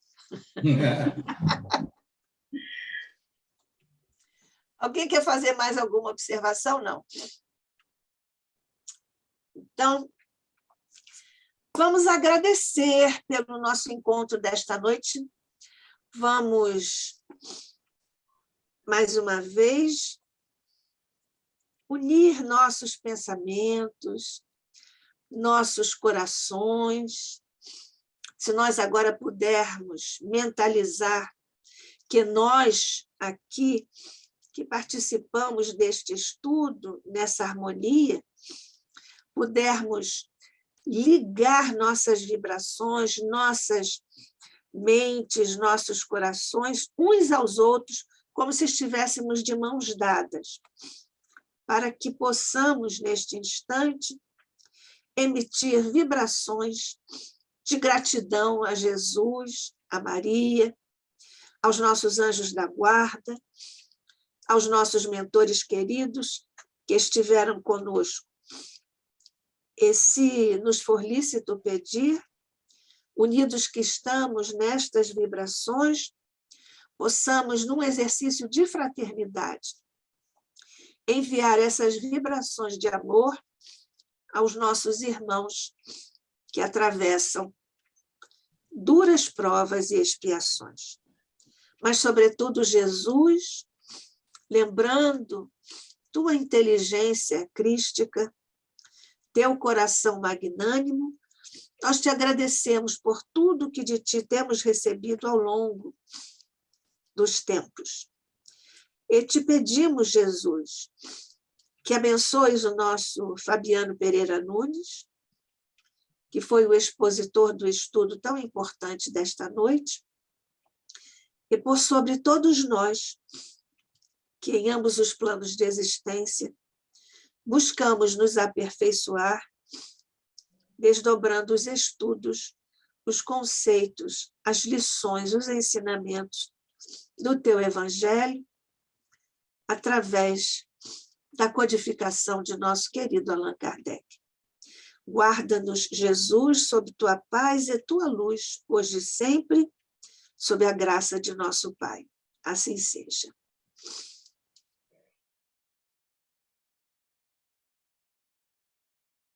[SPEAKER 1] Alguém quer fazer mais alguma observação? Não. Então, vamos agradecer pelo nosso encontro desta noite. Vamos, mais uma vez, unir nossos pensamentos, nossos corações. Se nós agora pudermos mentalizar que nós, aqui, que participamos deste estudo, nessa harmonia, pudermos ligar nossas vibrações, nossas mentes, nossos corações, uns aos outros, como se estivéssemos de mãos dadas, para que possamos, neste instante, emitir vibrações de gratidão a Jesus, a Maria, aos nossos anjos da guarda, aos nossos mentores queridos que estiveram conosco. E se nos for lícito pedir, unidos que estamos nestas vibrações, possamos, num exercício de fraternidade, enviar essas vibrações de amor aos nossos irmãos que atravessam duras provas e expiações. Mas, sobretudo, Jesus, lembrando tua inteligência crística, teu coração magnânimo, nós te agradecemos por tudo que de ti temos recebido ao longo dos tempos. E te pedimos, Jesus, que abençoes o nosso Fabiano Pereira Nunes, que foi o expositor do estudo tão importante desta noite, e por sobre todos nós, que em ambos os planos de existência buscamos nos aperfeiçoar, desdobrando os estudos, os conceitos, as lições, os ensinamentos do teu Evangelho, através da codificação de nosso querido Allan Kardec. Guarda-nos, Jesus, sob tua paz e tua luz, hoje e sempre, sob a graça de nosso Pai. Assim seja.